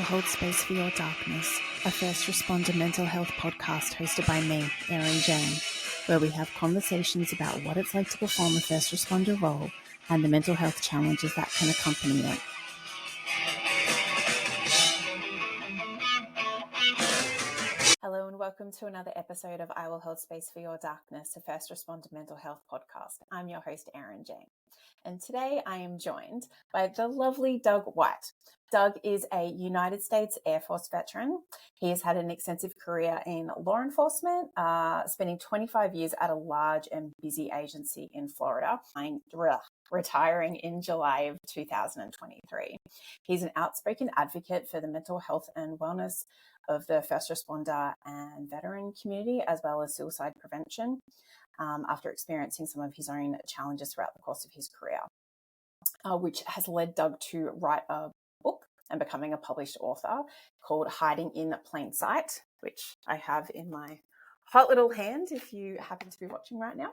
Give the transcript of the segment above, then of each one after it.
hold space for your darkness, a first responder mental health podcast hosted by me, Erin Jane, where we have conversations about what it's like to perform a first responder role and the mental health challenges that can accompany it. Hello and welcome to another episode of I Will Hold Space for Your Darkness, a first responder mental health podcast. I'm your host, Erin Jane. And today I am joined by the lovely Doug White. Doug is a United States Air Force veteran. He has had an extensive career in law enforcement, spending 25 years at a large and busy agency in Florida, retiring in July of 2023. He's an outspoken advocate for the mental health and wellness of the first responder and veteran community, as well as suicide prevention, after experiencing some of his own challenges throughout the course of his career, which has led Doug to write a book and becoming a published author called Hiding in Plain Sight, which I have in my hot little hand if you happen to be watching right now.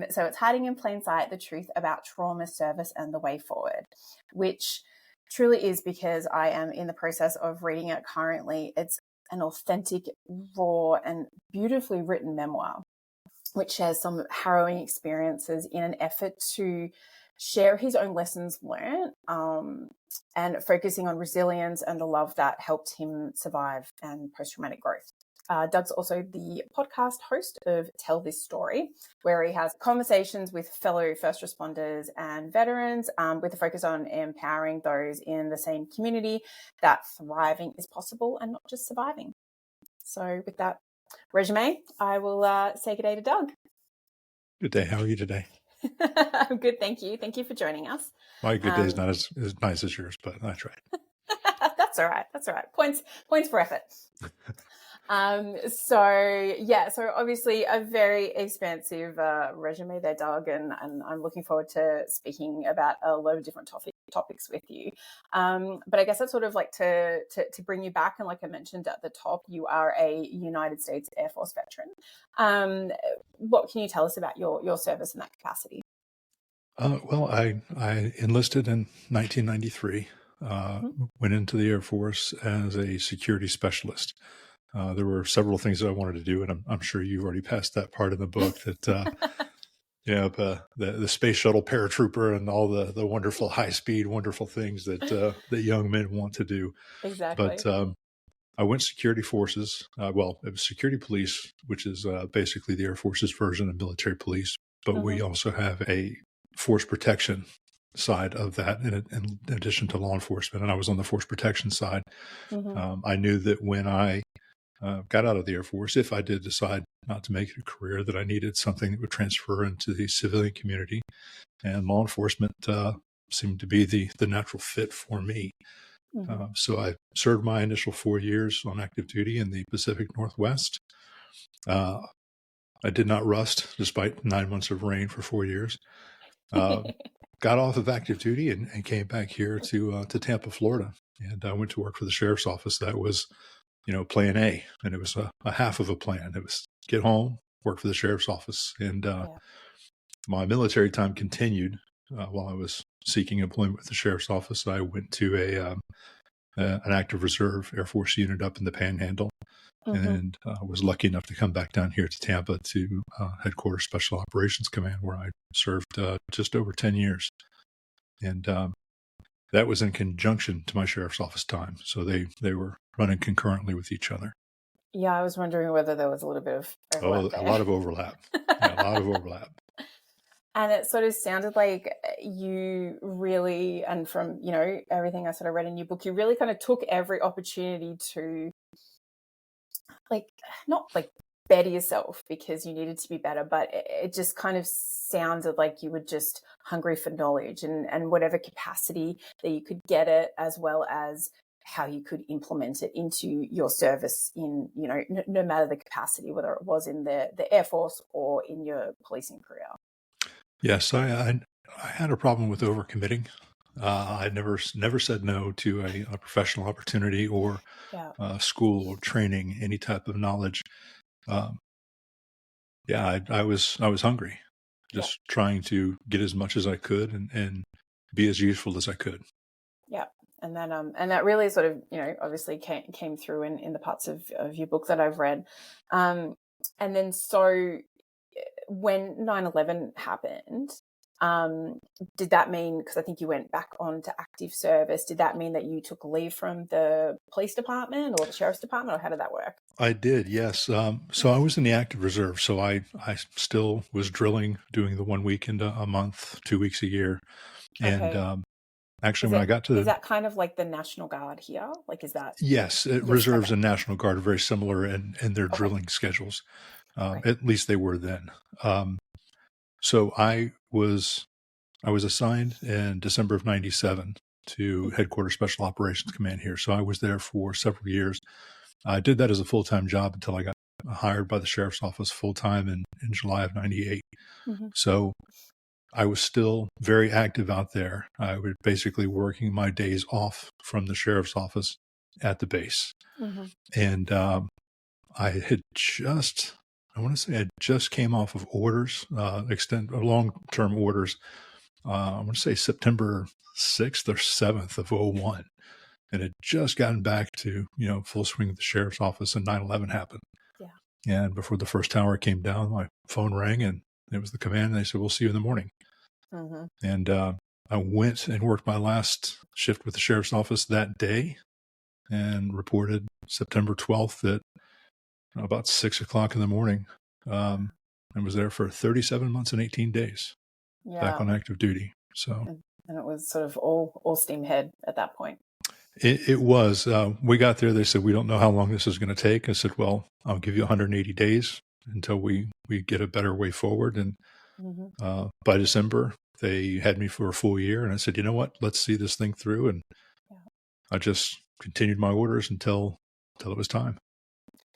So it's Hiding in Plain Sight, the truth about trauma, service, and the way forward, which truly is, because I am in the process of reading it currently. It's an authentic, raw, and beautifully written memoir, which shares some harrowing experiences in an effort to share his own lessons learned, and focusing on resilience and the love that helped him survive and post-traumatic growth. Doug's also the podcast host of Tell This Story, where he has conversations with fellow first responders and veterans, with a focus on empowering those in the same community that thriving is possible and not just surviving. So with that resume, I will say good day to Doug. Good day. How are you today? I'm good, thank you. Thank you for joining us. My good day is not as nice as yours, but that's right. That's all right. That's all right. Points for effort. So obviously a very expansive resume there, Doug, and I'm looking forward to speaking about a lot of different topics with you. But I guess I'd sort of like to bring you back, and like I mentioned at the top, you are a United States Air Force veteran. What can you tell us about your service in that capacity? Well, I enlisted in 1993, went into the Air Force as a security specialist. There were several things that I wanted to do, and I'm sure you've already passed that part in the book that, the space shuttle paratrooper and all the wonderful high-speed, wonderful things that young men want to do. Exactly. But I went security forces. It was security police, which is basically the Air Force's version of military police. But we also have a force protection side of that in addition to law enforcement. And I was on the force protection side. I knew that when I got out of the Air Force, if I did decide not to make it a career, that I needed something that would transfer into the civilian community. And law enforcement seemed to be the natural fit for me. So I served my initial 4 years on active duty in the Pacific Northwest. I did not rust despite 9 months of rain for 4 years. Got off of active duty and came back here to Tampa, Florida. And I went to work for the sheriff's office. That was, plan A. And it was a half of a plan. It was get home, work for the sheriff's office. And my military time continued while I was seeking employment with the sheriff's office. I went to an active reserve Air Force unit up in the Panhandle, and was lucky enough to come back down here to Tampa to Headquarters Special Operations Command, where I served just over 10 years. And that was in conjunction to my sheriff's office time. So they were running concurrently with each other. Yeah, I was wondering whether there was a little bit of overlap there. A lot of overlap. Yeah, a lot of overlap. And it sort of sounded like you really, and from, everything I sort of read in your book, you really kind of took every opportunity to not better yourself because you needed to be better, but it just kind of sounded like you were just hungry for knowledge and whatever capacity that you could get it, as well as how you could implement it into your service in, no matter the capacity, whether it was in the Air Force or in your policing career. Yes, I had a problem with overcommitting. I never said no to a professional opportunity or school or training, any type of knowledge. I was hungry, just trying to get as much as I could and be as useful as I could. Yeah. and that really sort of, obviously came through in the parts of your book that I've read. And then so when 9/11 happened, did that mean, because I think you went back on to active service, did that mean that you took leave from the police department or the sheriff's department, or how did that work? I did, yes. So I was in the active reserve. So I still was drilling, doing the 1 weekend a month, 2 weeks a year. And Okay. actually, when I got Is to, that kind of like the National Guard here? Like, is that? yes, Yes. reserves Okay. and National Guard are very similar in their Okay. drilling schedules. Great. At least they were then. So I was assigned in December of 97 to Headquarters Special Operations Command here. So I was there for several years. I did that as a full-time job until I got hired by the sheriff's office full-time in July of 98. Mm-hmm. So I was still very active out there. I was basically working my days off from the sheriff's office at the base. Mm-hmm. And I had I want to say I just came off of orders, long-term orders. I want to say September 6th or 7th of '01, and had just gotten back to, full swing at the sheriff's office, and 9/11 happened. Yeah. And before the first tower came down, my phone rang, and it was the command, and they said, "We'll see you in the morning." Mm-hmm. And I went and worked my last shift with the sheriff's office that day and reported September 12th at about 6 o'clock in the morning. And was there for 37 months and 18 days back Yeah. on active duty. So And it was sort of all steam ahead at that point. it was. We got there. They said, "We don't know how long this is going to take." I said, "Well, I'll give you 180 days until we get a better way forward." And Mm-hmm. by December, they had me for a full year. And I said, "You know what? Let's see this thing through." And Yeah. I just continued my orders until it was time.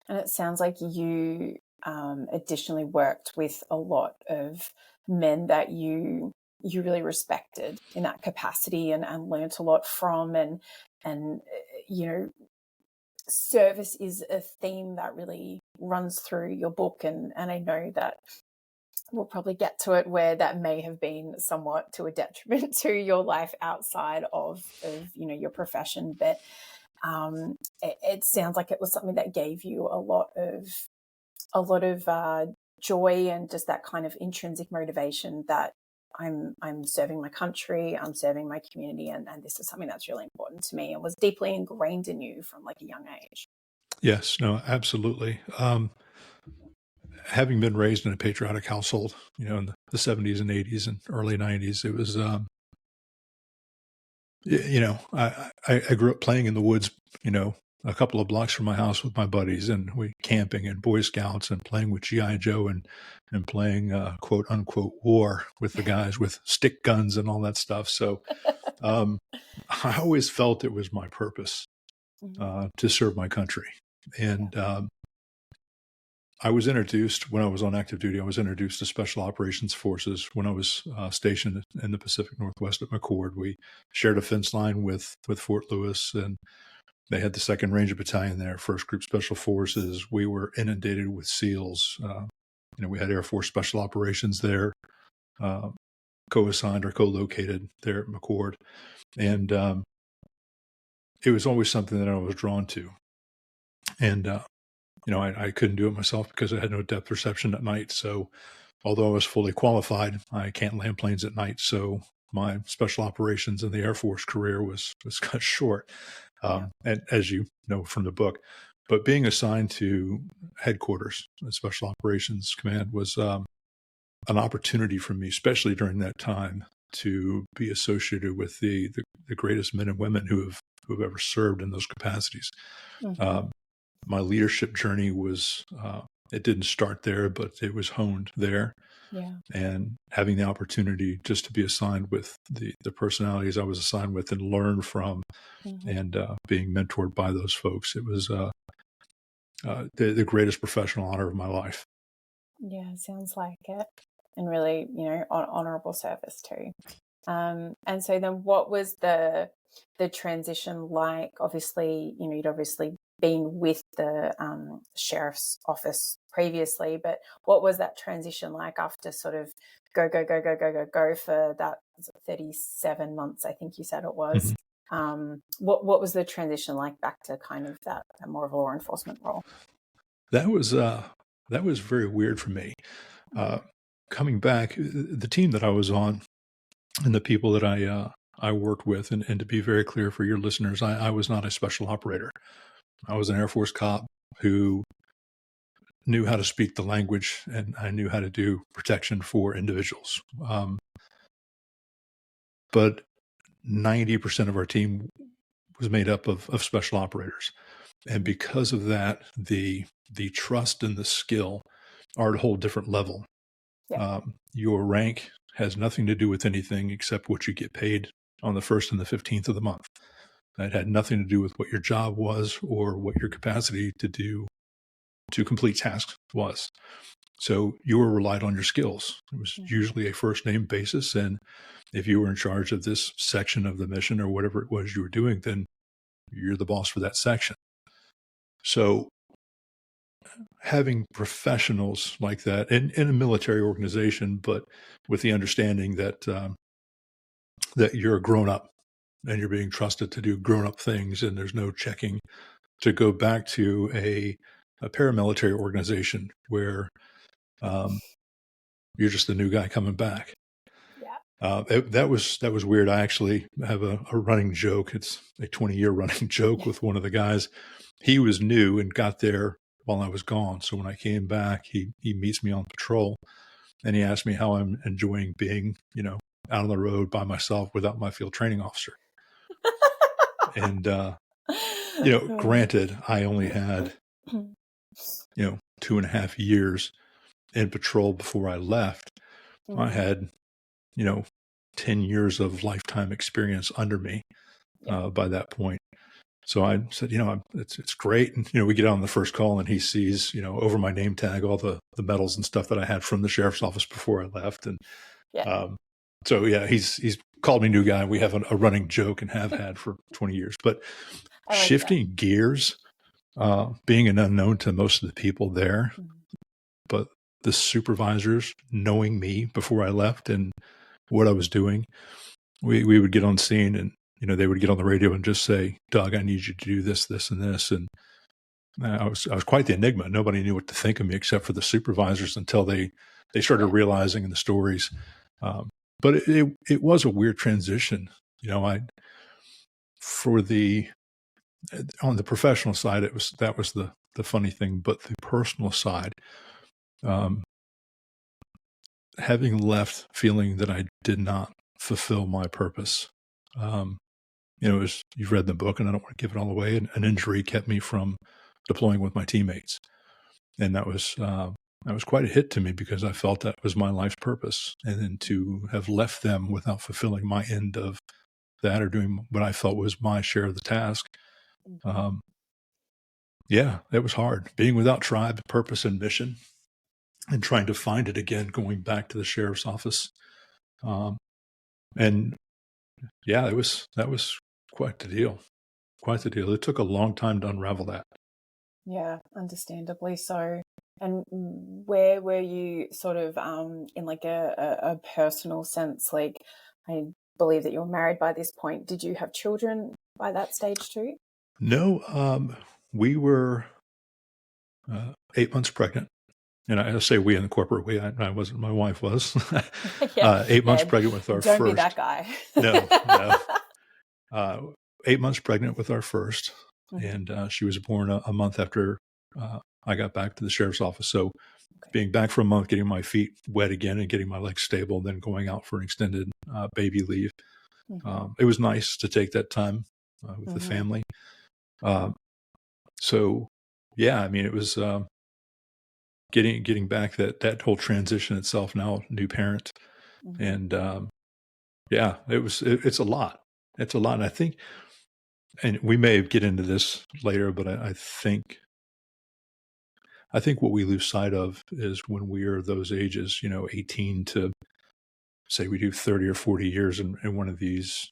And it sounds like you additionally worked with a lot of men that you really respected in that capacity, and learnt a lot from, and service is a theme that really runs through your book, and I know that we'll probably get to it, where that may have been somewhat to a detriment to your life outside of your profession, but it sounds like it was something that gave you a lot of joy, and just that kind of intrinsic motivation that I'm serving my country, I'm serving my community, and this is something that's really important to me, and was deeply ingrained in you from like a young age. Yes, no, absolutely. Having been raised in a patriotic household, in the 70s and 80s and early 90s, it was, I grew up playing in the woods, a couple of blocks from my house with my buddies, and we camping and Boy Scouts and playing with GI Joe, and playing quote unquote war with the guys with stick guns and all that stuff. So I always felt it was my purpose Mm-hmm. to serve my country. And I was introduced when I was on active duty. I was introduced to Special Operations Forces when I was stationed in the Pacific Northwest at McCord. We shared a fence line with Fort Lewis, and they had the 2nd Ranger Battalion there, 1st Group Special Forces. We were inundated with SEALs. We had Air Force Special Operations there, co-assigned or co-located there at McCord. And it was always something that I was drawn to. And I couldn't do it myself because I had no depth perception at night. So although I was fully qualified, I can't land planes at night. So my special operations in the Air Force career was cut short. And as you know from the book, but being assigned to headquarters, Special Operations Command, was an opportunity for me, especially during that time, to be associated with the greatest men and women who have ever served in those capacities. Mm-hmm. My leadership journey was, it didn't start there, but it was honed there. Yeah. And having the opportunity just to be assigned with the personalities I was assigned with and learn from, Mm-hmm. and being mentored by those folks, it was the greatest professional honor of my life. Yeah, sounds like it. And really, honorable service too. And so then what was the transition like? Obviously, you'd obviously been with the sheriff's office previously, but what was that transition like after sort of go for that 37 months, I think you said it was? Mm-hmm. What was the transition like back to kind of that more of a law enforcement role? That was very weird for me. Coming back, the team that I was on and the people that I worked with, and to be very clear for your listeners, I was not a special operator. I was an Air Force cop who knew how to speak the language, and I knew how to do protection for individuals. But 90% of our team was made up of special operators. And because of that, the trust and the skill are at a whole different level. Yeah. Your rank has nothing to do with anything except what you get paid on the 1st and the 15th of the month. That had nothing to do with what your job was or what your capacity to complete tasks was. So you were relied on your skills. It was usually a first name basis. And if you were in charge of this section of the mission or whatever it was you were doing, then you're the boss for that section. So having professionals like that in a military organization, but with the understanding that that you're a grown up and you're being trusted to do grown up things, and there's no checking, to go back to a paramilitary organization where you're just the new guy coming back. Yeah. That was weird. I actually have a running joke. It's a 20-year running joke with one of the guys. He was new and got there while I was gone. So when I came back, he meets me on patrol, and he asked me how I'm enjoying being, out on the road by myself without my field training officer. And, granted, I only had, 2.5 years in patrol before I left. I had, 10 years of lifetime experience under me by that point. So I said, it's great. And, we get on the first call and he sees, over my name tag, all the medals and stuff that I had from the sheriff's office before I left. And so, he's called me new guy. We have a running joke and have had for 20 years. But shifting gears, being an unknown to most of the people there, but the supervisors knowing me before I left and what I was doing, we would get on scene and, they would get on the radio and just say, Doug, I need you to do this, this, and this. And I was quite the enigma. Nobody knew what to think of me except for the supervisors until they started realizing in the stories. But it was a weird transition. On the professional side, that was the funny thing, but the personal side, having left feeling that I did not fulfill my purpose. You've read the book, and I don't want to give it all away. An injury kept me from deploying with my teammates, and that was quite a hit to me because I felt that was my life's purpose. And then to have left them without fulfilling my end of that or doing what I felt was my share of the task, that was hard. Being without tribe, purpose, and mission, and trying to find it again, going back to the sheriff's office, that was quite the deal. Quite the deal. It took a long time to unravel that. Yeah, understandably so. And where were you sort of in like a personal sense? Like, I believe that you were married by this point. Did you have children by that stage too? No, we were 8 months pregnant. And I say we in the corporate we, I wasn't, my wife was. 8 months pregnant with our first. Don't be that guy. No. 8 months pregnant with our first. And she was born a month after I got back to the sheriff's office. So being back for a month, getting my feet wet again and getting my legs stable, then going out for an extended baby leave. It was nice to take that time with the family. It was getting back that whole transition itself, now new parent. And it's a lot. It's a lot. And I think, and we may get into this later, but I think what we lose sight of is when we are those ages, 18 to say we do 30 or 40 years in one of these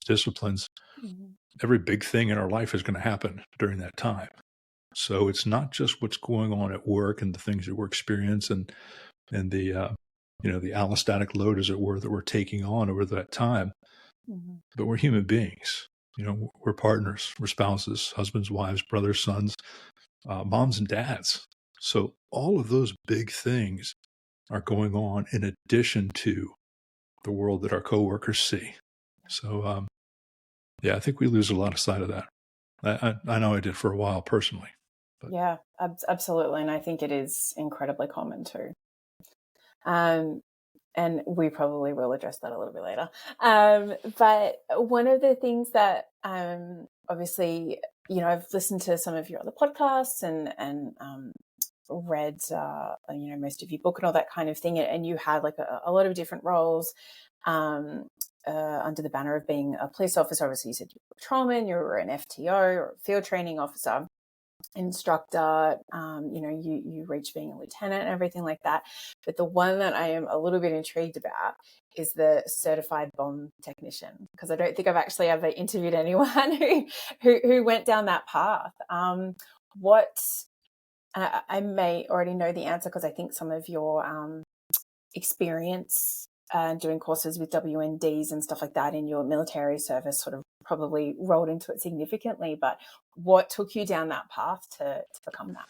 disciplines, every big thing in our life is going to happen during that time. So it's not just what's going on at work and the things that we're experiencing and the allostatic load, as it were, that we're taking on over that time, but we're human beings. We're partners, we're spouses, husbands, wives, brothers, sons, moms and dads. So all of those big things are going on in addition to the world that our coworkers see. So, I think we lose a lot of sight of that. I know I did for a while personally. But. Yeah, absolutely. And I think it is incredibly common too. And we probably will address that a little bit later. But one of the things that obviously, I've listened to some of your other podcasts and read, most of your book and all that kind of thing. And you had like a lot of different roles under the banner of being a police officer. Obviously, you said you were a patrolman, you were an FTO or a field training officer, instructor, you reach being a lieutenant and everything like that. But the one that I am a little bit intrigued about is the certified bomb technician, because I don't think I've actually ever interviewed anyone who went down that path. I may already know the answer because I think some of your experience doing courses with WNDs and stuff like that in your military service sort of probably rolled into it significantly. But what took you down that path to become that?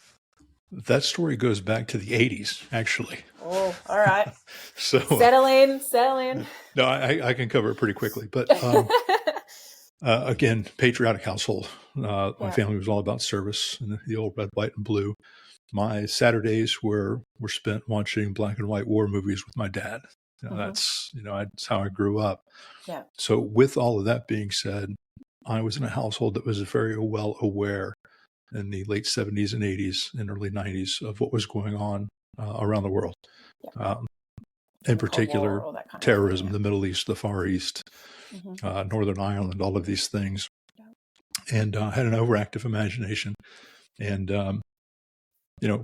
That story goes back to the 80s, actually. Oh, all right. So settle in. No, I can cover it pretty quickly. But again, patriotic household. My family was all about service and the old red, white, and blue. My Saturdays were spent watching black and white war movies with my dad. That's how I grew up. Yeah. So with all of that being said, I was in a household that was very well aware in the late 70s and 80s and early 90s of what was going on around the world. In particular, terrorism, the Middle East, the Far East, Northern Ireland, all of these things. And had an overactive imagination. And,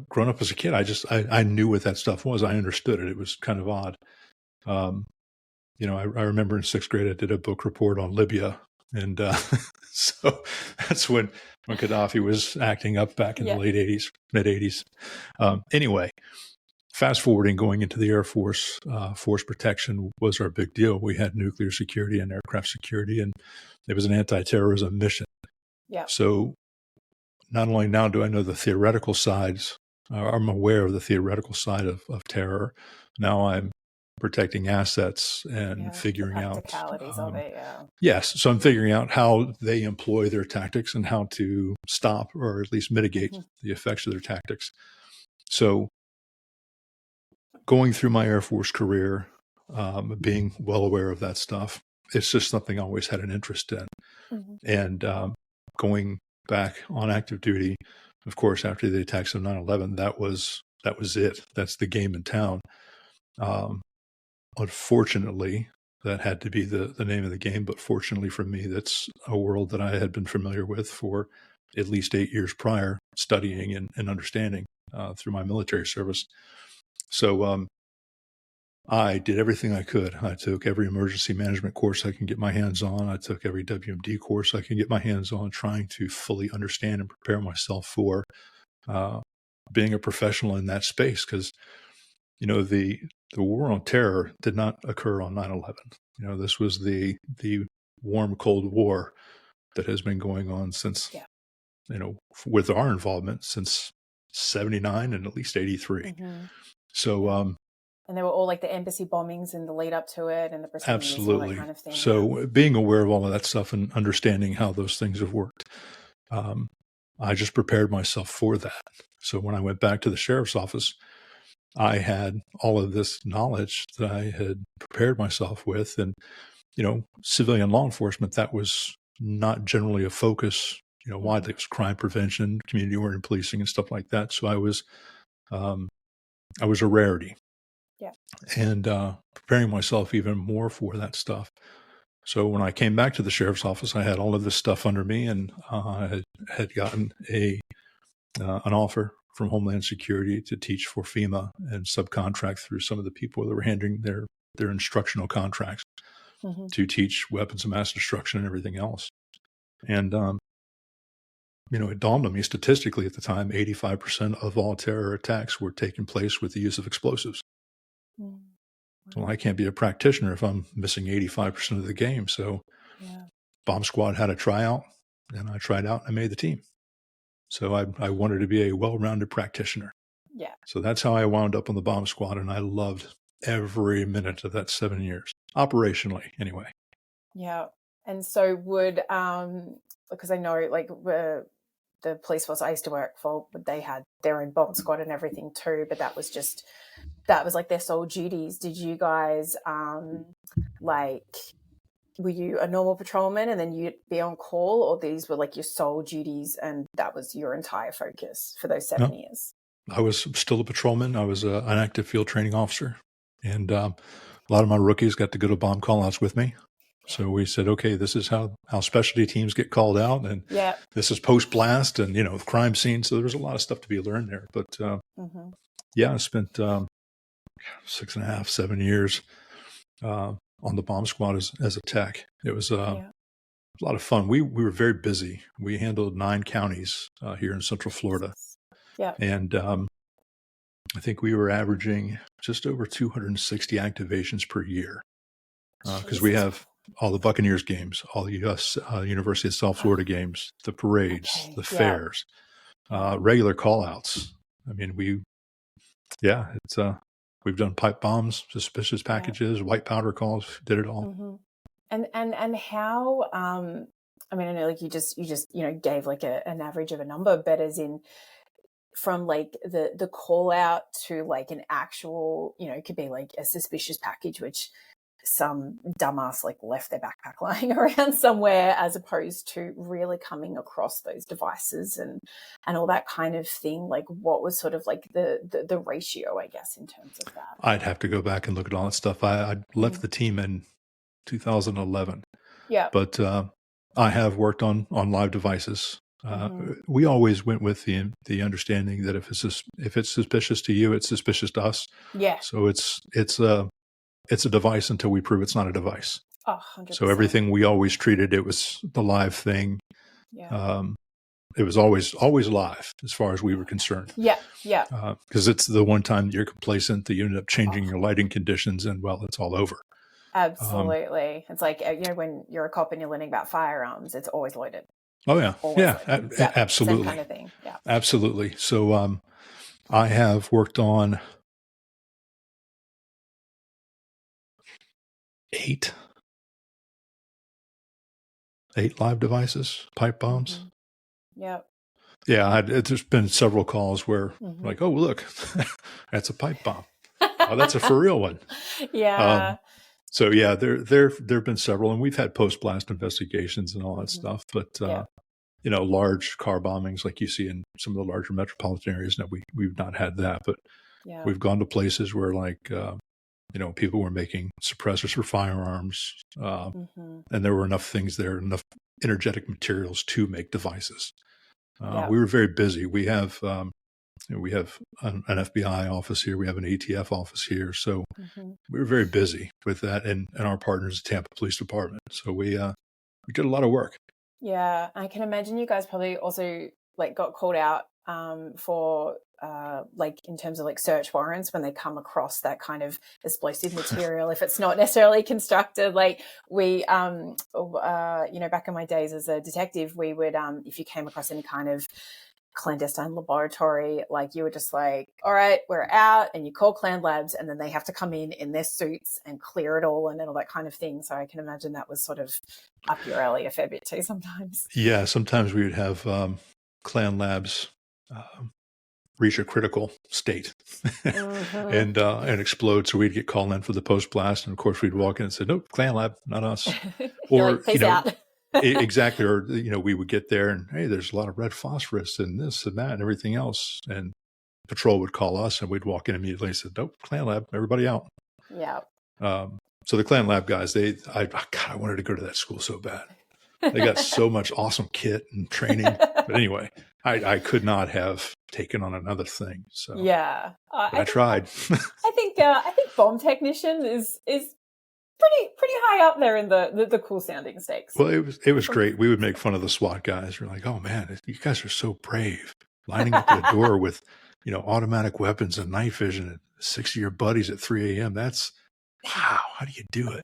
growing up as a kid, I knew what that stuff was. I understood it. It was kind of odd. I remember in sixth grade, I did a book report on Libya. And so that's when Gaddafi was acting up back in the late 80s, mid 80s. Anyway, fast forwarding, going into the Air Force, force protection was our big deal. We had nuclear security and aircraft security, and it was an anti-terrorism mission. Yeah. So not only now do I know the theoretical sides, I'm aware of the theoretical side of terror. Now I'm protecting assets and figuring out the practicalities of it. Yes. So I'm figuring out how they employ their tactics and how to stop or at least mitigate the effects of their tactics. So going through my Air Force career, being well aware of that stuff, it's just something I always had an interest in. And going back on active duty, of course, after the attacks of 9/11, that was it. That's the game in town. Unfortunately, that had to be the name of the game. But fortunately for me, that's a world that I had been familiar with for at least 8 years prior, studying and understanding through my military service. So I did everything I could. I took every emergency management course I can get my hands on. I took every WMD course I can get my hands on, trying to fully understand and prepare myself for being a professional in that space. Because, the war on terror did not occur on 9/11. This was the warm, Cold War that has been going on since, with our involvement since 79 and at least 83. So, and they were all like the embassy bombings and the lead up to it and the proceedings and all that kind of thing. So being aware of all of that stuff and understanding how those things have worked, I just prepared myself for that. So when I went back to the sheriff's office, I had all of this knowledge that I had prepared myself with. And, civilian law enforcement, that was not generally a focus, widely. It was crime prevention, community-oriented policing and stuff like that. So I was a rarity. Yeah. And preparing myself even more for that stuff. So when I came back to the sheriff's office, I had all of this stuff under me, and I had gotten an offer from Homeland Security to teach for FEMA and subcontract through some of the people that were handling their instructional contracts to teach weapons of mass destruction and everything else. And, it dawned on me statistically at the time, 85% of all terror attacks were taking place with the use of explosives. Well, I can't be a practitioner if I'm missing 85% of the game. So bomb squad had a tryout, and I tried out and I made the team. So I wanted to be a well-rounded practitioner. Yeah. So that's how I wound up on the bomb squad, and I loved every minute of that 7 years, operationally anyway. Yeah. And so would, because I know like the police force I used to work for, they had their own bomb squad and everything too, but that was like their sole duties. Did you guys, like, were you a normal patrolman and then you'd be on call, or these were like your sole duties and that was your entire focus for those 7 years? I was still a patrolman. I was an active field training officer, and a lot of my rookies got to go to bomb call-outs with me. So we said, okay, this is how specialty teams get called out, and this is post-blast and, crime scene. So there's a lot of stuff to be learned there. But I spent 6.5, 7 years on the bomb squad as a tech. It was a lot of fun. We were very busy. We handled 9 counties here in Central Florida. Yeah. And I think we were averaging just over 260 activations per year because we have all the Buccaneers games, all the University of South Florida games, the parades, the fairs, regular call-outs. I mean, we've done pipe bombs, suspicious packages, white powder calls, did it all. And how, I mean, I know like you just gave like an average of a number, but as in from like the call out to like an actual, it could be like a suspicious package, which some dumbass like left their backpack lying around somewhere, as opposed to really coming across those devices and all that kind of thing. Like what was sort of like the ratio, I guess, in terms of that? I'd have to go back and look at all that stuff. I left the team in 2011. Yeah. But I have worked on live devices. We always went with the understanding that if it's suspicious to you, it's suspicious to us. Yeah. So it's a device until we prove it's not a device. 100%. So everything we always treated, it was the live thing. Yeah. It was always live as far as we were concerned. Yeah. Yeah. Because it's the one time that you're complacent that you end up changing your lighting conditions, and it's all over. Absolutely. It's like, when you're a cop and you're learning about firearms, it's always loaded. Oh, yeah. Absolutely. Same kind of thing. Yeah. Absolutely. So I have worked on 8 live devices, pipe bombs. Yep. Yeah, there's been several calls where like, oh, look, that's a pipe bomb. Oh, that's a for real one. Yeah. So yeah, there have been several, and we've had post-blast investigations and all that stuff. But large car bombings like you see in some of the larger metropolitan areas, no, we've not had that. But we've gone to places where like people were making suppressors for firearms, and there were enough things there, enough energetic materials to make devices. We were very busy. We have an FBI office here. We have an ATF office here. So we were very busy with that, and our partners, the Tampa Police Department. So we did a lot of work. Yeah, I can imagine you guys probably also like got called out for like in terms of like search warrants when they come across that kind of explosive material. If it's not necessarily constructed, like we, back in my days as a detective, we would, if you came across any kind of clandestine laboratory, like you were just like, all right, we're out, and you call Clan Labs, and then they have to come in their suits and clear it all and all that kind of thing. So I can imagine that was sort of up your alley a fair bit too sometimes. Yeah, sometimes we would have Clan Labs reach a critical state and explode. So we'd get called in for the post blast, and of course we'd walk in and say, "Nope, Clan Lab, not us." Or like, peace out. Exactly. Or we would get there and, hey, there's a lot of red phosphorus and this and that and everything else, and patrol would call us, and we'd walk in immediately and say, "Nope, Clan Lab, everybody out." Yeah. So the Clan Lab guys, I wanted to go to that school so bad. They got so much awesome kit and training. But anyway, I could not have taken on another thing. So yeah, I tried. I think bomb technician is pretty high up there in the cool sounding stakes. Well, it was great. We would make fun of the SWAT guys. We're like, oh man, you guys are so brave, lining up at a door with automatic weapons and night vision at 6 of your buddies at 3 a.m. That's wow. How do you do it?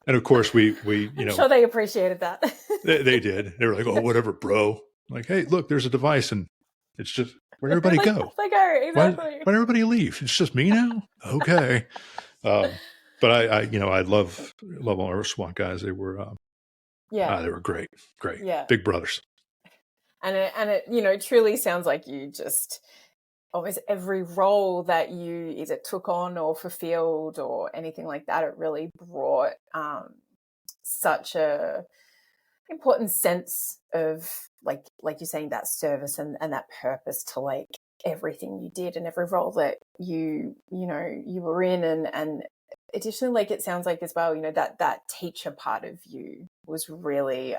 And of course, we I'm sure they appreciated that. they did. They were like, "Oh, whatever, bro." I'm like, hey, look, there's a device, and it's just where'd everybody go? They go, Why exactly. why'd everybody leave? It's just me now. Okay. But I love all our SWAT guys. They were they were great, big brothers. And it truly sounds like you just almost every role that you either took on or fulfilled or anything like that, it really brought such a important sense of like you're saying, that service and that purpose to like everything you did and every role that you were in. And additionally, like it sounds like as well, that teacher part of you was really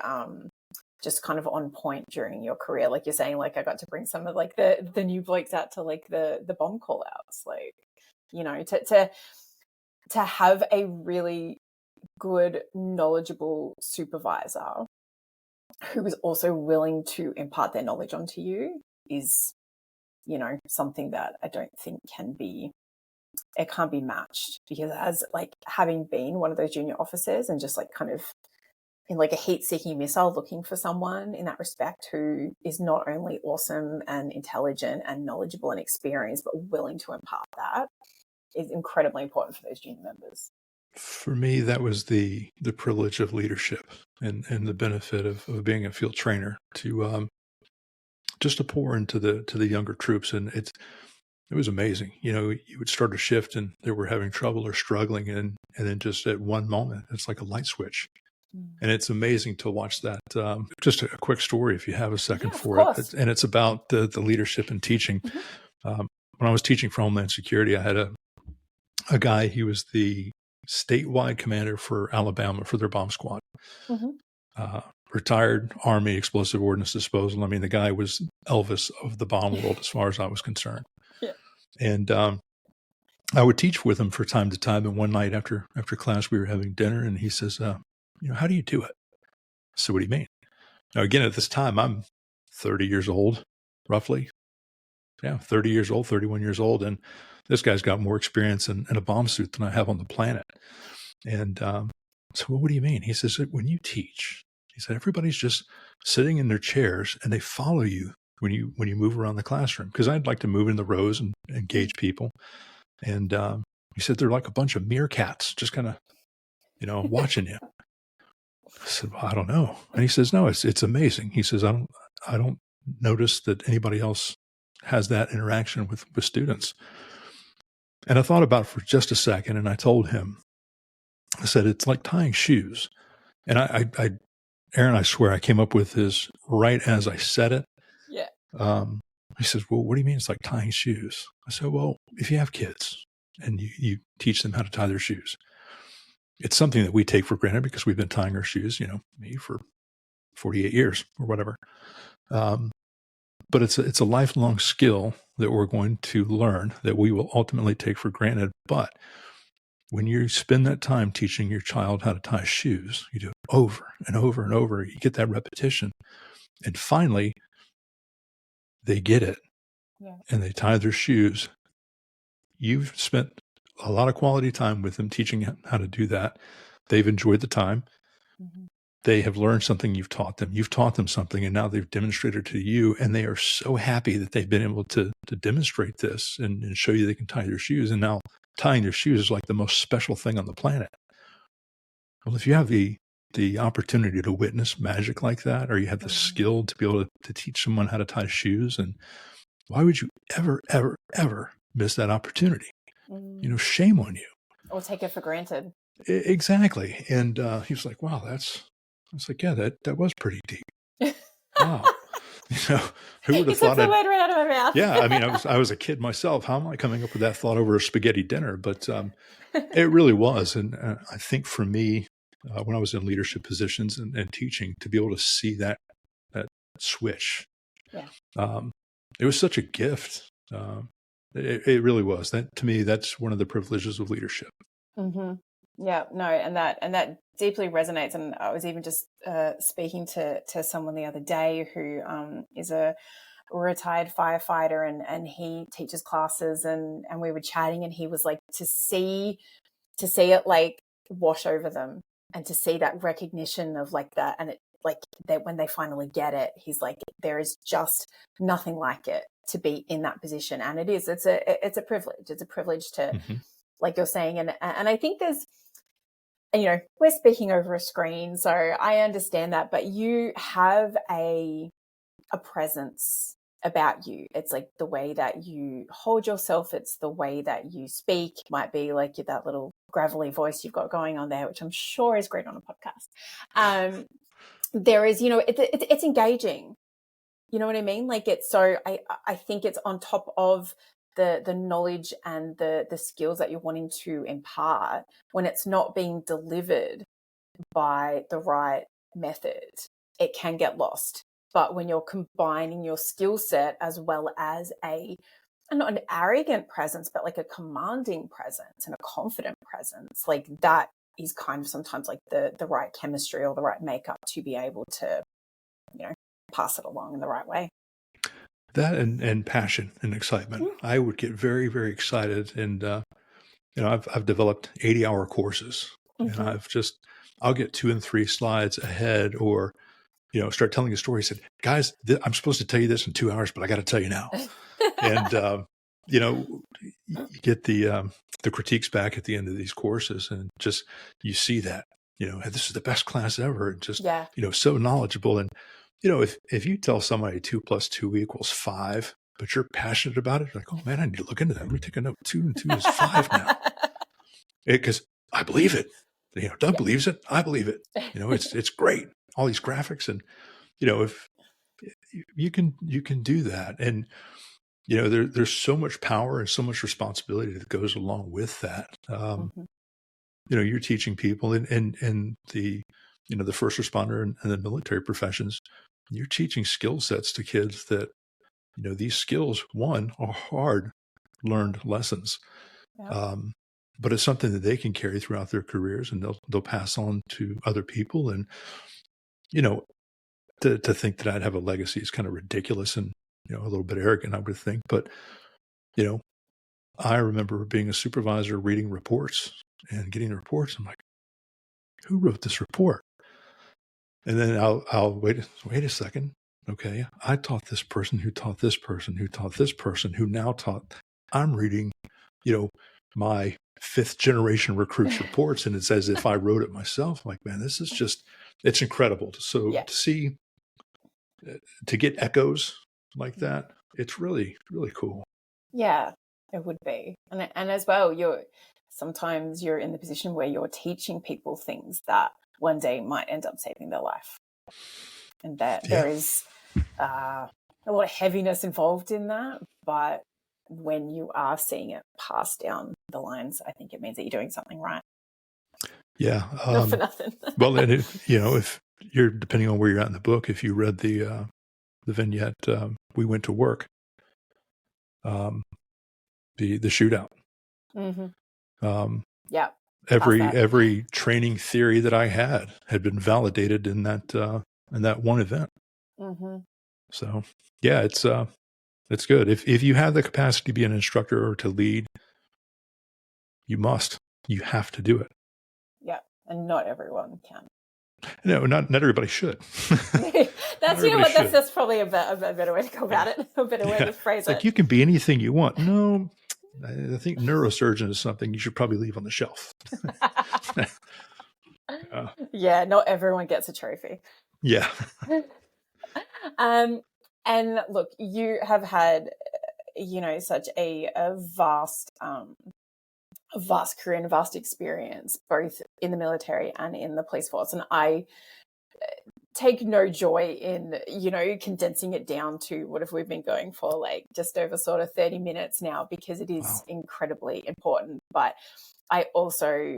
just kind of on point during your career. Like you're saying, like I got to bring some of like the new blokes out to like the bomb call outs, like, to have a really good, knowledgeable supervisor who is also willing to impart their knowledge onto you is, something that I don't think can't be matched. Because as like having been one of those junior officers and just like kind of in like a heat-seeking missile looking for someone in that respect who is not only awesome and intelligent and knowledgeable and experienced, but willing to impart that, is incredibly important for those junior members. For me, that was the privilege of leadership and the benefit of being a field trainer to just to pour into the younger troops. And it was amazing. You would start a shift and they were having trouble or struggling, and then just at one moment, it's like a light switch. And it's amazing to watch that. Just a quick story, if you have a second for it. And it's about the leadership and teaching. When I was teaching for Homeland Security, I had a guy. He was the statewide commander for Alabama for their bomb squad. Retired Army explosive ordnance disposal. I mean, the guy was Elvis of the bomb world as far as I was concerned. Yeah. And I would teach with him for time to time. And one night after class, we were having dinner, and he says, how do you do it? So what do you mean? Now, again, at this time, I'm 30 years old, roughly. Yeah, 30 years old, 31 years old. And this guy's got more experience in a bomb suit than I have on the planet. And so what do you mean? He says, when you teach, he said, everybody's just sitting in their chairs and they follow you when you move around the classroom. Because I'd like to move in the rows and engage people. And he said, they're like a bunch of meerkats just kind of, watching you. I said, well, I don't know. And he says, no, it's amazing. He says, I don't notice that anybody else has that interaction with students. And I thought about it for just a second, and I told him, I said, it's like tying shoes. And Erin, I swear I came up with this right as I said it. Yeah. He says, well, what do you mean it's like tying shoes? I said, well, if you have kids and you teach them how to tie their shoes, it's something that we take for granted because we've been tying our shoes, me for 48 years or whatever. But it's a lifelong skill that we're going to learn that we will ultimately take for granted. But when you spend that time teaching your child how to tie shoes, you do it over and over and over. You get that repetition. And finally, they get it. Yeah. And they tie their shoes. You've spent a lot of quality time with them teaching how to do that. They've enjoyed the time. They have learned something you've taught them. You've taught them something, and now they've demonstrated to you, and they are so happy that they've been able to demonstrate this and show you they can tie their shoes. And now tying their shoes is like the most special thing on the planet. Well, if you have the opportunity to witness magic like that, or you have the skill to be able to teach someone how to tie shoes, and why would you ever, ever, ever miss that opportunity? Shame on you. Or take it for granted. Exactly. And he was like, wow, I was like, yeah, that was pretty deep. Wow. Who would have thought the word right out of my mouth. Yeah. I mean, I was a kid myself. How am I coming up with that thought over a spaghetti dinner? But it really was. And I think for me, when I was in leadership positions and teaching, to be able to see that switch, it was such a gift. It really was. That, to me, that's one of the privileges of leadership. Yeah, no, and that deeply resonates. And I was even just speaking to someone the other day who is a retired firefighter, and he teaches classes, and we were chatting, and he was like, to see it like wash over them and to see that recognition of like that, and it like that when they finally get it, he's like, there is just nothing like it to be in that position. And it's a privilege. It's a privilege to, like you're saying, and I think there's, we're speaking over a screen, so I understand that, but you have a presence about you. It's like the way that you hold yourself. It's the way that you speak. It might be like that little gravelly voice you've got going on there, which I'm sure is great on a podcast. There is, it's engaging. You know what I mean? Like it's so, I think it's on top of the knowledge and the skills that you're wanting to impart. When it's not being delivered by the right method, it can get lost. But when you're combining your skill set as well as not an arrogant presence, but like a commanding presence and a confident presence, like that is kind of sometimes like the right chemistry or the right makeup to be able to, pass it along in the right way. That and passion and excitement. I would get very, very excited. And, I've developed 80-hour courses, and I'll get 2 and 3 slides ahead, or, start telling a story. I said, guys, I'm supposed to tell you this in 2 hours, but I got to tell you now. And, you get the critiques back at the end of these courses, and just, you see that, this is the best class ever. And just, so knowledgeable. And, if you tell somebody 2 + 2 = 5, but you're passionate about it, you're like, oh man, I need to look into that. Let me take a note. 2 and 2 is 5 now. Because I believe it. Doug believes it. I believe it. It's great. All these graphics, and if you can do that, and there's so much power and so much responsibility that goes along with that. You're teaching people in the the first responder and the military professions. You're teaching skill sets to kids that these skills, one, are hard learned lessons. But it's something that they can carry throughout their careers, and they'll pass on to other people. And, to think that I'd have a legacy is kind of ridiculous and, a little bit arrogant, I would think. But, I remember being a supervisor, reading reports and getting the reports. I'm like, who wrote this report? And then I'll wait a second. Okay. I taught this person who taught this person who taught this person who now taught. I'm reading, my 5th generation recruits reports, and it's as if I wrote it myself. I'm like, man, this is just, it's incredible. So to see, to get echoes like that, it's really, really cool. Yeah, it would be. And as well, sometimes you're in the position where you're teaching people things that one day might end up saving their life. And there is a lot of heaviness involved in that. But when you are seeing it pass down the lines, I think it means that you're doing something right. Yeah. Not for nothing. Well, and if you're, depending on where you're at in the book, if you read the vignette, we went to work, the shootout. Every training theory that I had been validated in that one event. So yeah, it's good. If you have the capacity to be an instructor or to lead, you have to do it. Yeah. And not everyone can. No, not everybody should. That's probably a better way to go about it. A better way to phrase it. Like, you can be anything you want. No, I think neurosurgeon is something you should probably leave on the shelf. Yeah, not everyone gets a trophy. Yeah. And look, you have had, such a vast career and vast experience, both in the military and in the police force. And I take no joy in, condensing it down to what have we been going for, like just over sort of 30 minutes now, because it is incredibly important. But I also,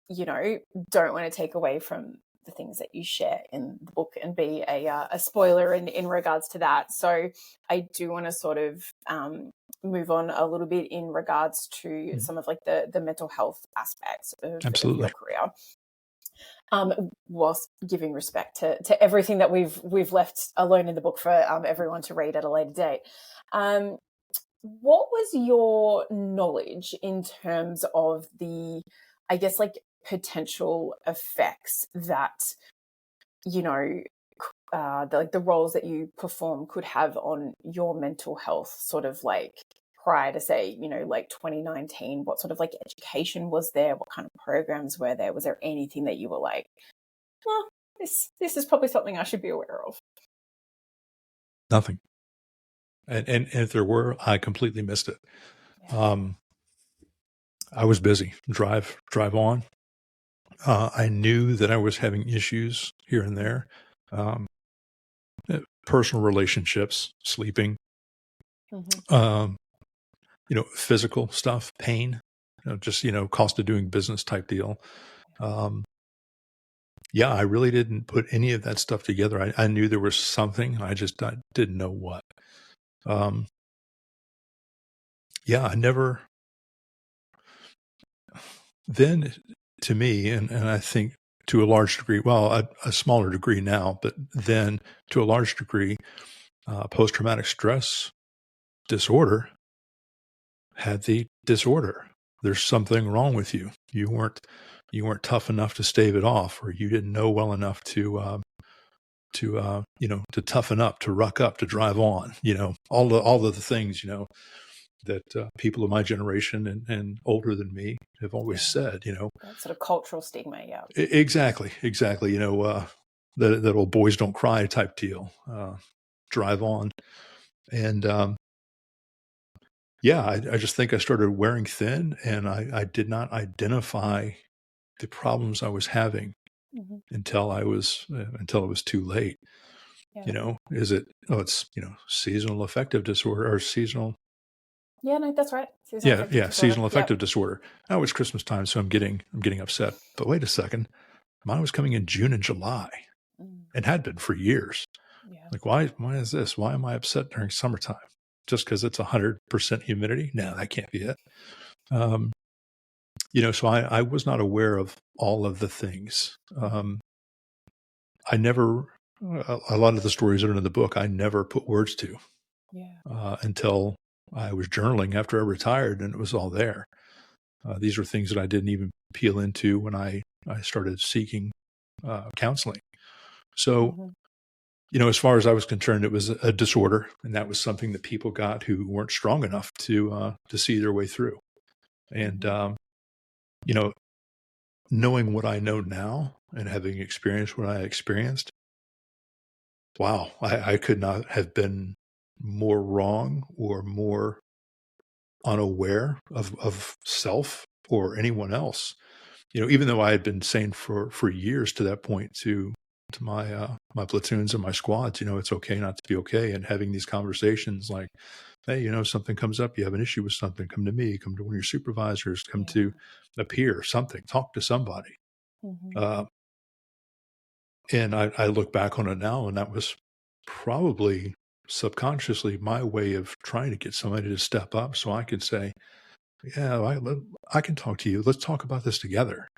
don't want to take away from the things that you share in the book and be a spoiler in regards to that. So I do want to sort of move on a little bit in regards to some of like the mental health aspects of your career. Whilst giving respect to everything that we've left alone in the book for everyone to read at a later date. What was your knowledge in terms of the, I guess, like potential effects that, the roles that you perform could have on your mental health, sort of like prior to, say, like 2019? What sort of like education was there? What kind of programs were there? Was there anything that you were like, well, this is probably something I should be aware of? Nothing. And if there were, I completely missed it. I was busy. Drive on. I knew that I was having issues here and there. Personal relationships, sleeping, physical stuff, pain, just, cost of doing business type deal. I really didn't put any of that stuff together. I knew there was something. I didn't know what. I never, then to me, and I think to a large degree, well, a smaller degree now, but then to a large degree, post-traumatic stress disorder had the disorder. There's something wrong with you. You weren't tough enough to stave it off, or you didn't know well enough to toughen up, to ruck up, to drive on, all of the things, that people of my generation and older than me have always said, that sort of cultural stigma. Yeah. Exactly. That old boys don't cry type deal, drive on. And, I just think I started wearing thin, and I did not identify the problems I was having until it was too late. Yeah. It's seasonal affective disorder, or seasonal. Yeah, no, that's right. Seasonal affective disorder. Seasonal affective disorder. Oh, it's Christmas time, so I'm getting upset. But wait a second, mine was coming in June and July, and had been for years. Yeah. Like, why is this? Why am I upset during summertime? Just because it's 100% humidity? No, that can't be it. So I was not aware of all of the things. I never, a lot of the stories that are in the book, I never put words to until I was journaling after I retired, and it was all there. These are things that I didn't even peel into when I started seeking counseling. So, as far as I was concerned, it was a disorder, and that was something that people got who weren't strong enough to see their way through. And, knowing what I know now and having experienced what I experienced, wow, I could not have been more wrong or more unaware of self or anyone else. Even though I had been saying for years to that point to my my platoons and my squads, it's okay not to be okay, and having these conversations like, hey, something comes up, you have an issue with something, come to me, come to one of your supervisors, come to a peer, something, talk to somebody. And I look back on it now, and that was probably subconsciously my way of trying to get somebody to step up so I could say, yeah, I can talk to you. Let's talk about this together.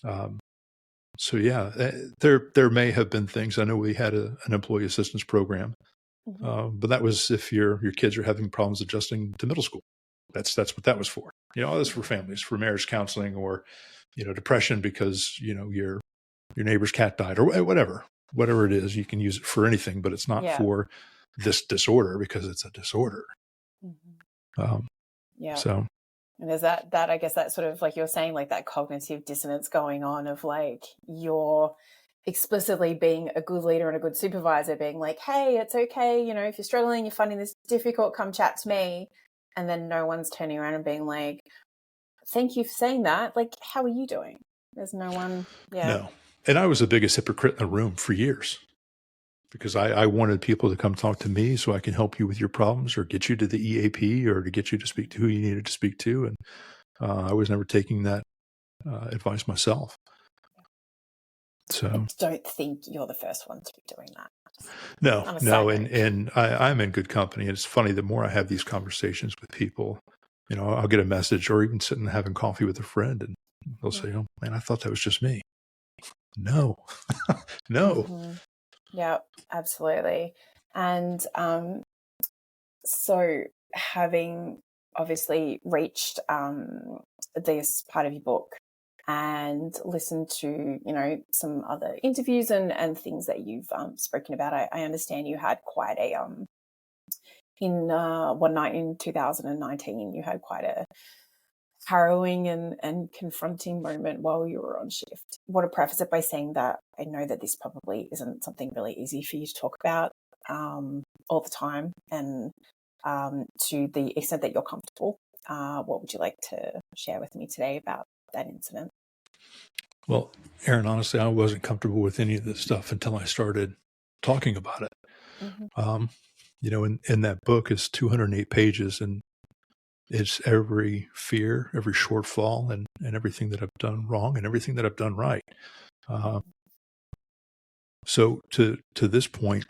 There may have been things. I know we had an employee assistance program, but that was if your kids are having problems adjusting to middle school. That's what that was for. That's for families, for marriage counseling, or depression because your neighbor's cat died, or whatever it is. You can use it for anything, but it's not for this disorder because it's a disorder. So. And there's that I guess that sort of, like you're saying, like that cognitive dissonance going on of like you're explicitly being a good leader and a good supervisor, being like, hey, it's okay, if you're struggling, you're finding this difficult, come chat to me. And then no one's turning around and being like, thank you for saying that. Like, how are you doing? There's no one. No. And I was the biggest hypocrite in the room for years because I wanted people to come talk to me so I can help you with your problems or get you to the EAP or to get you to speak to who you needed to speak to. And I was never taking that advice myself. So I don't think you're the first one to be doing that. No. And I'm in good company. And it's funny, the more I have these conversations with people, I'll get a message or even sitting and having coffee with a friend and they'll say, oh man, I thought that was just me. No, no. Yeah, absolutely. And so having obviously reached this part of your book and listen to, some other interviews and things that you've spoken about. I understand you had quite a, in one night in 2019, you had quite a harrowing and confronting moment while you were on shift. I want to preface it by saying that I know that this probably isn't something really easy for you to talk about all the time, and to the extent that you're comfortable, what would you like to share with me today about that incident? Well, Erin, honestly, I wasn't comfortable with any of this stuff until I started talking about it. Mm-hmm. In that book is 208 pages, and it's every fear, every shortfall, and everything that I've done wrong and everything that I've done right. So to this point,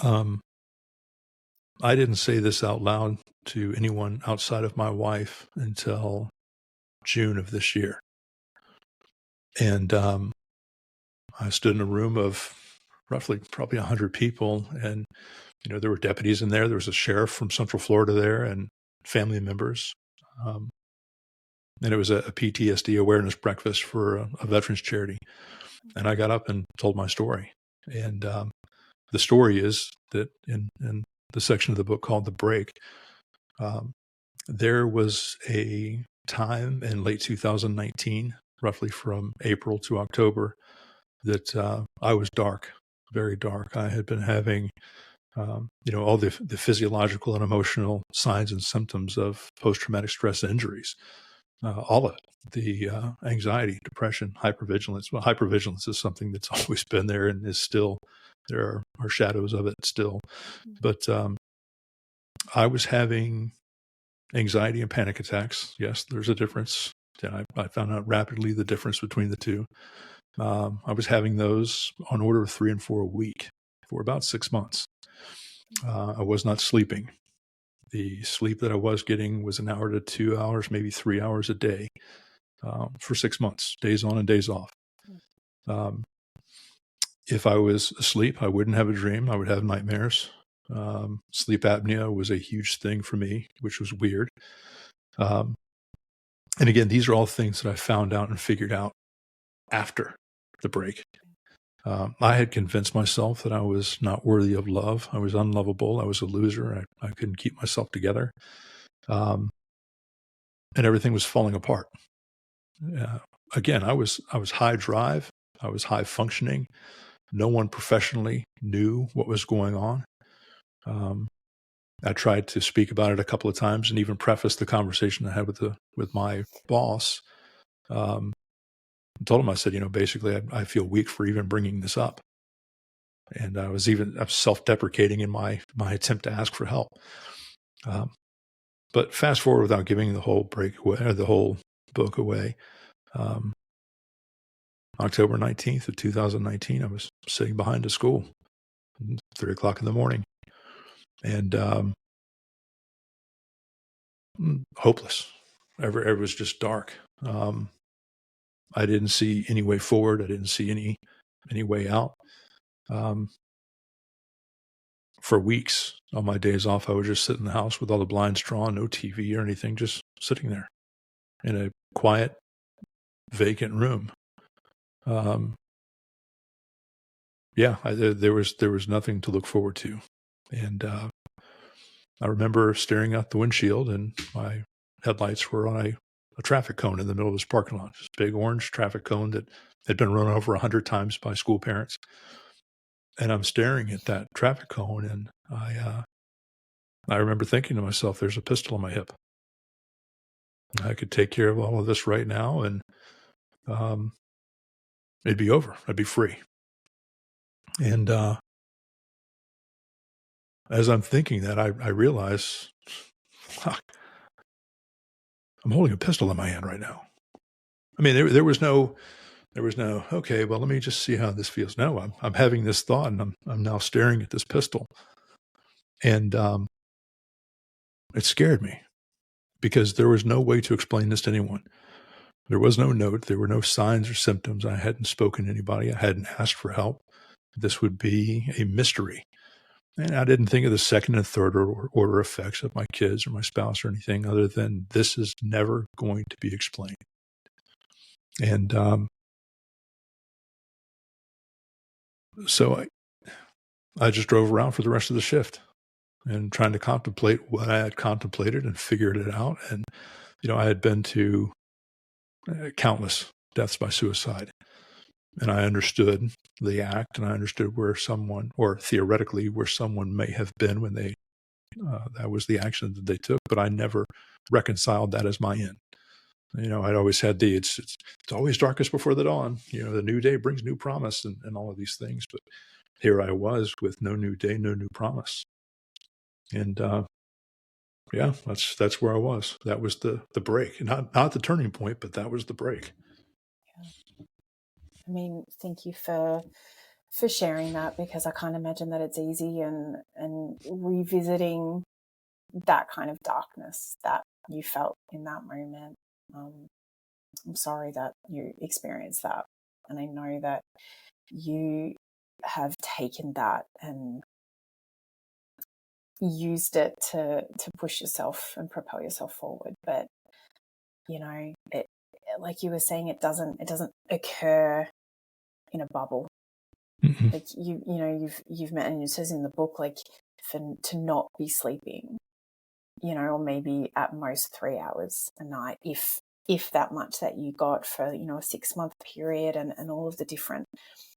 I didn't say this out loud to anyone outside of my wife until June of this year. And I stood in a room of probably 100 people, and there were deputies in there. There was a sheriff from Central Florida there, and family members. And it was a PTSD awareness breakfast for a veterans charity. And I got up and told my story. And the story is that in the section of the book called The Break, there was a time in late 2019, roughly from April to October, that I was dark, very dark. I had been having, all the physiological and emotional signs and symptoms of post-traumatic stress injuries, all of it. The anxiety, depression, hypervigilance. Well, hypervigilance is something that's always been there and is still, there are shadows of it still. But I was having anxiety and panic attacks. Yes, there's a difference. I found out rapidly the difference between the two. I was having those on order of 3 and 4 a week for about 6 months. I was not sleeping. The sleep that I was getting was an hour to 2 hours, maybe 3 hours a day, for 6 months, days on and days off. If I was asleep, I wouldn't have a dream. I would have nightmares. Sleep apnea was a huge thing for me, which was weird. And again, these are all things that I found out and figured out after the break. I had convinced myself that I was not worthy of love. I was unlovable. I was a loser. I couldn't keep myself together. And everything was falling apart. Again, I was high drive. I was high functioning. No one professionally knew what was going on. I tried to speak about it a couple of times and even preface the conversation I had with my boss. I told him, I said, basically, I feel weak for even bringing this up. And I was self-deprecating in my attempt to ask for help. But fast forward without giving the whole the whole book away. October 19th of 2019, I was sitting behind a school, 3:00 in the morning, and hopeless. It was just dark. I didn't see any way forward. I didn't see any way out. For weeks on my days off, I would just sit in the house with all the blinds drawn, no TV or anything, just sitting there in a quiet, vacant room. There was nothing to look forward to. And I remember staring out the windshield, and my headlights were on a traffic cone in the middle of this parking lot, this big orange traffic cone that had been run over 100 times by school parents. And I'm staring at that traffic cone, and I remember thinking to myself, there's a pistol on my hip. I could take care of all of this right now, and it'd be over. I'd be free. And as I'm thinking that, I realize, I'm holding a pistol in my hand right now. I mean, there was no, okay, well, let me just see how this feels. No, I'm having this thought, and I'm now staring at this pistol. And it scared me because there was no way to explain this to anyone. There was no note. There were no signs or symptoms. I hadn't spoken to anybody. I hadn't asked for help. This would be a mystery. And I didn't think of the second and third order effects of my kids or my spouse or anything other than this is never going to be explained. And so I just drove around for the rest of the shift and trying to contemplate what I had contemplated and figured it out. And, I had been to countless deaths by suicide. And I understood the act, and I understood where someone, or theoretically where someone may have been when they, that was the action that they took, but I never reconciled that as my end. I'd always had it's always darkest before the dawn. The new day brings new promise and all of these things. But here I was with no new day, no new promise. And yeah, that's where I was. That was the break. Not the turning point, but that was the break. Yeah. I mean, thank you for sharing that, because I can't imagine that it's easy, and revisiting that kind of darkness that you felt in that moment. I'm sorry that you experienced that, and I know that you have taken that and used it to push yourself and propel yourself forward. But it, like you were saying, it doesn't occur in a bubble. Mm-hmm. Like you've met, and it says in the book, like, to not be sleeping, or maybe at most 3 hours a night, if that much, that you got for a 6-month period, and all of the different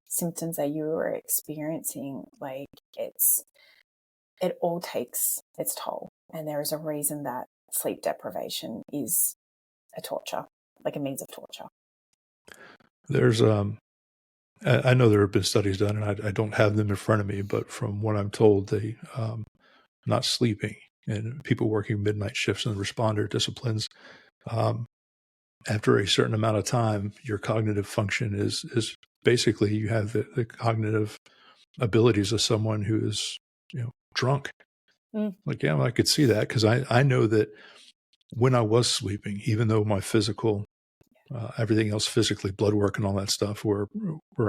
symptoms that you were experiencing. Like, it all takes its toll, and there is a reason that sleep deprivation is a torture, like a means of torture. There's I know there have been studies done, and I don't have them in front of me, but from what I'm told, they not sleeping and people working midnight shifts in the responder disciplines, after a certain amount of time, your cognitive function is basically, you have the cognitive abilities of someone who is drunk. Like, yeah, I could see that, because I know that when I was sleeping, even though my physical, everything else physically, blood work and all that stuff, were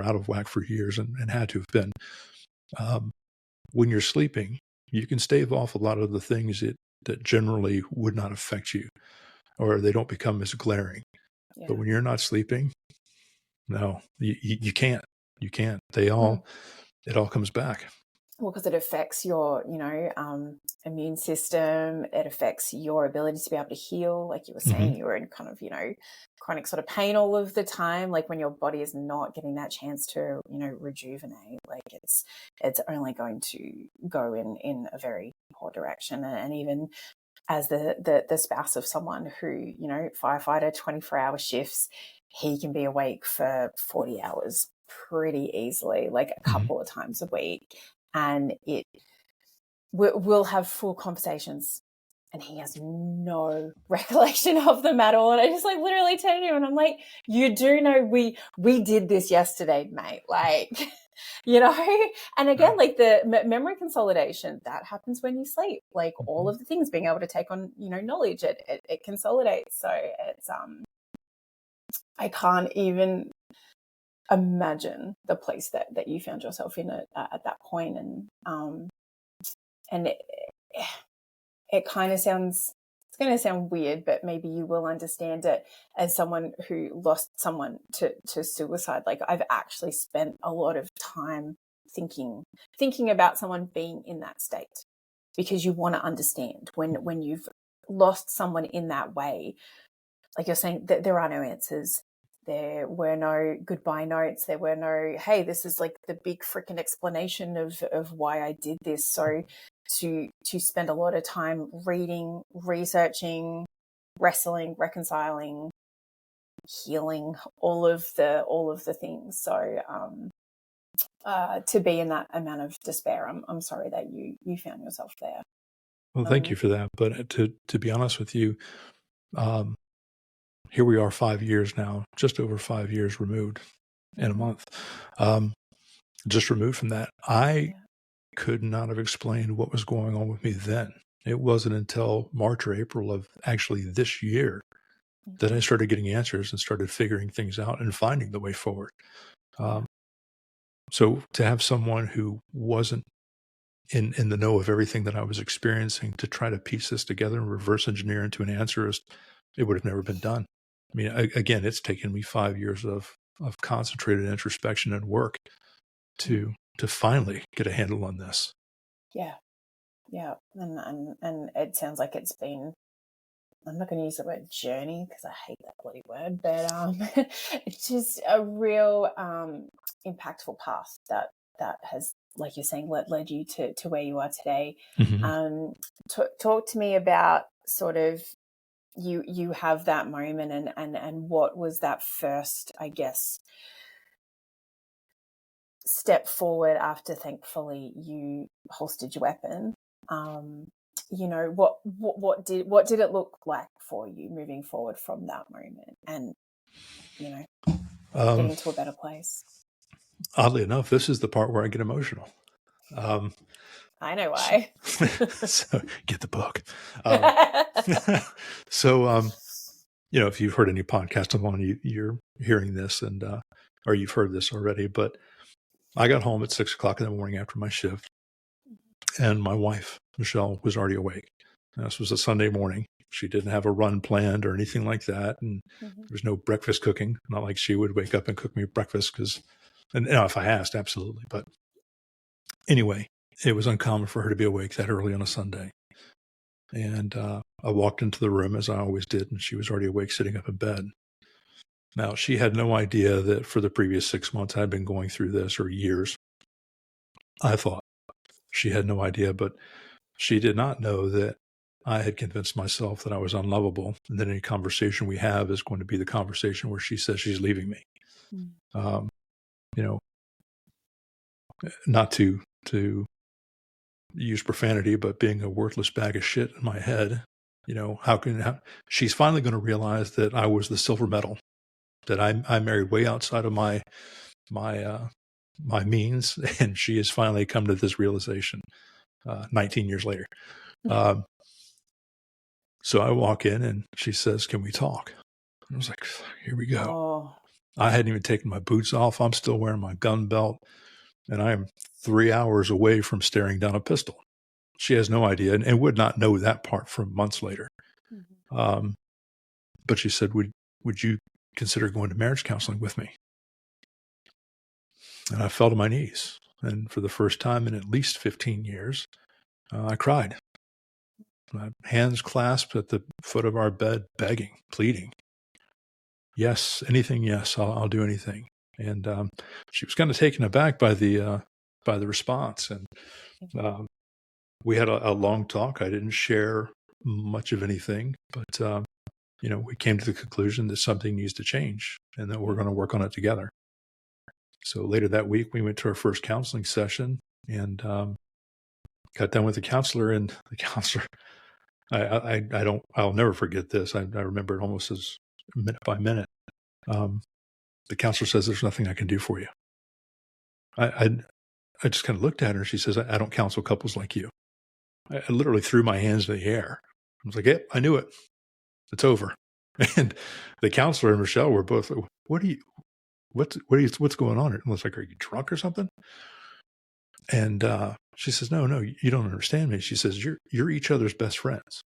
out of whack for years, and had to have been. When you're sleeping, you can stave off a lot of the things that generally would not affect you, or they don't become as glaring. Yeah. But when you're not sleeping, no, you can't. You can't. It all comes back. Well, because it affects your, immune system. It affects your ability to be able to heal. Like you were saying, you were in kind of, chronic sort of pain all of the time. Like, when your body is not getting that chance to, rejuvenate, like it's only going to go in a very poor direction. And even as the spouse of someone who, firefighter, 24-hour shifts, he can be awake for 40 hours pretty easily, like a couple of times a week. And we'll have full conversations, and he has no recollection of them at all. And I just literally turn to him and I'm like, you do know we did this yesterday, mate. Like, and again, like the memory consolidation, that happens when you sleep. Like, all of the things, being able to take on, knowledge, it consolidates. So it's, I can't even imagine the place that you found yourself in at that point. And it kind of sounds, it's going to sound weird, but maybe you will understand it, as someone who lost someone to suicide. Like, I've actually spent a lot of time thinking about someone being in that state, because you want to understand when you've lost someone in that way. Like you're saying, that there are no answers. There were no goodbye notes. There were no, hey, this is like the big freaking explanation of why I did this. So to spend a lot of time reading, researching, wrestling, reconciling, healing, all of the things. So to be in that amount of despair, I'm sorry that you found yourself there. Well, thank you for that. But to be honest with you, here we are 5 years now, just over 5 years removed in a month, just removed from that. I could not have explained what was going on with me then. It wasn't until March or April of actually this year that I started getting answers and started figuring things out and finding the way forward. So to have someone who wasn't in the know of everything that I was experiencing, to try to piece this together and reverse engineer into an answer, it would have never been done. I mean, again, it's taken me 5 years of concentrated introspection and work to finally get a handle on this. Yeah. And it sounds like it's been, I'm not going to use the word journey because I hate that bloody word, but it's just a real impactful path that has, like you're saying, led you to where you are today. Mm-hmm. Talk to me about sort of you have that moment and what was that first, I guess, step forward after thankfully you holstered your weapon. What did it look like for you moving forward from that moment and getting to a better place? Oddly enough, this is the part where I get emotional. I know why. So get the book. If you've heard any podcast I'm on, you're hearing this and or you've heard this already, but I got home at 6:00 in the morning after my shift, and my wife, Michelle, was already awake. And this was a Sunday morning. She didn't have a run planned or anything like that. And there was no breakfast cooking. Not like she would wake up and cook me breakfast and if I asked, absolutely. But anyway, it was uncommon for her to be awake that early on a Sunday. And I walked into the room as I always did, and she was already awake sitting up in bed. Now, she had no idea that for the previous 6 months I'd been going through this, or years. I thought she had no idea, but she did not know that I had convinced myself that I was unlovable, and that any conversation we have is going to be the conversation where she says she's leaving me. Not to use profanity, but being a worthless bag of shit in my head, she's finally going to realize that I was the silver medal, that I married way outside of my means, and she has finally come to this realization 19 years later. So I walk in and she says, "Can we talk?" And I was like, here we go. Oh. I hadn't even taken my boots off. I'm still wearing my gun belt, and I am 3 hours away from staring down a pistol. She has no idea and would not know that part from months later. But she said, would you consider going to marriage counseling with me? And I fell to my knees. And for the first time in at least 15 years, I cried. My hands clasped at the foot of our bed, begging, pleading. Yes, anything, yes, I'll do anything. And she was kind of taken aback by the response. And we had a long talk. I didn't share much of anything, but we came to the conclusion that something needs to change and that we're going to work on it together. So later that week, we went to our first counseling session and got done with the counselor. And the counselor, I'll never forget this. I remember it almost as minute by minute. The counselor says, "There's nothing I can do for you." I just kind of looked at her. She says, "I don't counsel couples like you." I literally threw my hands in the air. I was like, "Yep, I knew it. It's over." And the counselor and Michelle were both like, what's going on? I was like, "Are you drunk or something?" And she says, no, you don't understand me. She says, you're each other's best friends.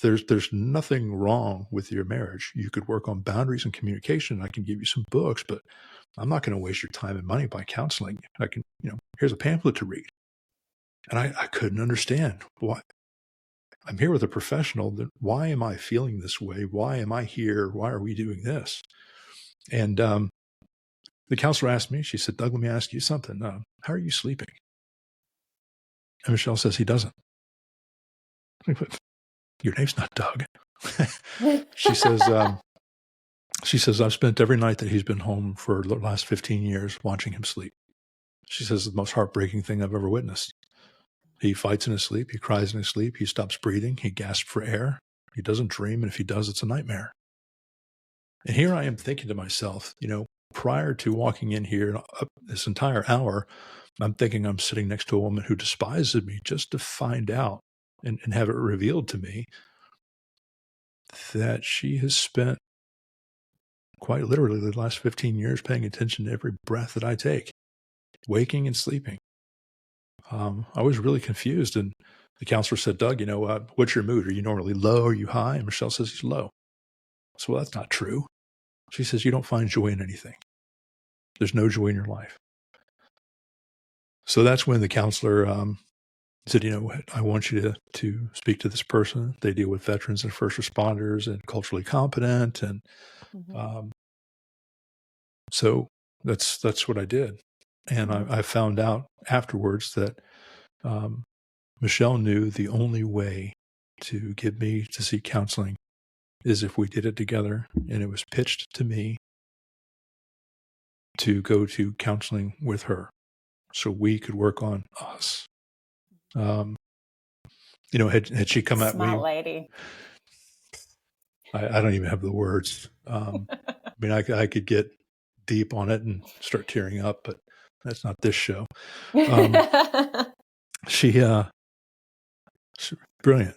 There's nothing wrong with your marriage. You could work on boundaries and communication. I can give you some books, but I'm not going to waste your time and money by counseling. I can, here's a pamphlet to read. And I couldn't understand why. I'm here with a professional. Why am I feeling this way? Why am I here? Why are we doing this? And the counselor asked me, she said, "Doug, let me ask you something. How are you sleeping?" And Michelle says, "He doesn't." "Your name's not Doug." She says, "I've spent every night that he's been home for the last 15 years watching him sleep." She says, "The most heartbreaking thing I've ever witnessed. He fights in his sleep. He cries in his sleep. He stops breathing. He gasps for air. He doesn't dream. And if he does, it's a nightmare." And here I am thinking to myself, prior to walking in here this entire hour, I'm thinking I'm sitting next to a woman who despises me, just to find out and have it revealed to me that she has spent quite literally the last 15 years paying attention to every breath that I take, waking and sleeping. I was really confused. And the counselor said, "Doug, what's your mood? Are you normally low? Are you high?" And Michelle says he's low. So, well, that's not true. She says, you don't find joy in anything. There's no joy in your life. So that's when the counselor said, I want you to speak to this person. They deal with veterans and first responders and culturally competent. And so that's what I did. And I found out afterwards that Michelle knew the only way to get me to seek counseling is if we did it together, and it was pitched to me to go to counseling with her so we could work on us. Had she come at me, smart lady. I don't even have the words. I could get deep on it and start tearing up, but that's not this show. She's brilliant.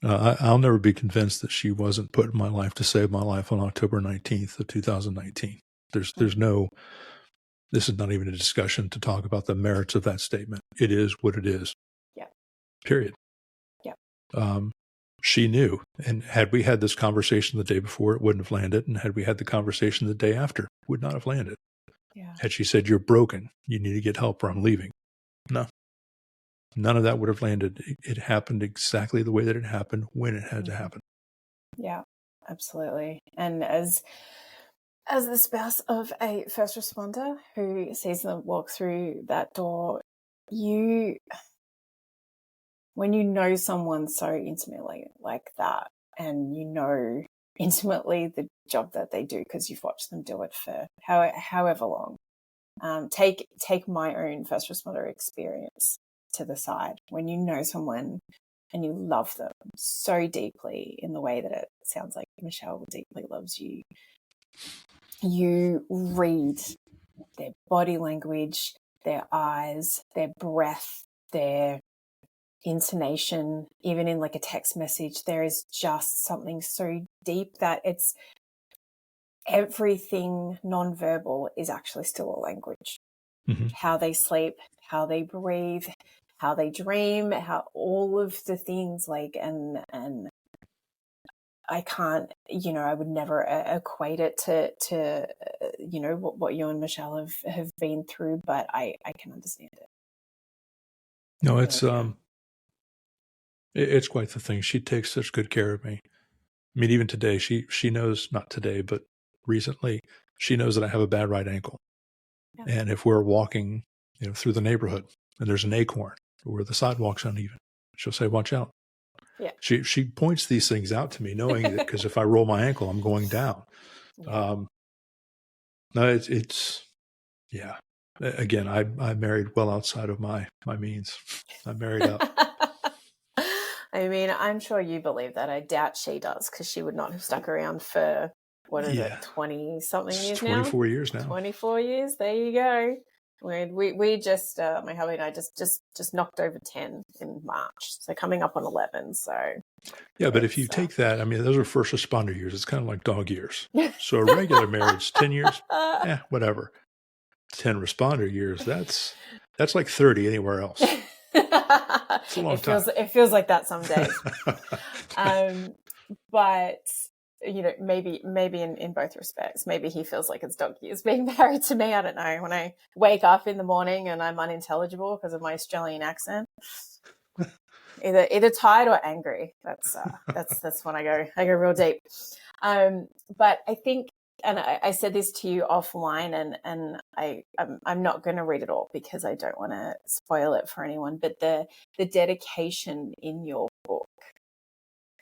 I'll never be convinced that she wasn't put in my life to save my life on October 19th of 2019. There's no, this is not even a discussion to talk about the merits of that statement. It is what it is. Yeah. Period. Yeah. She knew. And had we had this conversation the day before, it wouldn't have landed. And had we had the conversation the day after, it would not have landed. Yeah. Had she said, you're broken, you need to get help or I'm leaving. No. None of that would have landed. It happened exactly the way that it happened when it had to happen. Yeah, absolutely. And as the spouse of a first responder who sees them walk through that door, when you know someone so intimately like that, and you know intimately the job that they do because you've watched them do it for however long, take my own first responder experience to the side. When you know someone and you love them so deeply in the way that it sounds like Michelle deeply loves you, you read their body language, their eyes, their breath, their intonation, even in like a text message. There is just something so deep that it's everything nonverbal is actually still a language. How they sleep, how they breathe, how they dream, how all of the things and I can't, I would never equate it to what you and Michelle have been through, but I can understand it. No, it's quite the thing. She takes such good care of me. I mean, even today, she knows, not today, but recently, she knows that I have a bad right ankle. Yeah. And if we're walking, through the neighborhood and there's an acorn or the sidewalk's uneven, she'll say, watch out. Yeah. She points these things out to me, knowing that because if I roll my ankle, I'm going down. Yeah. No, it's yeah. Again, I married well outside of my means. I married up. I mean, I'm sure you believe that. I doubt she does, because she would not have stuck around for, what is it, 20-something years 24 years now. 24 years. There you go. We just, my hubby and I just knocked over 10 in March. So coming up on 11. So. Yeah, but if you take that, I mean, those are first responder years. It's kind of like dog years. So a regular marriage, 10 years, whatever. 10 responder years, that's like 30 anywhere else. It's a long time. It feels like that some days. But maybe in both respects. Maybe he feels like it's dog years being married to me. I don't know. When I wake up in the morning and I'm unintelligible because of my Australian accent, either tired or angry. That's when I go real deep. But I think, and I said this to you offline, and I'm not going to read it all because I don't want to spoil it for anyone. But the dedication in your book,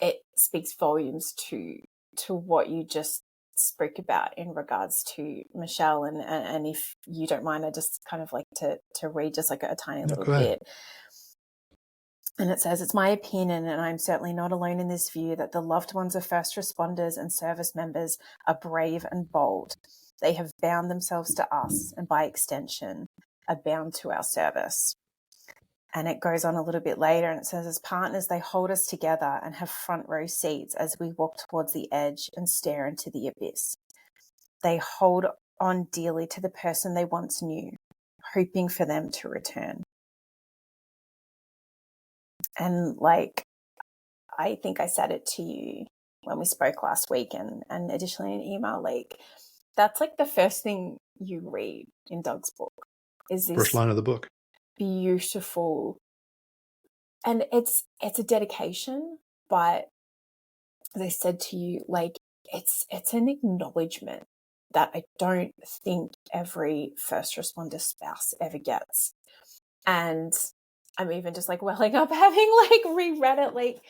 it speaks volumes to what you just spoke about in regards to Michelle. And if you don't mind, I just kind of like to read just like a tiny little bit. And it says, it's my opinion, and I'm certainly not alone in this view, that the loved ones of first responders and service members are brave and bold. They have bound themselves to us, and by extension, are bound to our service. And it goes on a little bit later, and it says, as partners, they hold us together and have front row seats as we walk towards the edge and stare into the abyss. They hold on dearly to the person they once knew, hoping for them to return. And I think I said it to you when we spoke last week, and additionally an email, like that's like the first thing you read in Doug's book is this First line of the book. Beautiful, and it's a dedication, but as I said to you, like it's an acknowledgement that I don't think every first responder spouse ever gets. And I'm even just like welling up having like reread it, like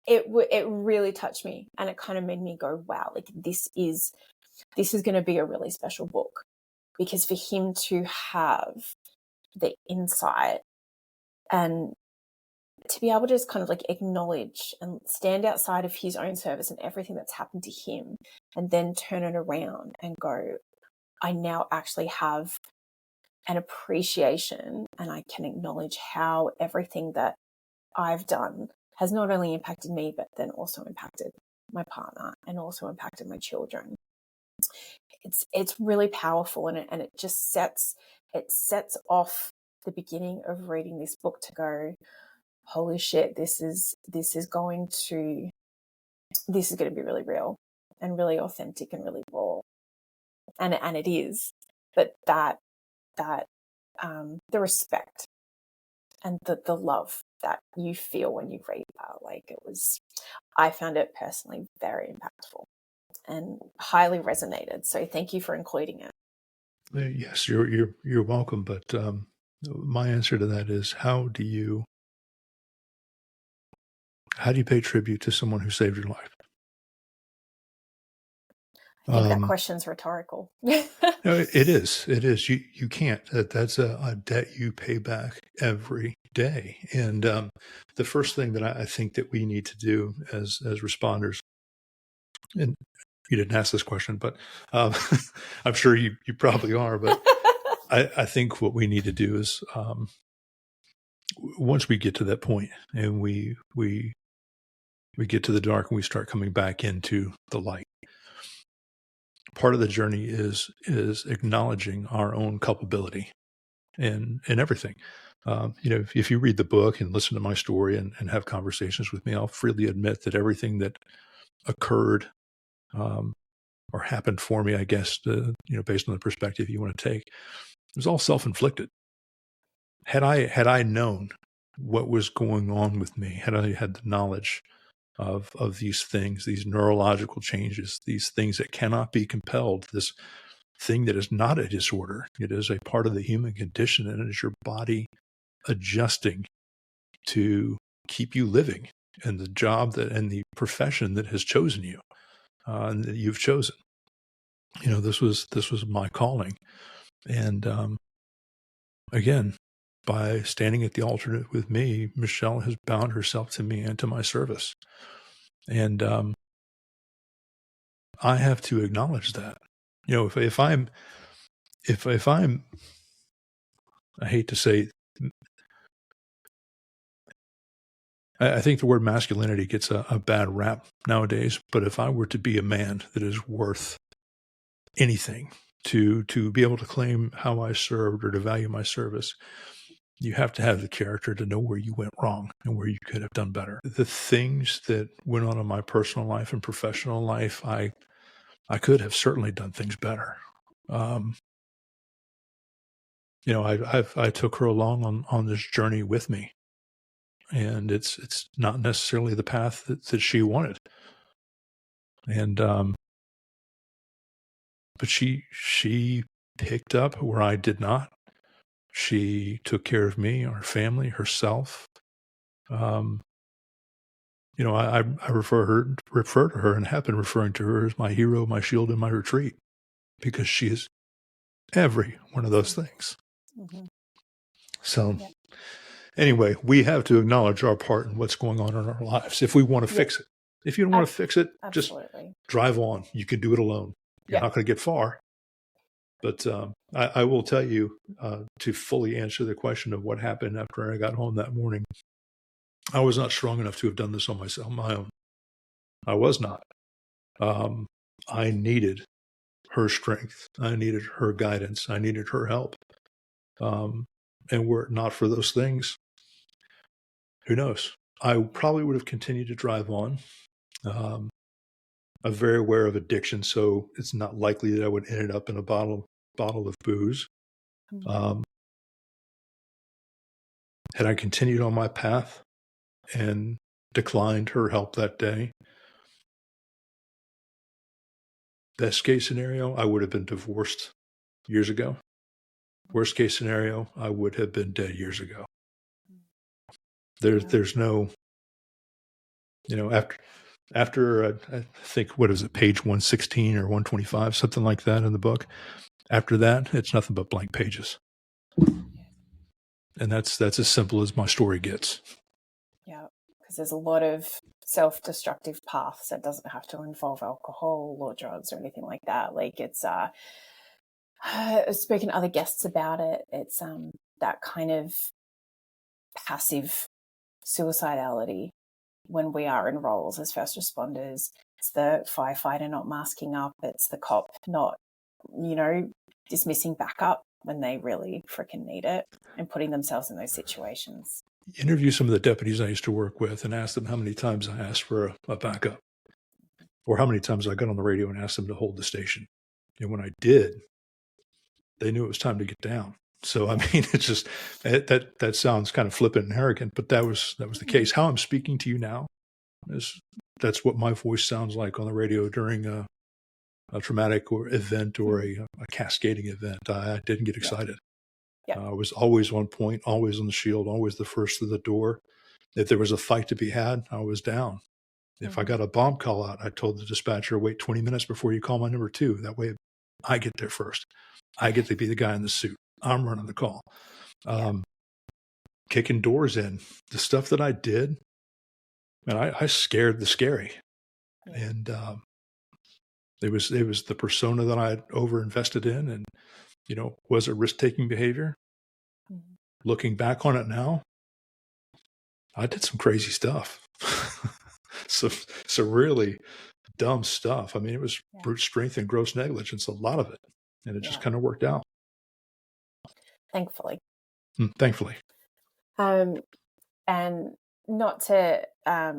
it really touched me, and it kind of made me go, wow, like this is going to be a really special book, because for him to have the insight and to be able to just kind of like acknowledge and stand outside of his own service and everything that's happened to him, and then turn it around and go, I now actually have an appreciation, and I can acknowledge how everything that I've done has not only impacted me, but then also impacted my partner and also impacted my children. It's really powerful, and it just sets off the beginning of reading this book to go, holy shit, this is going to be really real and really authentic and really raw, and it is. But that the respect and the love that you feel when you read that, like I found it personally very impactful and highly resonated. So thank you for including it. Yes, you're welcome. But my answer to that is, how do you pay tribute to someone who saved your life? I think that question's rhetorical. No, it is. You can't. That's a debt you pay back every day. And the first thing that I think that we need to do as responders, and you didn't ask this question, but I'm sure you probably are, but I think what we need to do is, once we get to that point and we get to the dark and we start coming back into the light, part of the journey is acknowledging our own culpability in everything. If you read the book and listen to my story and have conversations with me, I'll freely admit that everything that occurred or happened for me, I guess, based on the perspective you want to take, it was all self-inflicted. Had I known what was going on with me, had I had the knowledge of these things, these neurological changes, these things that cannot be compelled, this thing that is not a disorder, it is a part of the human condition, and it is your body adjusting to keep you living and the job and the profession that has chosen you, and that you've chosen. This was my calling. And again, by standing at the altar with me, Michelle has bound herself to me and to my service. And I have to acknowledge that. If I'm, I hate to say, I think the word masculinity gets a bad rap nowadays, but if I were to be a man that is worth anything, to be able to claim how I served or to value my service, you have to have the character to know where you went wrong and where you could have done better. The things that went on in my personal life and professional life, I could have certainly done things better. I took her along on this journey with me, and it's not necessarily the path that she wanted. And but she picked up where I did not. She took care of me, our family, herself. I refer to her and have been referring to her as my hero, my shield, and my retreat, because she is every one of those things. Mm-hmm. So anyway, we have to acknowledge our part in what's going on in our lives if we want to fix it. If you don't want to fix it, absolutely, just drive on. You can do it alone. You're not going to get far. But I will tell you, to fully answer the question of what happened after I got home that morning, I was not strong enough to have done this on my own. I was not. I needed her strength. I needed her guidance. I needed her help. And were it not for those things, who knows? I probably would have continued to drive on. I'm very aware of addiction, so it's not likely that I would end up in a bottle of booze. Mm. Had I continued on my path and declined her help that day, best case scenario, I would have been divorced years ago. Worst case scenario, I would have been dead years ago. There's no, after I think, what is it, page 116 or 125, something like that in the book. After that, it's nothing but blank pages. And that's as simple as my story gets. Yeah, because there's a lot of self-destructive paths that doesn't have to involve alcohol or drugs or anything like that. Like it's I've spoken to other guests about it. It's that kind of passive suicidality when we are in roles as first responders. It's the firefighter not masking up. It's the cop not, dismissing backup when they really freaking need it and putting themselves in those situations. Interview some of the deputies I used to work with and ask them how many times I asked for a backup, or how many times I got on the radio and asked them to hold the station. And when I did, they knew it was time to get down. So, I mean, it's just, that sounds kind of flippant and arrogant, but that was the case. How I'm speaking to you now that's what my voice sounds like on the radio during a traumatic or event or a cascading event. I didn't get excited. Yeah. I was always on point, always on the shield, always the first to the door. If there was a fight to be had, I was down. If I got a bomb call out, I told the dispatcher, wait 20 minutes before you call my number 2. That way I get there first. I get to be the guy in the suit. I'm running the call. Kicking doors in. The stuff that I did, and I scared the scary. And it was the persona that I had overinvested in, and, was it risk-taking behavior? Looking back on it now, I did some crazy stuff. So really dumb stuff. I mean, it was brute strength and gross negligence, a lot of it. And it just kind of worked out. Thankfully. Thankfully. And not to, I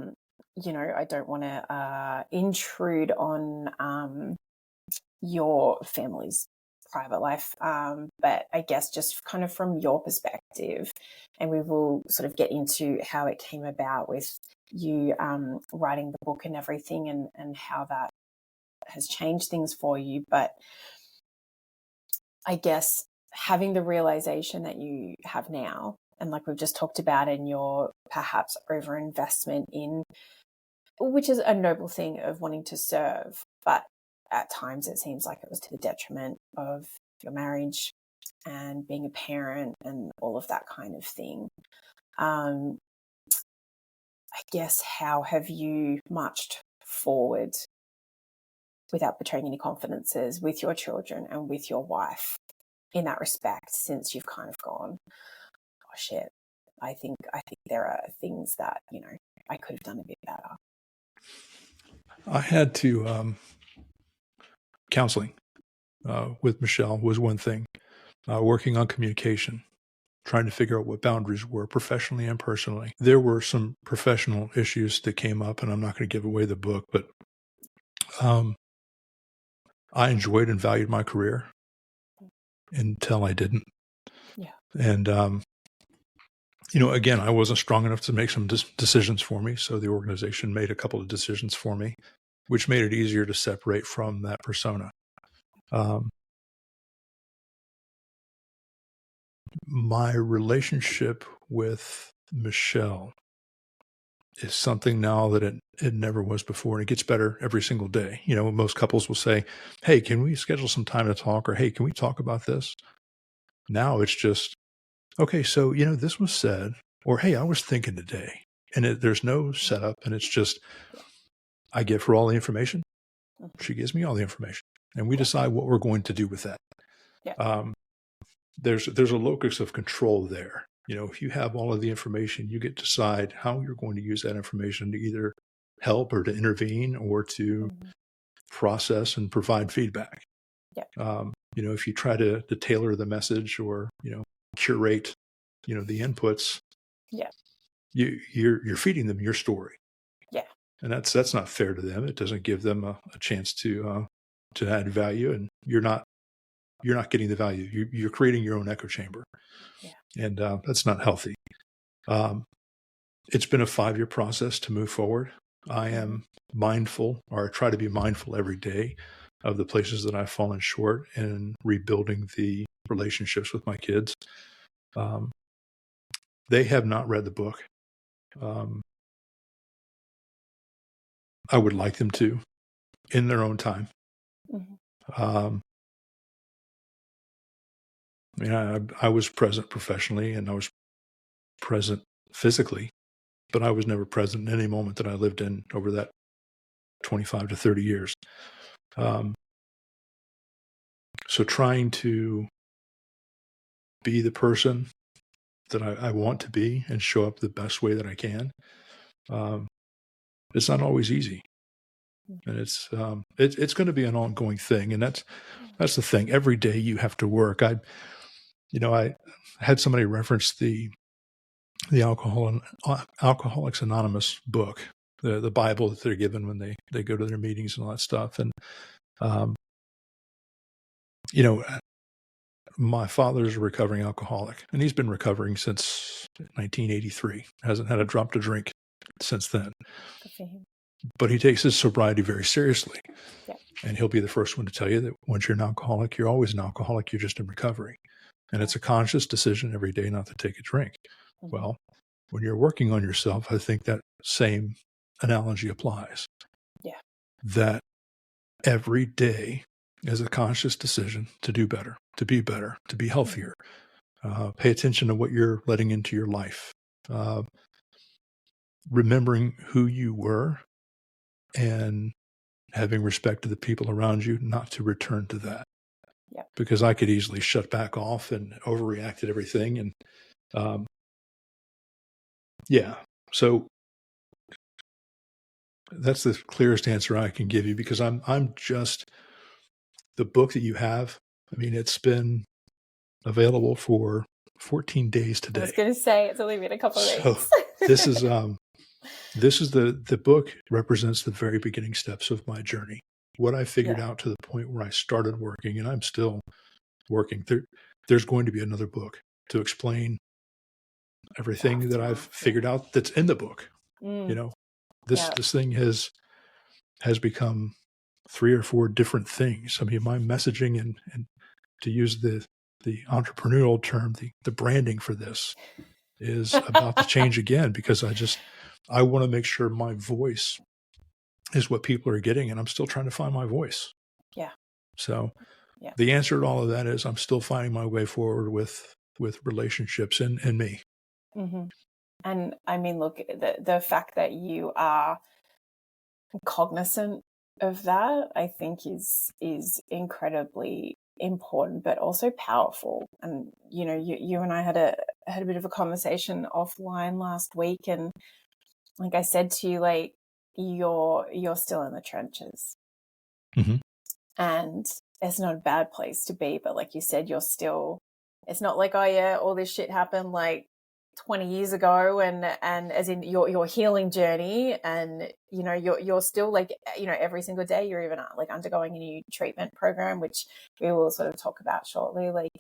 don't want to intrude on your family's private life, but I guess just kind of from your perspective, and we will sort of get into how it came about with you writing the book and everything, and how that has changed things for you. But I guess having the realization that you have now, and like we've just talked about, in your perhaps overinvestment in, which is a noble thing of wanting to serve, but at times it seems like it was to the detriment of your marriage and being a parent and all of that kind of thing. I guess, how have you marched forward without betraying any confidences with your children and with your wife in that respect, since you've kind of gone, oh shit, I think there are things that, I could have done a bit better? I had to, counseling with Michelle was one thing. Working on communication, trying to figure out what boundaries were professionally and personally. There were some professional issues that came up, and I'm not going to give away the book, but I enjoyed and valued my career until I didn't. Yeah. And, again, I wasn't strong enough to make some decisions for me. So the organization made a couple of decisions for me, which made it easier to separate from that persona. My relationship with Michelle is something now that it never was before, and it gets better every single day. Most couples will say, hey, can we schedule some time to talk? Or, hey, can we talk about this? Now it's just, okay, so, this was said, or, hey, I was thinking today. And there's no setup, and it's just, I give her all the information. She gives me all the information, and we decide what we're going to do with that. Yeah. There's a locus of control there. If you have all of the information, you get to decide how you're going to use that information to either help or to intervene or to process and provide feedback. Yeah. If you try to tailor the message or, curate, the inputs, yeah, you're feeding them your story. Yeah. and that's not fair to them. It doesn't give them a chance to add value, and you're not getting the value. You're creating your own echo chamber, and that's not healthy. It's been a 5-year process to move forward. I am mindful, or I try to be mindful every day of the places that I've fallen short in rebuilding the relationships with my kids. They have not read the book. I would like them to, in their own time. I mean, I was present professionally, and I was present physically, but I was never present in any moment that I lived in over that 25 to 30 years. So trying to be the person that I want to be and show up the best way that I can, it's not always easy. And it's going to be an ongoing thing. And that's the thing. Every day you have to work. I had somebody reference the Alcoholics Anonymous book, the Bible that they're given when they go to their meetings and all that stuff. And, my father's a recovering alcoholic, and he's been recovering since 1983. Hasn't had a drop to drink since then. But he takes his sobriety very seriously. Yeah. And he'll be the first one to tell you that once you're an alcoholic, you're always an alcoholic. You're just in recovery. And it's a conscious decision every day not to take a drink. Well, when you're working on yourself, I think that same analogy applies. Yeah. That every day is a conscious decision to do better, to be better, to be healthier. Pay attention to what you're letting into your life. Remembering who you were and having respect to the people around you, not to return to that. Yeah. Because I could easily shut back off and overreact at everything. And so that's the clearest answer I can give you, because I'm just the book that you have. I mean, it's been available for 14 days today. I was going to say it's only been a couple of weeks. This is the book represents the very beginning steps of my journey. What I figured out to the point where I started working, and I'm still working. There's going to be another book to explain everything that I've figured out that's in the book. This thing has become 3 or 4 different things. I mean, my messaging and to use the entrepreneurial term, the branding for this is about to change again, because I want to make sure my voice is what people are getting, and I'm still trying to find my voice. Yeah. So the answer to all of that is I'm still finding my way forward with relationships and me. Mm-hmm. And I mean, look, the fact that you are cognizant of that, I think is incredibly important, but also powerful. And you and I had a bit of a conversation offline last week, and like I said to you, like you're still in the trenches. Mm-hmm. And it's not a bad place to be, but like you said, you're still, it's not like, oh yeah, all this shit happened like 20 years ago, and as in your healing journey, and you're still like, every single day you're even like undergoing a new treatment program, which we will sort of talk about shortly. Like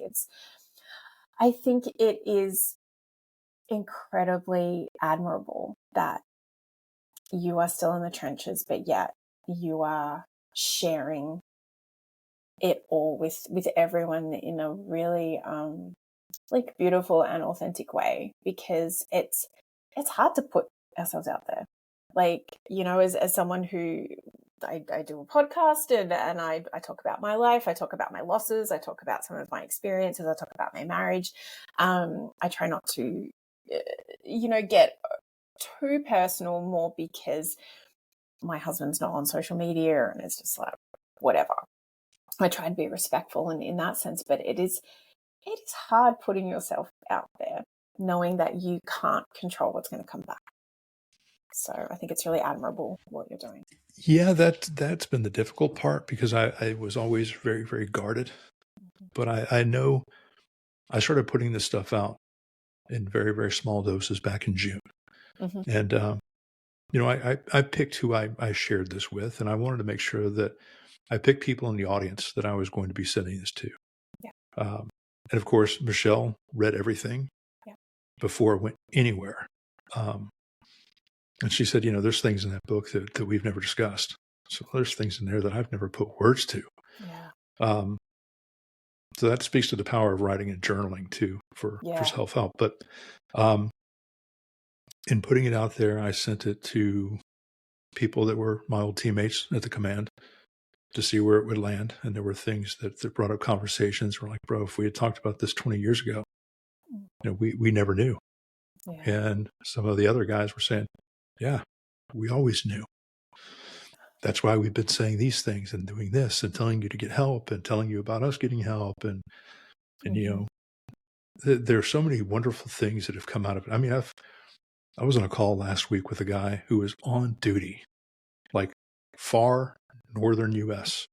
I think it is incredibly admirable that you are still in the trenches, but yet you are sharing it all with everyone in a really like beautiful and authentic way, because it's hard to put ourselves out there. Like, as someone who I do a podcast and I talk about my life, I talk about my losses, I talk about some of my experiences, I talk about my marriage. I try not to get too personal, more because my husband's not on social media and it's just like whatever. I try to be respectful in that sense, but it is hard putting yourself out there, knowing that you can't control what's going to come back. So I think it's really admirable what you're doing. Yeah, that's been the difficult part, because I was always very, very guarded. But I know I started putting this stuff out in very, very small doses back in June. And I picked who I shared this with, and I wanted to make sure that I picked people in the audience that I was going to be sending this to. Yeah. And of course, Michelle read everything before it went anywhere. And she said, there's things in that book that we've never discussed. So there's things in there that I've never put words to. Yeah. So that speaks to the power of writing and journaling too for self-help. But in putting it out there, I sent it to people that were my old teammates at the command to see where it would land. And there were things that brought up conversations. We're like, bro, if we had talked about this 20 years ago, we never knew. Yeah. And some of the other guys were saying, yeah, we always knew. That's why we've been saying these things and doing this and telling you to get help and telling you about us getting help. And there are so many wonderful things that have come out of it. I mean, I was on a call last week with a guy who was on duty, like far northern U.S.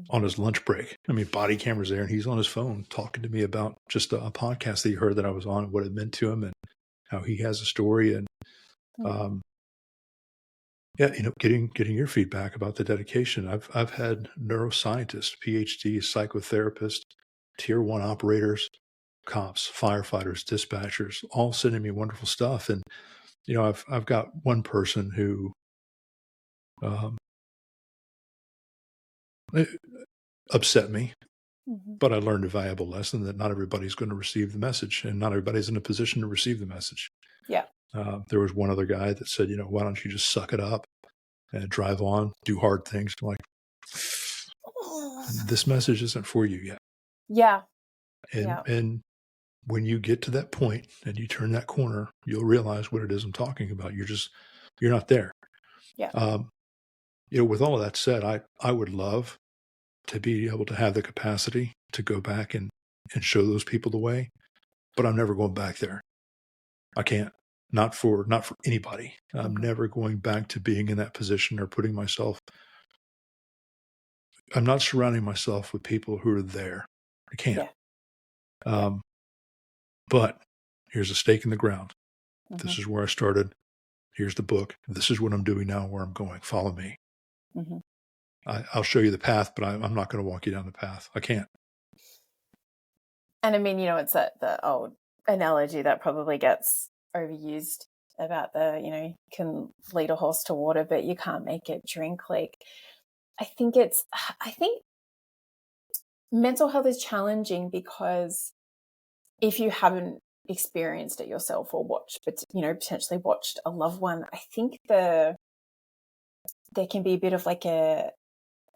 on his lunch break. I mean, body cameras there, and he's on his phone talking to me about just a podcast that he heard that I was on, what it meant to him, and how he has a story. And getting your feedback about the dedication. I've had neuroscientists, PhD, psychotherapists, tier 1 operators, cops, firefighters, dispatchers, all sending me wonderful stuff. And I've got one person who upset me, but I learned a valuable lesson that not everybody's going to receive the message, and not everybody's in a position to receive the message. Yeah. There was one other guy that said, why don't you just suck it up and drive on, do hard things? I'm like, this message isn't for you yet. Yeah. And when you get to that point and you turn that corner, you'll realize what it is I'm talking about. You're not there. Yeah. With all of that said, I would love to be able to have the capacity to go back and show those people the way, but I'm never going back there. I can't. Not for anybody. I'm never going back to being in that position or putting myself. I'm not surrounding myself with people who are there. I can't. Yeah. But here's a stake in the ground. This is where I started. Here's the book. This is what I'm doing now, where I'm going. Follow me. I'll show you the path, but I'm not going to walk you down the path. I can't. And I mean, it's the old analogy that probably gets overused about you can lead a horse to water, but you can't make it drink. Like, I think mental health is challenging because if you haven't experienced it yourself or watched, but potentially watched a loved one, I think there can be a bit of like a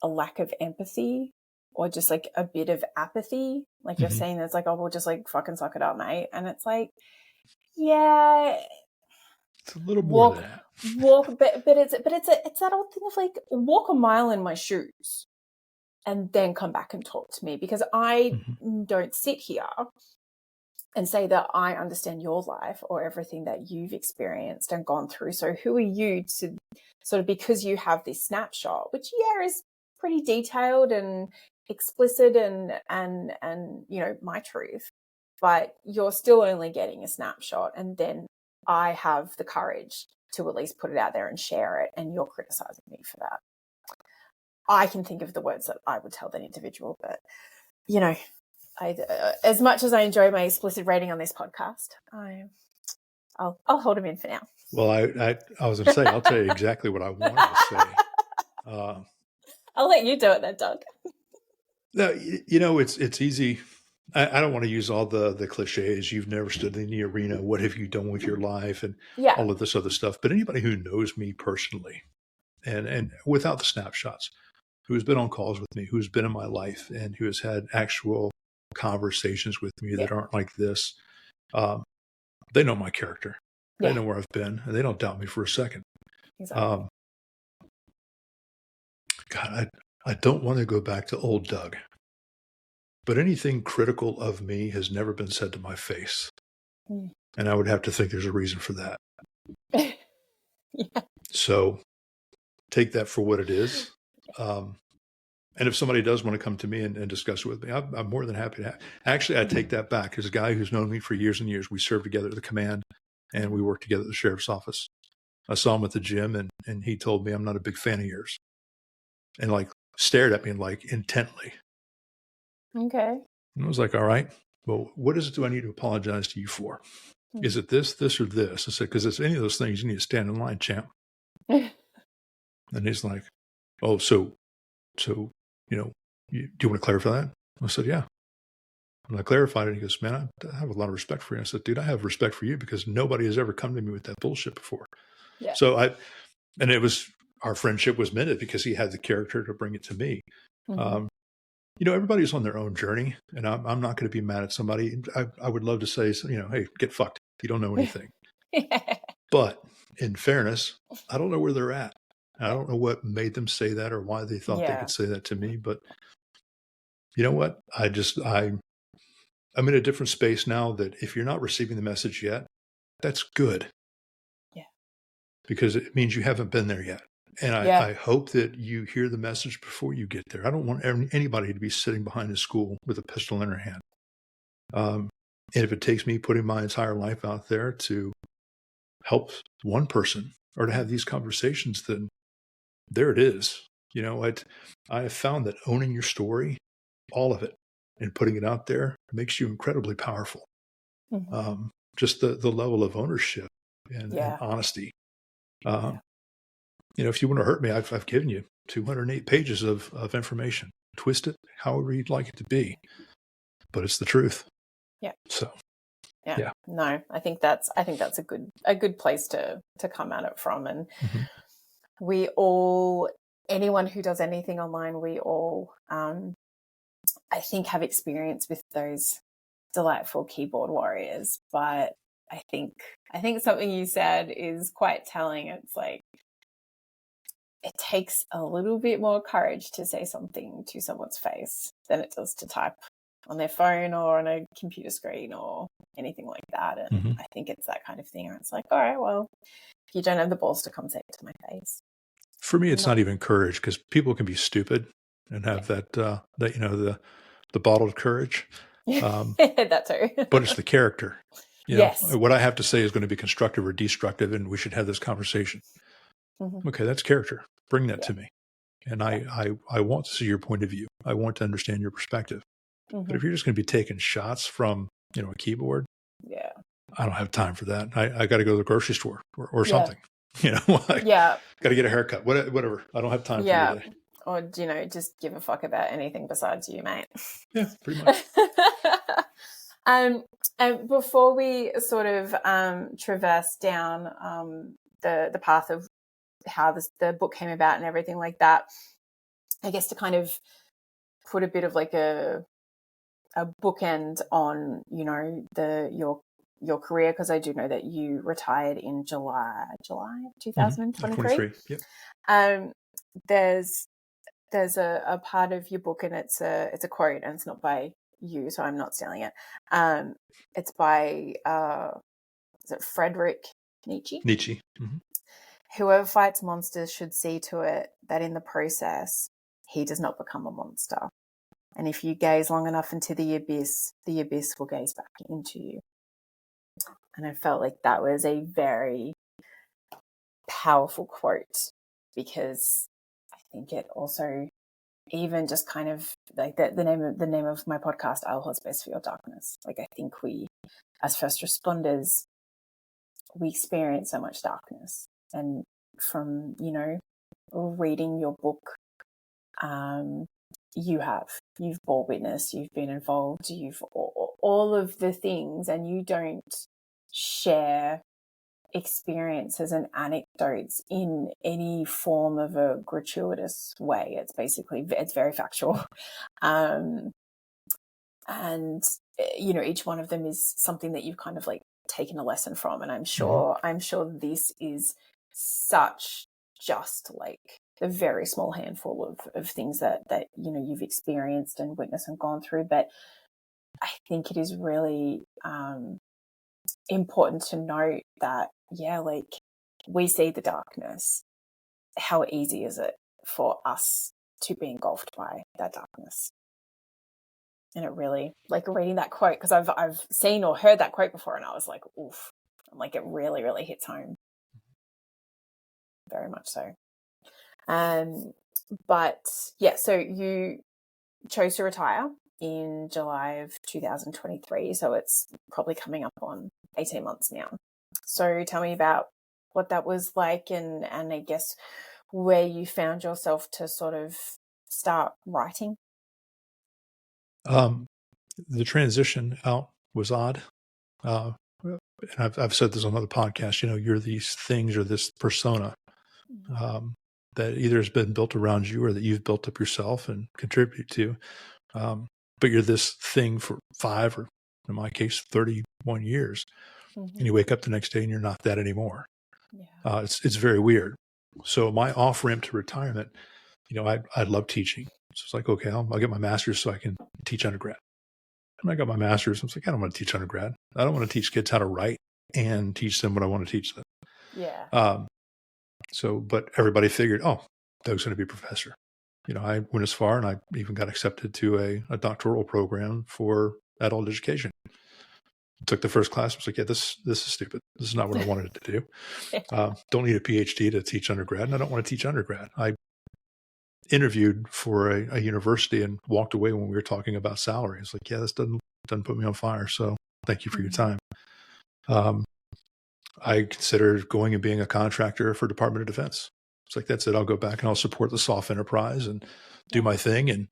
lack of empathy, or just like a bit of apathy. Like you're saying, it's like, oh, we'll just like fucking suck it up, mate. And it's like, yeah, it's a little more than that. but it's that old thing of like, walk a mile in my shoes and then come back and talk to me, because I don't sit here and say that I understand your life or everything that you've experienced and gone through. So who are you to sort of, because you have this snapshot, which is pretty detailed and explicit and my truth, but you're still only getting a snapshot, and then I have the courage to at least put it out there and share it, and you're criticizing me for that. I can think of the words that I would tell that individual, but as much as I enjoy my explicit rating on this podcast, I'll hold him in for now. Well, I was going to say, I'll tell you exactly what I wanted to say. I'll let you do it then, Doug. No, it's easy. I don't want to use all the cliches. You've never stood in the arena. What have you done with your life? And all of this other stuff. But anybody who knows me personally, and without the snapshots, who's been on calls with me, who's been in my life, and who has had actual conversations with me that aren't like this, they know my character. They know where I've been, and they don't doubt me for a second. Exactly. God, I don't want to go back to old Doug, but anything critical of me has never been said to my face. And I would have to think there's a reason for that. So take that for what it is. And if somebody does want to come to me and discuss it with me, I'm more than happy to. Actually, I take that back. There's a guy who's known me for years and years. We served together at the command, and we worked together at the sheriff's office. I saw him at the gym, and he told me, "I'm not a big fan of yours," and like stared at me like intently. Okay. And I was like, "All right, well, what is it do I need to apologize to you for? Is it this, this, or this?" I said, "Because it's any of those things, you need to stand in line, champ." And he's like, "Oh, so do you want to clarify that?" I said, "Yeah." And I clarified it. And he goes, "Man, I have a lot of respect for you." I said, "Dude, I have respect for you because nobody has ever come to me with that bullshit before." Yeah. So and it was, our friendship was minted because he had the character to bring it to me. Mm-hmm. Everybody's on their own journey, and I'm not going to be mad at somebody. I would love to say, hey, get fucked. You don't know anything. Yeah. But in fairness, I don't know where they're at. I Yeah. don't know what made them say that or why they thought they Yeah. could say that to me. But you know what? I'm in a different space now that if you're not receiving the message yet, that's good. Yeah. Because it means you haven't been there yet. And Yeah. I hope that you hear the message before you get there. I don't want anybody to be sitting behind a school with a pistol in their hand. And if it takes me putting my entire life out there to help one person or to have these conversations, then there it is. I have found that owning your story, all of it, and putting it out there makes you incredibly powerful. Mm-hmm. Just the level of ownership and Yeah. honesty. Yeah. If you want to hurt me, I've given you 208 pages of information. Twist it however you'd like it to be, but it's the truth. Yeah. So, yeah. No, I think that's a good place to come at it from. And we all, anyone who does anything online, we all, I think, have experience with those delightful keyboard warriors. But I think something you said is quite telling. It's like, it takes a little bit more courage to say something to someone's face than it does to type on their phone or on a computer screen or anything like that. And I think it's that kind of thing where it's like, all right, well, if you don't have the balls to come say it to my face. For me, it's not even courage, because people can be stupid and have the bottled courage. That too. But it's the character. Yes. What I have to say is going to be constructive or destructive, and we should have this conversation. Okay, that's character. Bring that to me. And I want to see your point of view. I want to understand your perspective. But if you're just going to be taking shots from, a keyboard, I don't have time for that. I got to go to the grocery store or something. Got to get a haircut, whatever. I don't have time for you today. Or, just give a fuck about anything besides you, mate. Yeah, pretty much. And before we sort of traverse down the path of how the book came about and everything like that, I guess to kind of put a bit of like a bookend on, your career, because I do know that you retired in July 2023. Yep. There's a part of your book, and it's a quote, and it's not by you, so I'm not stealing it. It's by is it Friedrich Nietzsche? Nietzsche. Whoever fights monsters should see to it that in the process he does not become a monster. And if you gaze long enough into the abyss will gaze back into you. And I felt like that was a very powerful quote, because I think it also, even just kind of like the name of my podcast, I'll hold space for your darkness. Like, I think we, as first responders, we experience so much darkness. And from, reading your book, you've bore witness, you've been involved, you've all of the things, and you don't share experiences and anecdotes in any form of a gratuitous way. It's very factual. And each one of them is something that you've kind of like taken a lesson from. And I'm sure this is such just like a very small handful of things that you've experienced and witnessed and gone through. But I think it is really important to note that, like, we see the darkness. How easy is it for us to be engulfed by that darkness? And it really, like, reading that quote, because I've seen or heard that quote before, and I was like, oof, like, it really, really hits home. very much so. But yeah, so you chose to retire in July of 2023, so it's probably coming up on 18 months now. So tell me about what that was like, and I guess where you found yourself to sort of start writing. The transition out was odd. And I've said this on other podcasts, you're these things or this persona that either has been built around you or that you've built up yourself and contribute to. But you're this thing for 5 or, in my case, 31 years. And you wake up the next day and you're not that anymore. Yeah. It's very weird. So my off ramp to retirement, I love teaching. So it's like, okay, I'll get my master's so I can teach undergrad. And I got my master's. I was like, I don't want to teach undergrad. I don't want to teach kids how to write and teach them what I want to teach them. Yeah. But everybody figured, oh, Doug's going to be a professor. I went as far and I even got accepted to a doctoral program for adult education. Took the first class. I was like, yeah, this is stupid. This is not what I wanted to do. Don't need a PhD to teach undergrad, and I don't want to teach undergrad. I interviewed for a university and walked away when we were talking about salary. It's like, yeah, this doesn't put me on fire. So thank you for your time. I considered going and being a contractor for Department of Defense. It's like, that's it. I'll go back and I'll support the soft enterprise and do my thing. And,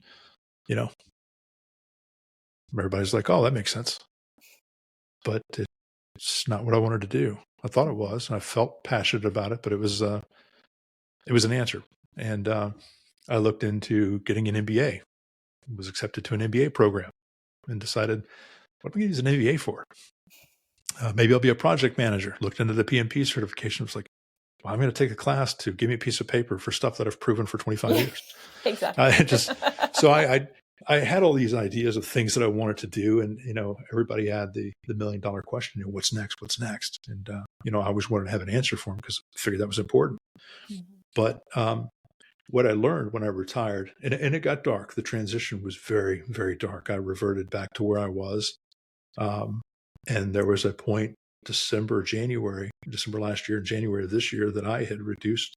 everybody's like, oh, that makes sense. But it's not what I wanted to do. I thought it was, and I felt passionate about it, but it was an answer. And I looked into getting an MBA, was accepted to an MBA program, and decided, what am I going to use an MBA for? Maybe I'll be a project manager. Looked into the PMP certification. Was like, well, I'm going to take a class to give me a piece of paper for stuff that I've proven for 25 years. Exactly. I had all these ideas of things that I wanted to do. And, everybody had the $1 million question, what's next? What's next? And, I always wanted to have an answer for them because I figured that was important. But what I learned when I retired, and it got dark, the transition was very, very dark. I reverted back to where I was. And there was a point, December last year, January of this year, that I had reduced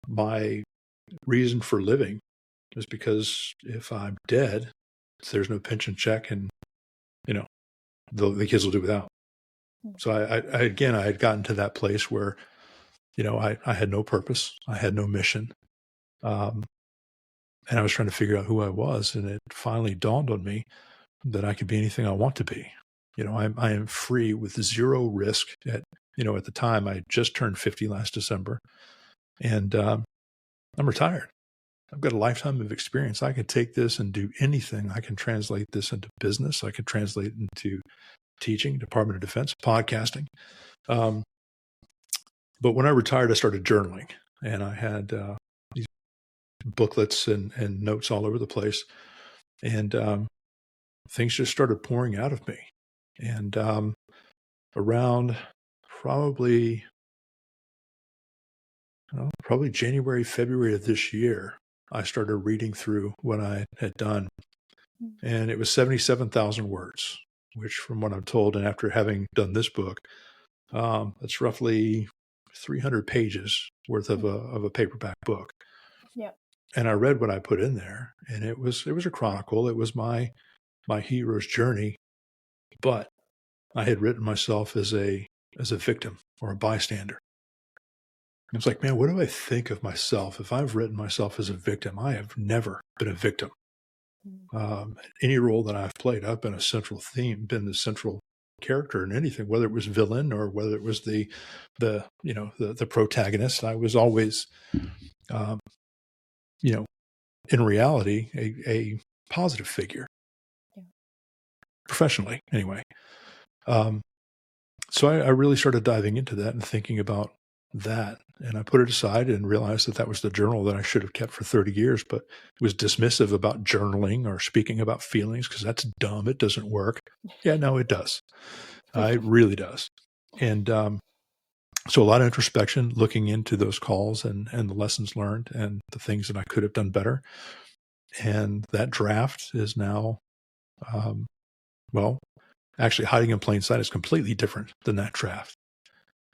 my reason for living. Is because if I'm dead, there's no pension check, and the kids will do without. So I had gotten to that place where I had no purpose, I had no mission, and I was trying to figure out who I was, and it finally dawned on me that I could be anything I want to be. I am free with zero risk. At the time, I just turned 50 last December, and I'm retired. I've got a lifetime of experience. I can take this and do anything. I can translate this into business. I can translate it into teaching, Department of Defense, podcasting. But when I retired, I started journaling, and I had these booklets and notes all over the place. And things just started pouring out of me. And around probably January, February of this year, I started reading through what I had done, and it was 77,000 words, which, from what I'm told, and after having done this book, that's roughly 300 pages worth of a paperback book. Yeah. And I read what I put in there, and it was a chronicle. It was my hero's journey, but I had written myself as a victim or a bystander. I was like, man, what do I think of myself? If I've written myself as a victim, I have never been a victim. Any role that I've played, I've been a central theme, been the central character in anything, whether it was villain or whether it was the protagonist. I was always, in reality, a positive figure, professionally anyway. So I really started diving into that and thinking about that. And I put it aside and realized that was the journal that I should have kept for 30 years, but was dismissive about journaling or speaking about feelings because that's dumb. It doesn't work. Yeah, no, it does. It really does. And so a lot of introspection, looking into those calls and the lessons learned and the things that I could have done better. And that draft is now, actually hiding in plain sight is completely different than that draft.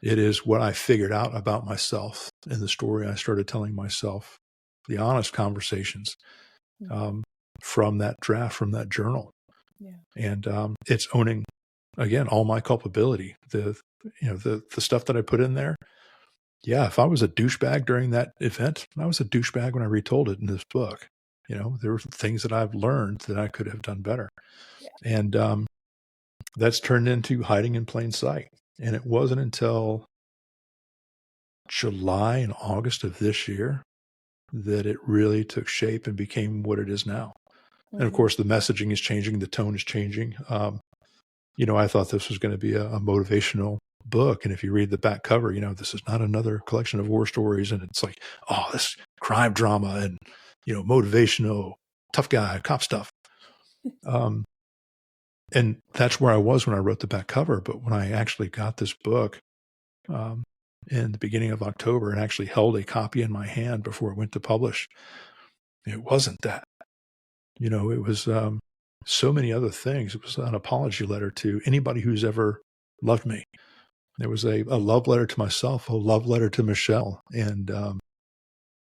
It is what I figured out about myself and the story I started telling myself, the honest conversations from that draft, from that journal. Yeah. And it's owning, again, all my culpability. The stuff that I put in there. Yeah, if I was a douchebag during that event, I was a douchebag when I retold it in this book. There were things that I've learned that I could have done better. Yeah. And that's turned into hiding in plain sight. And it wasn't until July and August of this year that it really took shape and became what it is now. And of course, the messaging is changing, the tone is changing. I thought this was going to be a motivational book. And if you read the back cover, this is not another collection of war stories. And it's like, oh, this crime drama and, motivational, tough guy, cop stuff. And that's where I was when I wrote the back cover. But when I actually got this book in the beginning of October and actually held a copy in my hand before it went to publish, it wasn't that. It was so many other things. It was an apology letter to anybody who's ever loved me. There was a love letter to myself, a love letter to Michelle, and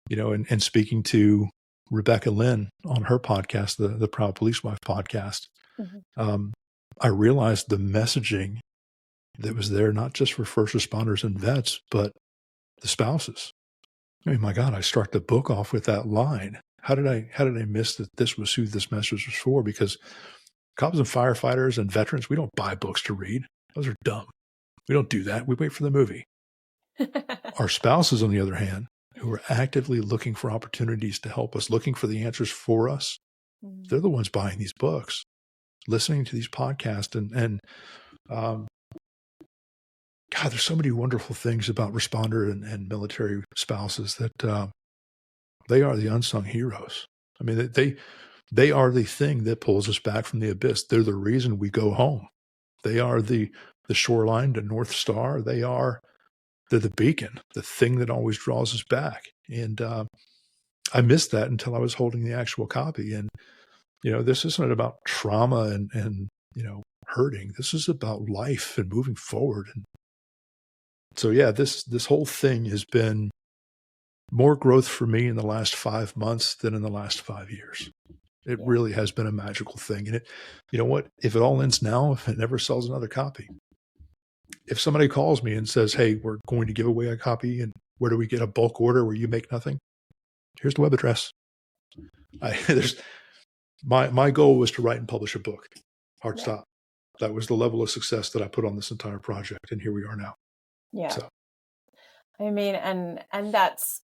and speaking to Rebecca Lynn on her podcast, the Proud Police Wife podcast. I realized the messaging that was there, not just for first responders and vets, but the spouses. I mean, my God, I start the book off with that line. How did I miss that this was who this message was for? Because cops and firefighters and veterans, we don't buy books to read. Those are dumb. We don't do that. We wait for the movie. Our spouses, on the other hand, who are actively looking for opportunities to help us, looking for the answers for us, they're the ones buying these books, listening to these podcasts. And God, there's so many wonderful things about responder and military spouses that they are the unsung heroes. I mean, they are the thing that pulls us back from the abyss. They're the reason we go home. They are the shoreline, the North Star. They're the beacon, the thing that always draws us back. And I missed that until I was holding the actual copy. And, this isn't about trauma and hurting. This is about life and moving forward. And so, yeah, this whole thing has been more growth for me in the last 5 months than in the last 5 years. It really has been a magical thing. And you know what? If it all ends now, if it never sells another copy, if somebody calls me and says, hey, we're going to give away a copy and where do we get a bulk order where you make nothing? Here's the web address. My goal was to write and publish a book. Hard stop. That was the level of success that I put on this entire project. And here we are now. Yeah. So. I mean, and that's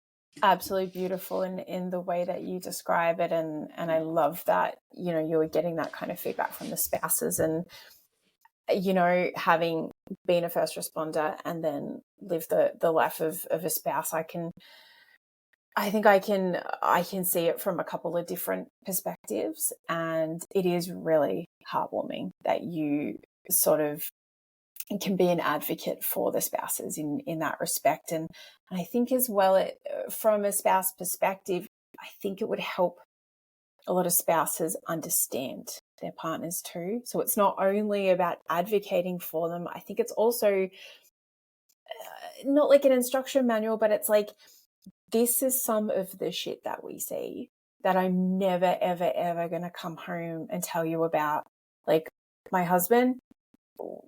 absolutely beautiful in the way that you describe it. And I love that, you were getting that kind of feedback from the spouses and, having been a first responder and then live the life of a spouse, I can see it from a couple of different perspectives. And it is really heartwarming that you sort of can be an advocate for the spouses in that respect. And I think as well, from a spouse perspective, I think it would help a lot of spouses understand their partners too. So it's not only about advocating for them. I think it's also not like an instruction manual, but it's like, this is some of the shit that we see that I'm never, ever, ever going to come home and tell you about. Like my husband,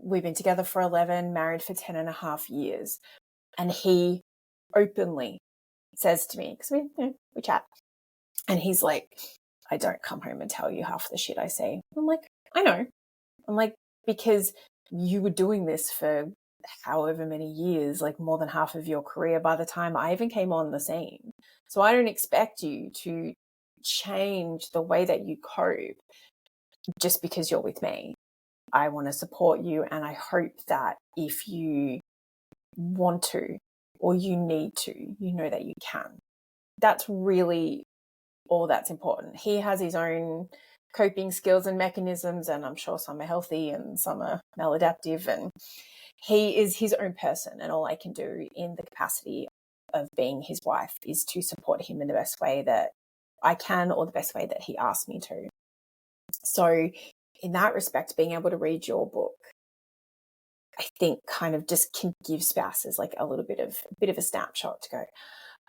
we've been together for 11, married for 10 and a half years. And he openly says to me, because we chat, and he's like, I don't come home and tell you half the shit I say. I'm like, I know. I'm like, because you were doing this for however many years, like more than half of your career by the time I even came on the scene. So I don't expect you to change the way that you cope just because you're with me. I want to support you, and I hope that if you want to or you need to, you know that you can. That's really all that's important. He has his own coping skills and mechanisms, and I'm sure some are healthy and some are maladaptive, and he is his own person, and all I can do in the capacity of being his wife is to support him in the best way that I can, or the best way that he asked me to. So in that respect, being able to read your book, I think kind of just can give spouses like a little bit of a snapshot to go,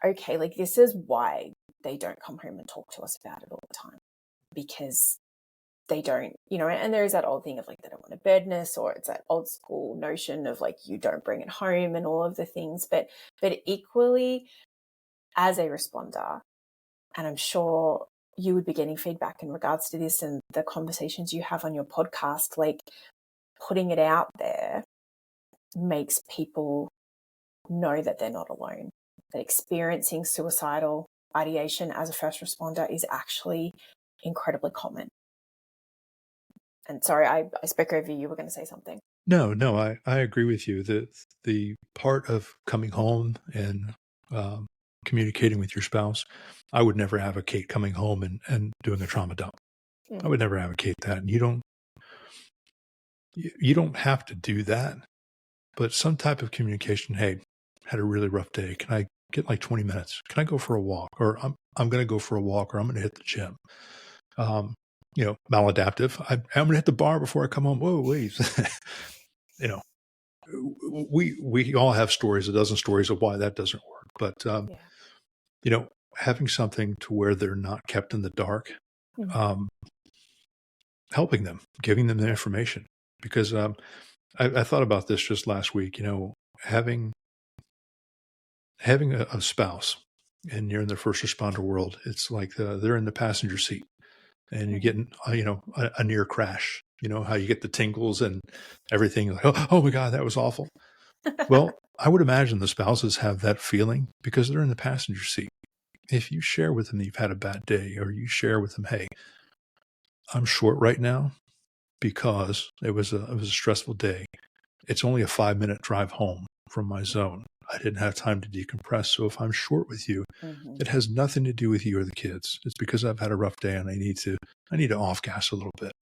okay, like this is why they don't come home and talk to us about it all the time, because they don't, and there is that old thing of like they don't want a bedness, or it's that old school notion of like you don't bring it home and all of the things. But equally, as a responder, and I'm sure you would be getting feedback in regards to this and the conversations you have on your podcast, like putting it out there makes people know that they're not alone, that experiencing suicidal ideation as a first responder is actually incredibly common. And sorry, I spoke over you. You were going to say something. No, I agree with you. The part of coming home and communicating with your spouse, I would never advocate coming home and doing a trauma dump. I would never advocate that. And you don't have to do that, but some type of communication. Hey, had a really rough day. Can I get like 20 minutes? Can I go for a walk? Or I'm going to go for a walk, or I'm going to hit the gym. Maladaptive. I'm going to hit the bar before I come home. Whoa, wait. We all have stories, a dozen stories of why that doesn't work. But, having something to where they're not kept in the dark, helping them, giving them the information. Because I thought about this just last week, having a spouse and you're in the first responder world, it's like they're in the passenger seat and you get, a near crash, how you get the tingles and everything like, oh my God, that was awful. Well, I would imagine the spouses have that feeling because they're in the passenger seat. If you share with them that you've had a bad day, or you share with them, hey, I'm short right now because it was a stressful day. It's only a 5-minute drive home from my zone. I didn't have time to decompress. So if I'm short with you, it has nothing to do with you or the kids. It's because I've had a rough day and I need to off gas a little bit.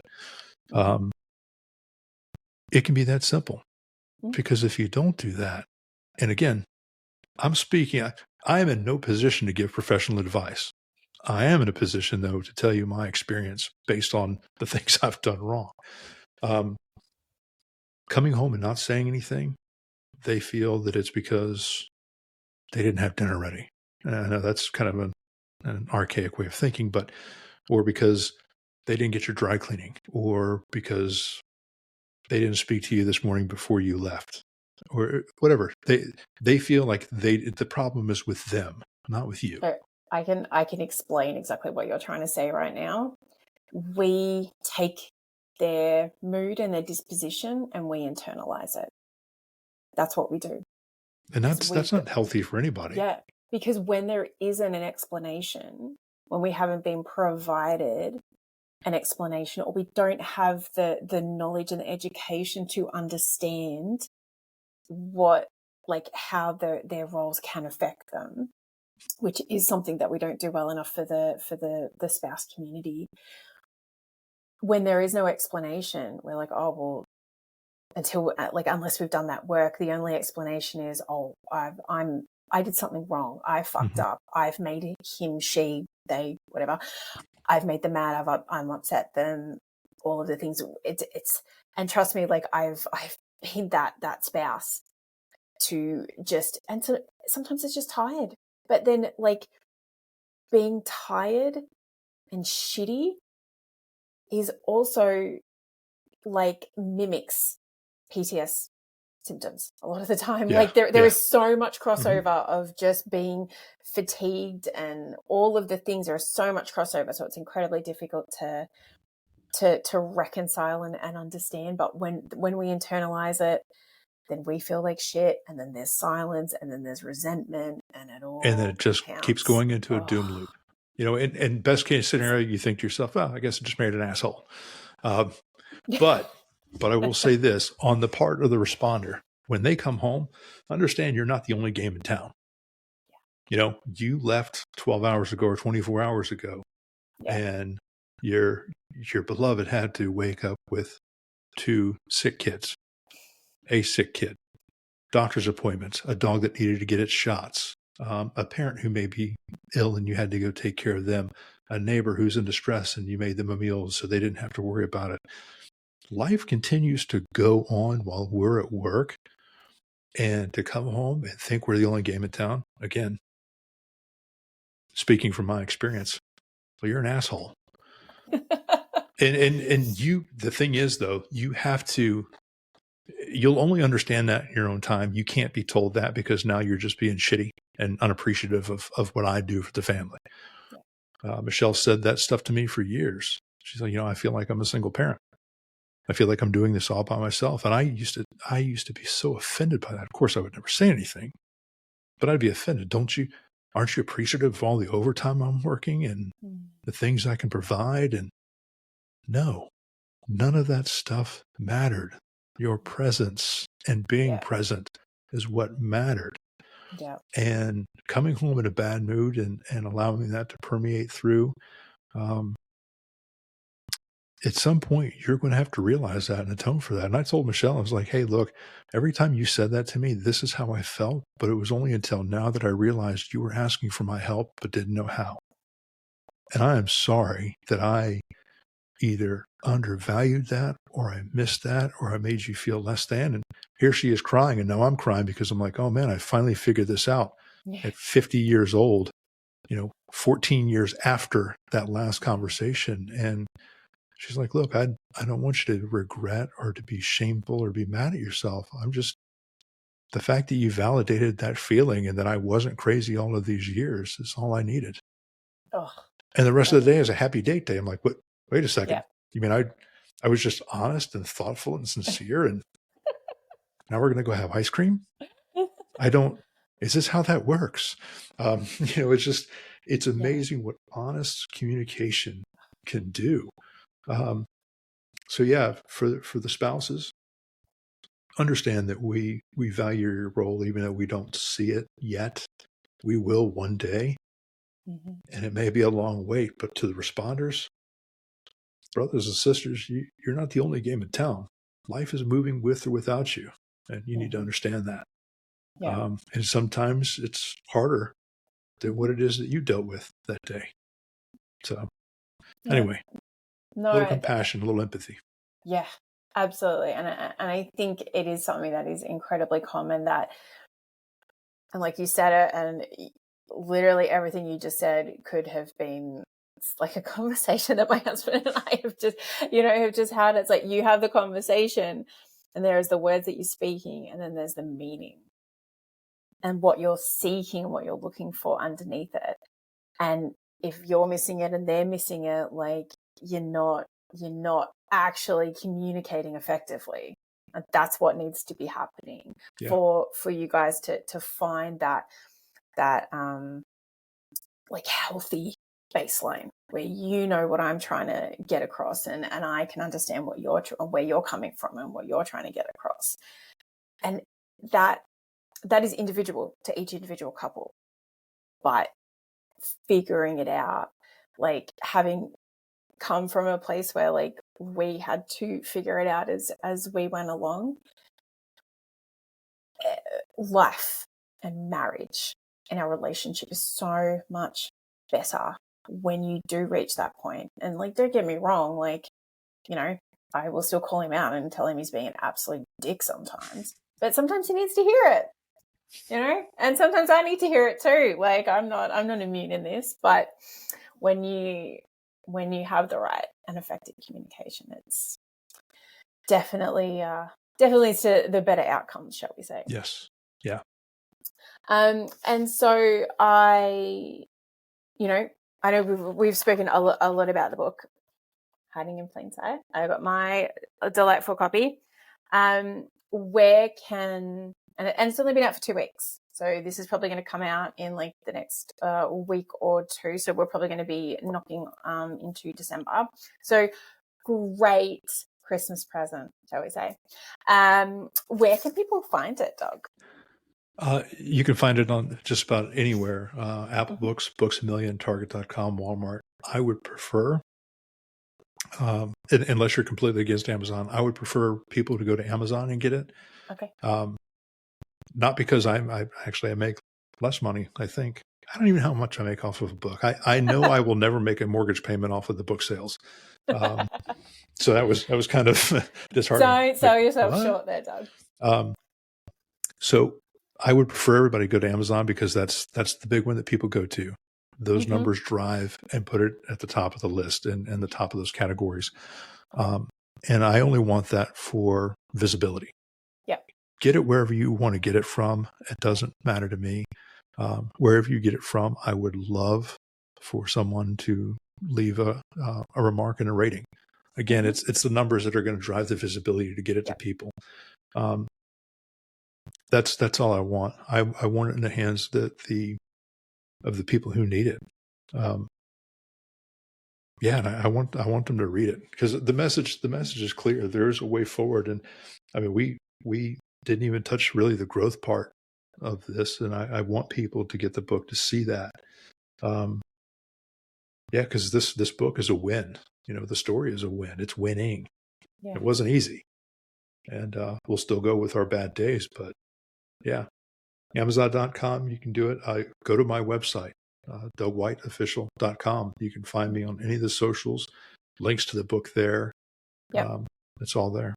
It can be that simple, because if you don't do that, and again, I'm speaking, I am in no position to give professional advice. I am in a position, though, to tell you my experience based on the things I've done wrong. Coming home and not saying anything, they feel that it's because they didn't have dinner ready. And I know that's kind of an archaic way of thinking, or because they didn't get your dry cleaning, or because they didn't speak to you this morning before you left, or whatever. They feel like the problem is with them, not with you. So I can explain exactly what you're trying to say right now. We take their mood and their disposition and we internalize it. That's what we do. And that's not healthy for anybody. Yeah, because when there isn't an explanation, when we haven't been provided an explanation, or we don't have the knowledge and the education to understand how their roles can affect them, which is something that we don't do well enough for the spouse community. When there is no explanation, we're like, oh, well, unless we've done that work, the only explanation is, oh, I did something wrong. I fucked up. I've made him, she, they, whatever. I've made them mad. I'm upset them. All of the things. It's and trust me, like I've been that spouse to sometimes it's just tired. But then like being tired and shitty is also like mimics PTS symptoms a lot of the time. Yeah, like there is so much crossover of just being fatigued and all of the things. There is so much crossover, so it's incredibly difficult to reconcile and understand. But when we internalize it, then we feel like shit, and then there's silence, and then there's resentment, and then it just keeps going into a doom loop. In best case scenario, you think to yourself, I guess I just married an asshole. But I will say this, on the part of the responder, when they come home, understand you're not the only game in town. You left 12 hours ago or 24 hours ago, and your beloved had to wake up with 2 sick kids, a sick kid, doctor's appointments, a dog that needed to get its shots, a parent who may be ill and you had to go take care of them, a neighbor who's in distress and you made them a meal so they didn't have to worry about it. life continues to go on while we're at work, and to come home and think we're the only game in town, again, speaking from my experience, well, you're an asshole. And you, the thing is though, you'll only understand that in your own time. You can't be told that, because now you're just being shitty and unappreciative of what I do for the family. Michelle said that stuff to me for years. She's like, I feel like I'm a single parent. I feel like I'm doing this all by myself. And I used to be so offended by that. Of course, I would never say anything, but I'd be offended. Aren't you appreciative of all the overtime I'm working and the things I can provide? And no, none of that stuff mattered. Your presence and being present is what mattered. Yeah. And coming home in a bad mood and allowing that to permeate through, at some point, you're going to have to realize that and atone for that. And I told Michelle, I was like, hey, look, every time you said that to me, this is how I felt. But it was only until now that I realized you were asking for my help, but didn't know how. And I am sorry that I either undervalued that, or I missed that, or I made you feel less than. And here she is crying. And now I'm crying because I'm like, oh man, I finally figured this out at 50 years old, 14 years after that last conversation. And she's like, look, I don't want you to regret or to be shameful or be mad at yourself. The fact that you validated that feeling and that I wasn't crazy all of these years is all I needed. Oh, and the rest of the day is a happy date day. I'm like, what? Wait a second. Yeah. You mean I was just honest and thoughtful and sincere, and now we're going to go have ice cream? Is this how that works? It's amazing what honest communication can do. So yeah, for the spouses, understand that we value your role, even though we don't see it yet. We will one day, and it may be a long wait. But to the responders, brothers and sisters, you're not the only game in town. Life is moving with or without you, and you need to understand that. Yeah. And sometimes it's harder than what it is that you dealt with that day. So anyway. A little compassion, a little empathy. Yeah, absolutely. And I think it is something that is incredibly common, and like you said it, and literally everything you just said could have been like a conversation that my husband and I have just had. It's like you have the conversation, and there's the words that you're speaking, and then there's the meaning and what you're seeking, what you're looking for underneath it. And if you're missing it and they're missing it, like you're not actually communicating effectively. And that's what needs to be happening for you guys to find that like healthy baseline where you know what I'm trying to get across, and I can understand what where you're coming from and what you're trying to get across. And that is individual to each individual couple. But figuring it out, like having come from a place where like we had to figure it out as we went along, life and marriage and our relationship is so much better when you do reach that point. And like, don't get me wrong, like, I will still call him out and tell him he's being an absolute dick sometimes, but sometimes he needs to hear it, and sometimes I need to hear it too. Like I'm not immune in this, but when you have the right and effective communication, it's definitely leads to the better outcomes, shall we say. Yes. Yeah. And so I know we've spoken a lot about the book, Hiding in Plain Sight. I got my delightful copy. Where can, and it's only been out for 2 weeks. So this is probably going to come out in like the next week or two. So we're probably going to be knocking into December. So great Christmas present, shall we say. Where can people find it, Doug? You can find it on just about anywhere. Apple Books, Books A Million, Target.com, Walmart. I would prefer, unless you're completely against Amazon, I would prefer people to go to Amazon and get it. Okay. Not because I make less money, I think. I don't even know how much I make off of a book. I know I will never make a mortgage payment off of the book sales. So that was kind of disheartening. Don't sell yourself what? short there, Doug. So I would prefer everybody go to Amazon because that's the big one that people go to. Those numbers drive and put it at the top of the list and the top of those categories. And I only want that for visibility. Yep. Get it wherever you want to get it from. It doesn't matter to me. Wherever you get it from, I would love for someone to leave a remark and a rating. Again, it's the numbers that are going to drive the visibility to get it to people. That's all I want. I want it in the hands of the people who need it. And I want them to read it because the message is clear. There is a way forward, and I mean we didn't even touch really the growth part of this, and I want people to get the book to see that. Because this book is a win. The story is a win. It's winning. Yeah. It wasn't easy, and we'll still go with our bad days, but yeah. Amazon.com, you can do it. Go to my website, DougWhiteOfficial.com. You can find me on any of the socials, links to the book there. Yep. It's all there.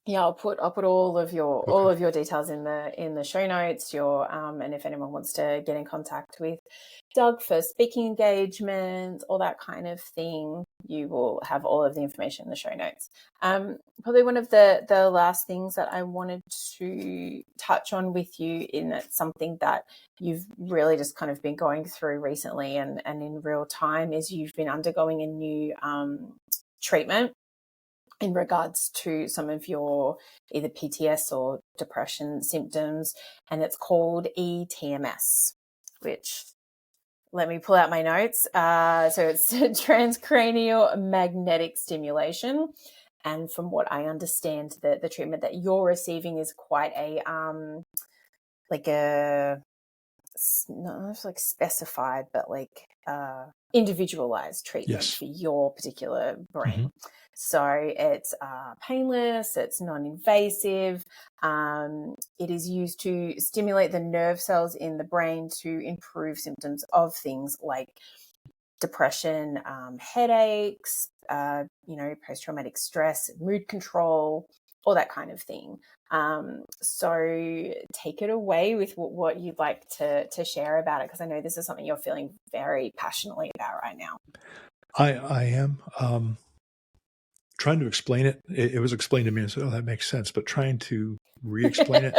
Yeah, I'll put all of your details in the show notes. And if anyone wants to get in contact with Doug for speaking engagements, all that kind of thing, you will have all of the information in the show notes. Probably one of the last things that I wanted to touch on with you, in that something that you've really just kind of been going through recently and in real time, is you've been undergoing a new treatment in regards to some of your either PTS or depression symptoms, and it's called ETMS, which, let me pull out my notes. So it's transcranial magnetic stimulation. And from what I understand, the treatment that you're receiving is quite a, not like specified, but like individualized treatment for your particular brain. Mm-hmm. So it's painless, it's non-invasive. It is used to stimulate the nerve cells in the brain to improve symptoms of things like depression, headaches, post-traumatic stress, mood control, all that kind of thing. So take it away with what you'd like to share about it, because I know this is something you're feeling very passionately about right now. I am. Trying to explain it. It was explained to me and said, "Oh, that makes sense," but trying to re-explain it.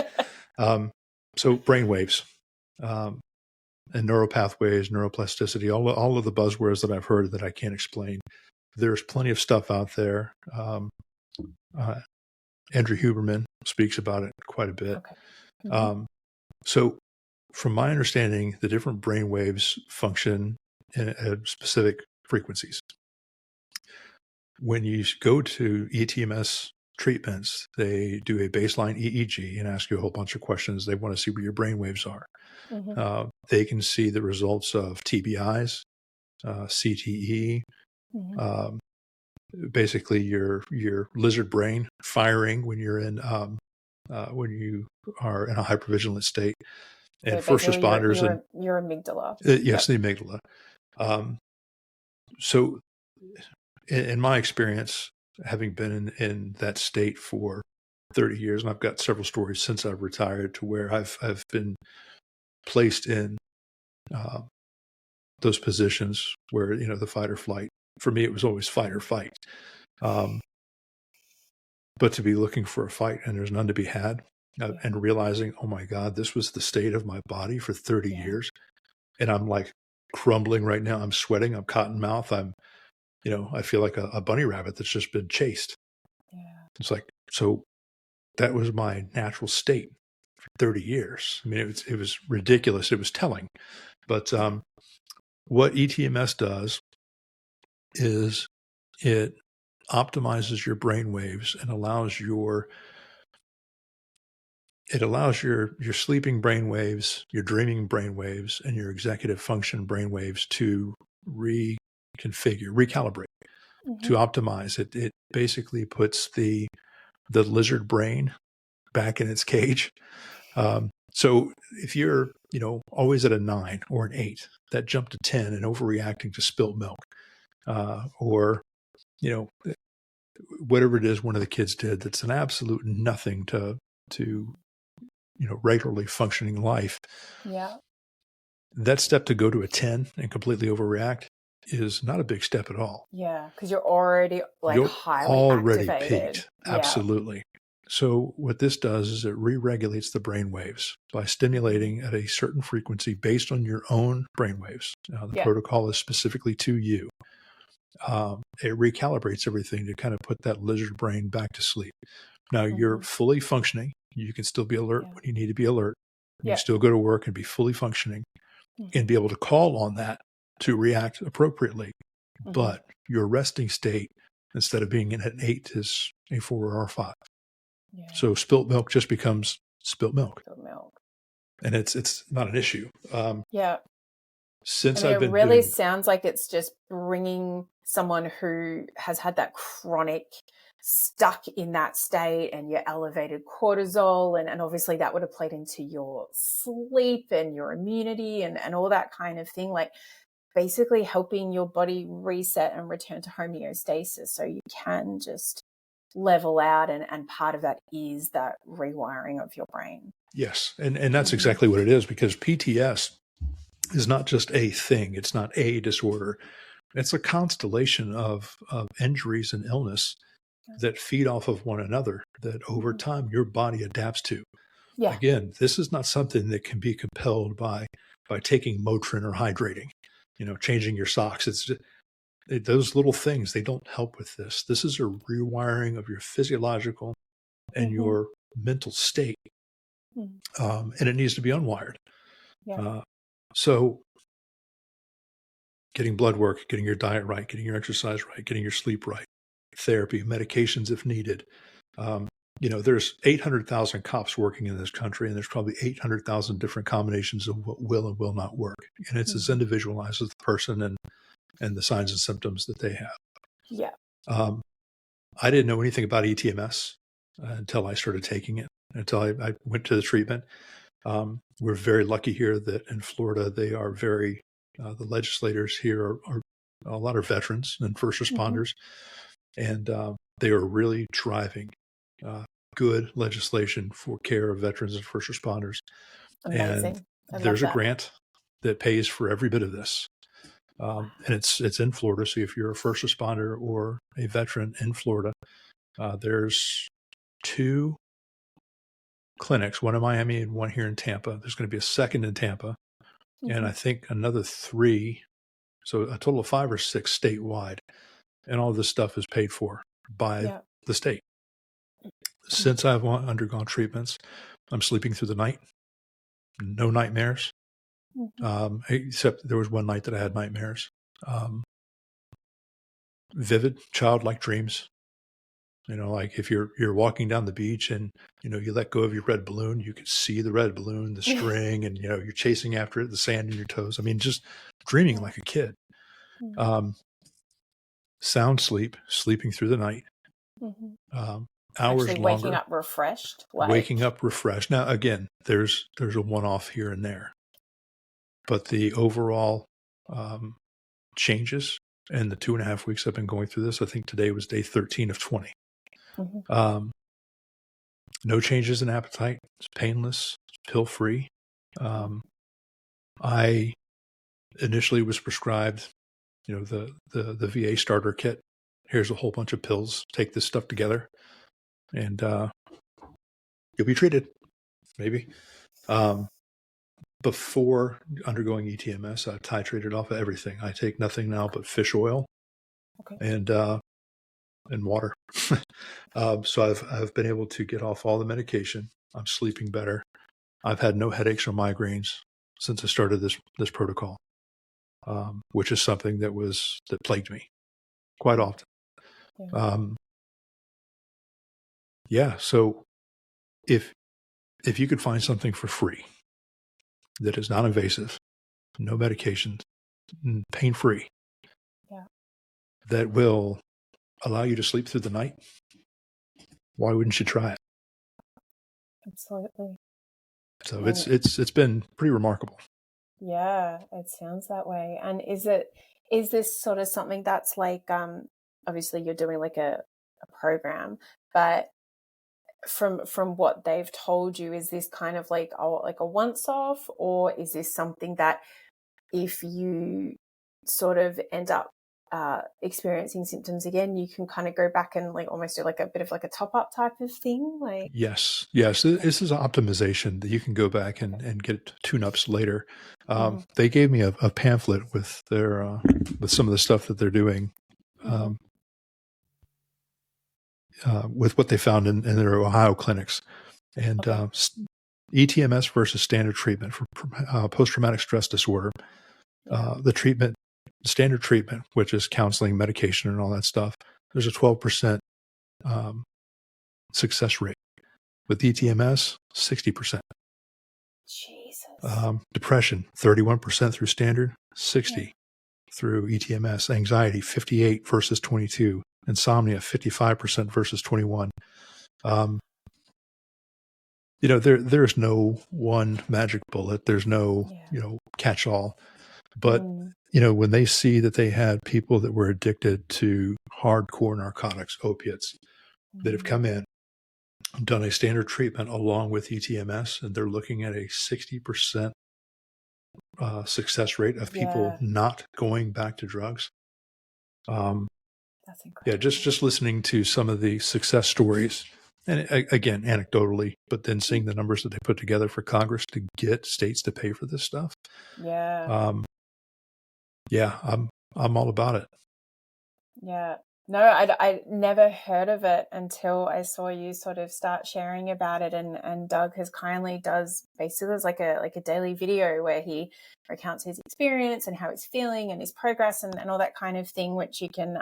So brain waves, and neuropathways, neuroplasticity, all of the buzzwords that I've heard that I can't explain. There's plenty of stuff out there. Andrew Huberman speaks about it quite a bit. Okay. Mm-hmm. So from my understanding, the different brain waves function at specific frequencies. When you go to ETMS treatments, they do a baseline EEG and ask you a whole bunch of questions. They want to see where your brain waves are. Mm-hmm. They can see the results of TBIs, CTE, mm-hmm. Basically your lizard brain firing when you're in when you are in a hypervigilant state, and so first responders your amygdala. Yes, the amygdala. So in my experience, having been in that state for 30 years, and I've got several stories since I've retired to where I've been placed in those positions where, the fight or flight. For me, it was always fight or fight. But to be looking for a fight and there's none to be had, and realizing, oh my God, this was the state of my body for 30 years. And I'm like crumbling right now. I'm sweating. I'm cotton mouth. I feel like a bunny rabbit that's just been chased. Yeah. It's like, so that was my natural state for 30 years. I mean, it was ridiculous. It was telling. But what ETMS does is it optimizes your brain waves and allows your sleeping brain waves, your dreaming brain waves, and your executive function brain waves to recalibrate, mm-hmm. to optimize it. It basically puts the lizard brain back in its cage. So if you're, always at a 9 or an 8, that jump to 10 and overreacting to spilt milk, or, you know, whatever it is one of the kids did that's an absolute nothing to regularly functioning life. Yeah. That step to go to a 10 and completely overreact is not a big step at all. Yeah, because you're already You're highly already activated. peaked. Absolutely. So what this does is it re-regulates the brain waves by stimulating at a certain frequency based on your own brain waves. The protocol is specifically to you. It recalibrates everything to kind of put that lizard brain back to sleep. Now you're fully functioning. You can still be alert when you need to be alert. You can still go to work and be fully functioning and be able to call on that to react appropriately. But your resting state, instead of being in an 8, is a 4 or a 5. Yeah. So spilt milk just becomes spilt milk. And it's not an issue. Since I've been really sounds like it's just bringing someone who has had that chronic stuck in that state and your elevated cortisol, and obviously that would have played into your sleep and your immunity and all that kind of thing, basically helping your body reset and return to homeostasis so you can just level out, and part of that is that rewiring of your brain. Yes, and that's exactly what it is, because PTS is not just a thing. It's not a disorder. It's a constellation of injuries and illness that feed off of one another that over time your body adapts to. Yeah. Again, this is not something that can be compelled by taking Motrin or hydrating, changing your socks. It's just, those little things, they don't help with this. This is a rewiring of your physiological and your mental state. And it needs to be unwired. Yeah. So getting blood work, getting your diet right, getting your exercise right, getting your sleep right, therapy, medications if needed. There's 800,000 cops working in this country, and there's probably 800,000 different combinations of what will and will not work. And it's as individualized as the person and the signs and symptoms that they have. Yeah. I didn't know anything about ETMS until I started taking it, until I went to the treatment. We're very lucky here that in Florida, they are very, the legislators here are a lot of veterans and first responders, and they are really driving good legislation for care of veterans and first responders. Amazing. And there's a grant that pays for every bit of this. And it's in Florida. So if you're a first responder or a veteran in Florida, there's 2 clinics, one in Miami and one here in Tampa. There's going to be a second in Tampa, and I think another 3. So a total of 5 or 6 statewide. And all this stuff is paid for by the state. Since I've undergone treatments, I'm sleeping through the night. No nightmares. Except there was one night that I had nightmares. Vivid, childlike dreams. Like if you're walking down the beach and, you let go of your red balloon, you could see the red balloon, the string, and, you're chasing after it, the sand in your toes. I mean, just dreaming like a kid. Sound sleep, sleeping through the night. Hours actually longer. Waking up refreshed. Now, again, there's a one-off here and there. But the overall changes in the 2.5 weeks I've been going through this, I think today was day 13 of 20. No changes in appetite. It's painless. It's pill-free. I initially was prescribed, the VA starter kit. Here's a whole bunch of pills. Take this stuff together, and you'll be treated. Maybe. Before undergoing ETMS, I titrated off of everything. I take nothing now but fish oil and water. So I've been able to get off all the medication. I'm sleeping better. I've had no headaches or migraines since I started this protocol, which is something that plagued me quite often. So if you could find something for free that is non-invasive, no medications, pain-free, that will allow you to sleep through the night, why wouldn't you try it? Absolutely. So it's been pretty remarkable. Yeah, it sounds that way. And is this sort of something that's like, obviously you're doing like a program, but from what they've told you, is this kind of like a once off, or is this something that if you sort of end up experiencing symptoms again, you can kind of go back and like almost do like a bit of like a top up type of thing? Like, Yes. This is optimization that you can go back and get tune-ups later. They gave me a pamphlet with their with some of the stuff that they're doing, with what they found in their Ohio clinics, and ETMS versus standard treatment for post-traumatic stress disorder. The standard treatment, which is counseling, medication, and all that stuff, there's a 12% success rate. With ETMS, 60%. Jesus. Depression, 31% through standard, 60 through ETMS. Anxiety, 58 versus 22. Insomnia, 55% versus 21. There's no one magic bullet. There's no, catch-all. But, when they see that they had people that were addicted to hardcore narcotics, opiates, that have come in, done a standard treatment along with ETMS, and they're looking at a 60% success rate of people not going back to drugs. That's incredible. Just listening to some of the success stories, and again, anecdotally, but then seeing the numbers that they put together for Congress to get states to pay for this stuff. I'm all about it. Yeah. No, I never heard of it until I saw you sort of start sharing about it, and Doug has kindly does basically there's like a daily video where he recounts his experience and how he's feeling and his progress and all that kind of thing, which you can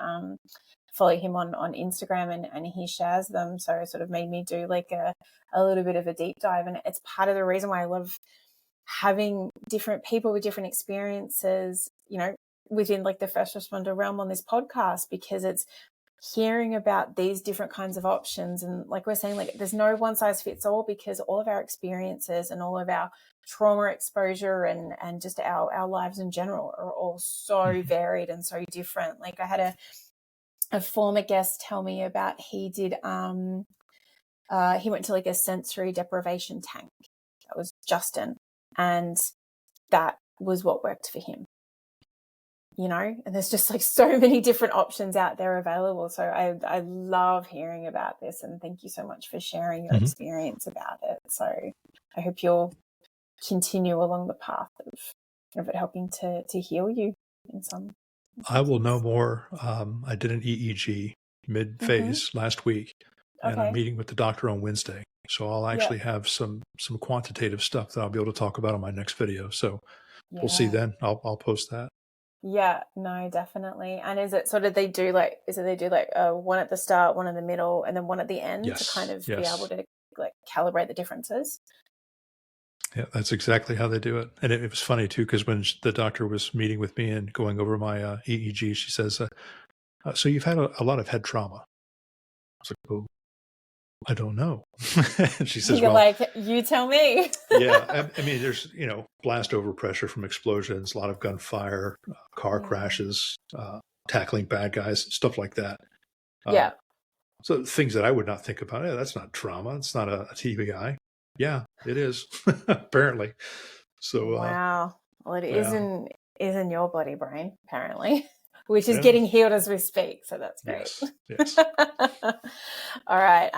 follow him on Instagram, and he shares them. So it sort of made me do like a little bit of a deep dive, and it's part of the reason why I love having different people with different experiences, within like the first responder realm on this podcast, because it's hearing about these different kinds of options. And like we're saying, like there's no one size fits all, because all of our experiences and all of our trauma exposure and just our lives in general are all so varied and so different. Like I had a former guest tell me about he went to like a sensory deprivation tank. That was Justin. And that was what worked for him. And there's just like so many different options out there available. So I love hearing about this, and thank you so much for sharing your experience about it. So I hope you'll continue along the path of it helping to heal you in some. I will know more. I did an EEG mid-phase last week, and I'm meeting with the doctor on Wednesday. So I'll actually have some quantitative stuff that I'll be able to talk about on my next video. So we'll see then. I'll post that. Yeah, no, definitely. And is it they do like one at the start, one in the middle, and then one at the end to kind of be able to like calibrate the differences? Yeah, that's exactly how they do it. And it was funny too, because when the doctor was meeting with me and going over my EEG, she says, so you've had a lot of head trauma. I was like, oh, I don't know. She says, you're like, you tell me. Yeah. I mean, there's, blast over pressure from explosions, a lot of gunfire, car crashes, tackling bad guys, stuff like that. So things that I would not think about, that's not trauma. It's not a TBI. Yeah, it is, apparently. So, wow. Well, it is in your body brain, apparently. Which is getting healed as we speak. So that's great. Yes. All right.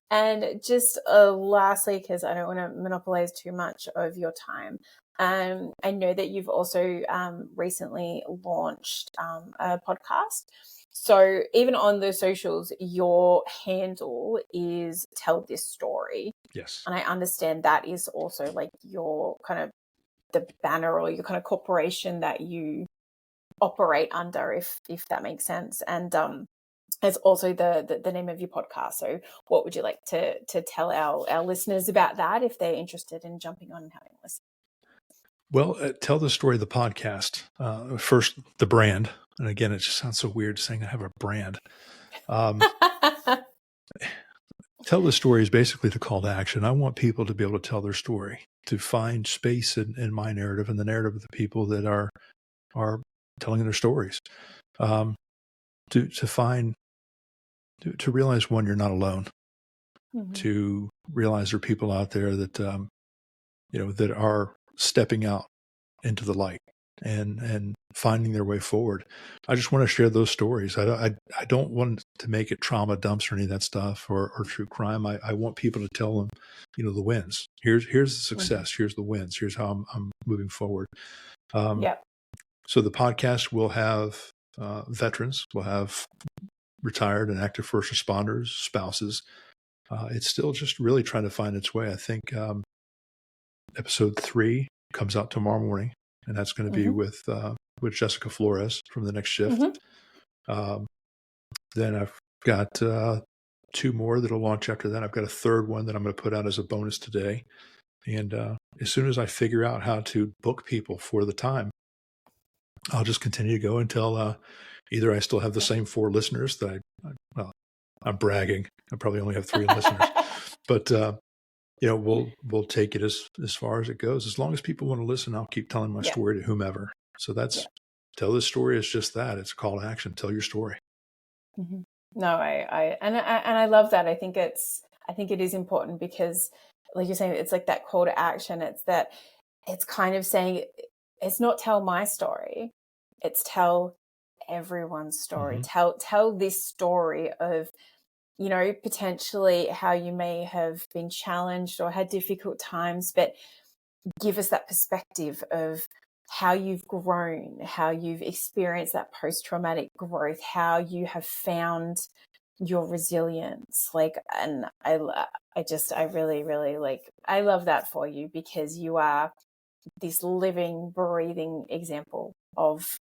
And just lastly, because I don't want to monopolize too much of your time, I know that you've also recently launched a podcast. So even on the socials, your handle is Tell This Story. Yes. And I understand that is also like your kind of the banner or your kind of corporation that you operate under, if that makes sense. And it's also the name of your podcast. So what would you like to tell our listeners about that if they're interested in jumping on and having a listen? Well, Tell the Story, the podcast. First, the brand. And again, it just sounds so weird saying I have a brand. tell the story is basically the call to action. I want people to be able to tell their story, to find space in my narrative and the narrative of the people that are telling their stories. To realize, one, you're not alone. Mm-hmm. To realize there are people out there that that are stepping out into the light and finding their way forward. I just want to share those stories. I don't want to make it trauma dumps or any of that stuff or true crime. I want people to tell them, the wins. Here's the success. Here's the wins. Here's how I'm moving forward. So the podcast will have veterans. We'll have retired and active first responders, spouses. It's still just really trying to find its way. I think episode 3 comes out tomorrow morning, and that's going to be with Jessica Flores from The Next Shift. Then I've got 2 more that'll launch after that. I've got a 3rd one that I'm going to put out as a bonus today. And as soon as I figure out how to book people for the time, I'll just continue to go until either I still have the same 4 listeners that I'm bragging. I probably only have 3 listeners, but we'll take it as far as it goes. As long as people want to listen, I'll keep telling my story to whomever. So tell this story is just that. It's a call to action. Tell your story. Mm-hmm. No, I love that. I think it is important because, like you're saying, it's like that call to action. It's kind of saying it's not tell my story, it's tell everyone's story. Tell this story of, potentially how you may have been challenged or had difficult times, but give us that perspective of how you've grown, how you've experienced that post-traumatic growth, how you have found your resilience. And I really, really I love that for you, because you are this living, breathing example of,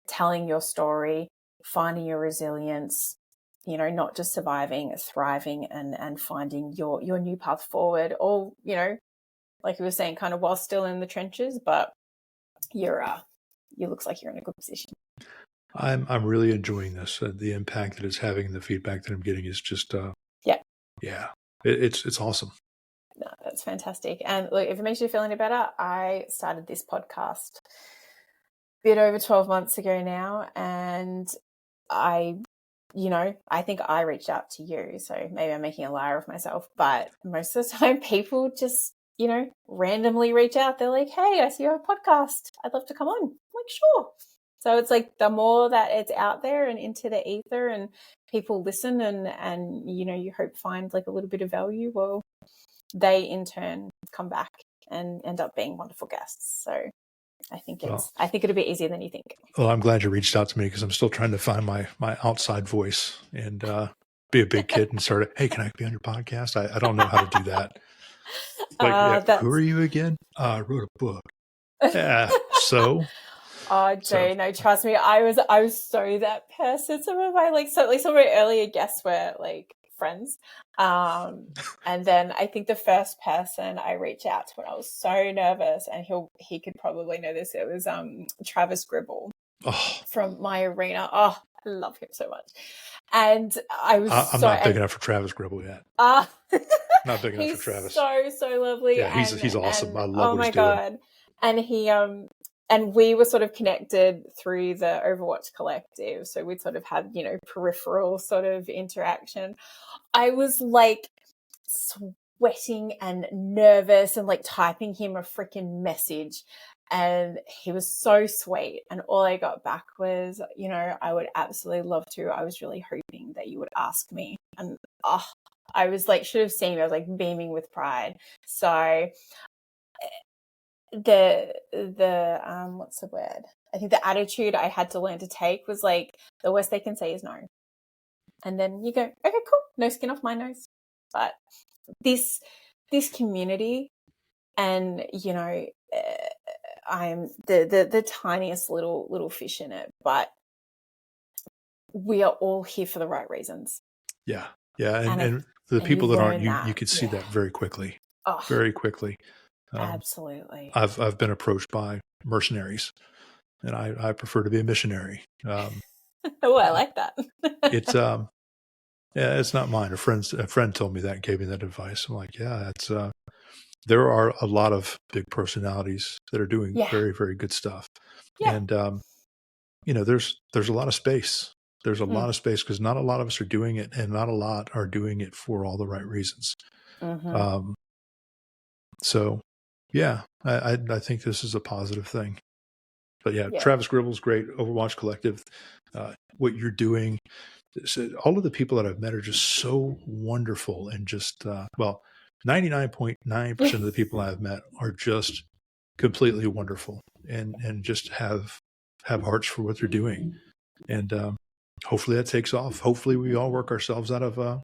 telling your story, finding your resilience, not just surviving, thriving and finding your new path forward, all, like you were saying, kind of while still in the trenches, but you looks like you're in a good position. I'm really enjoying this. The impact that it's having and the feedback that I'm getting is just it's awesome. No, that's fantastic. And look, if it makes you feel any better, I started this podcast a bit over 12 months ago now, and I think I reached out to you, so maybe I'm making a liar of myself, but most of the time people just, randomly reach out. They're like, hey, I see you have a podcast. I'd love to come on. I'm like, sure. So it's like the more that it's out there and into the ether and people listen and you hope find like a little bit of value, well, they in turn come back and end up being wonderful guests. So I think it'll be easier than you think. Well, I'm glad you reached out to me, because I'm still trying to find my outside voice and be a big kid and start, hey, can I be on your podcast? I don't know how to do that. Who are you again? I wrote a book. So. Oh, Jay, no, trust me. I was so that person. Some of my some of my earlier guests were like friends. And then I think the first person I reached out to when I was so nervous, and he could probably know this, it was Travis Gribble from My Arena. Oh, I love him so much. And I'm not big enough for Travis Gribble yet. Not big enough for Travis. So lovely. Yeah, he's awesome. I love what he's doing. Oh my God. And he and we were sort of connected through the Overwatch Collective. So we'd sort of had, peripheral sort of interaction. I was like sweating and nervous and like typing him a freaking message. And he was so sweet. And all I got back was, I would absolutely love to. I was really hoping that you would ask me. And I was like, should have seen me. I was like beaming with pride. So the what's the word? I think the attitude I had to learn to take was like, the worst they can say is no. And then you go, okay, cool. No skin off my nose. But this community, and, I'm the tiniest little fish in it, but we are all here for the right reasons. Yeah. And the people that aren't, you could see that very quickly. Very quickly. Absolutely. I've been approached by mercenaries, and I prefer to be a missionary. Oh, I like that. It's Yeah, it's not mine. A friend told me that and gave me that advice. I'm like, yeah, it's there are a lot of big personalities that are doing Yeah. very, very good stuff. Yeah. And there's a lot of space. There's a Mm. lot of space because not a lot of us are doing it, and not a lot are doing it for all the right reasons. Mm-hmm. So, yeah, I think this is a positive thing. But yeah, Yeah. Travis Gribble's great. Overwatch Collective, what you're doing. So all of the people that I've met are just so wonderful, and just 99.9% of the people I've met are just completely wonderful, and just have hearts for what they're doing. And hopefully that takes off. Hopefully we all work ourselves out of a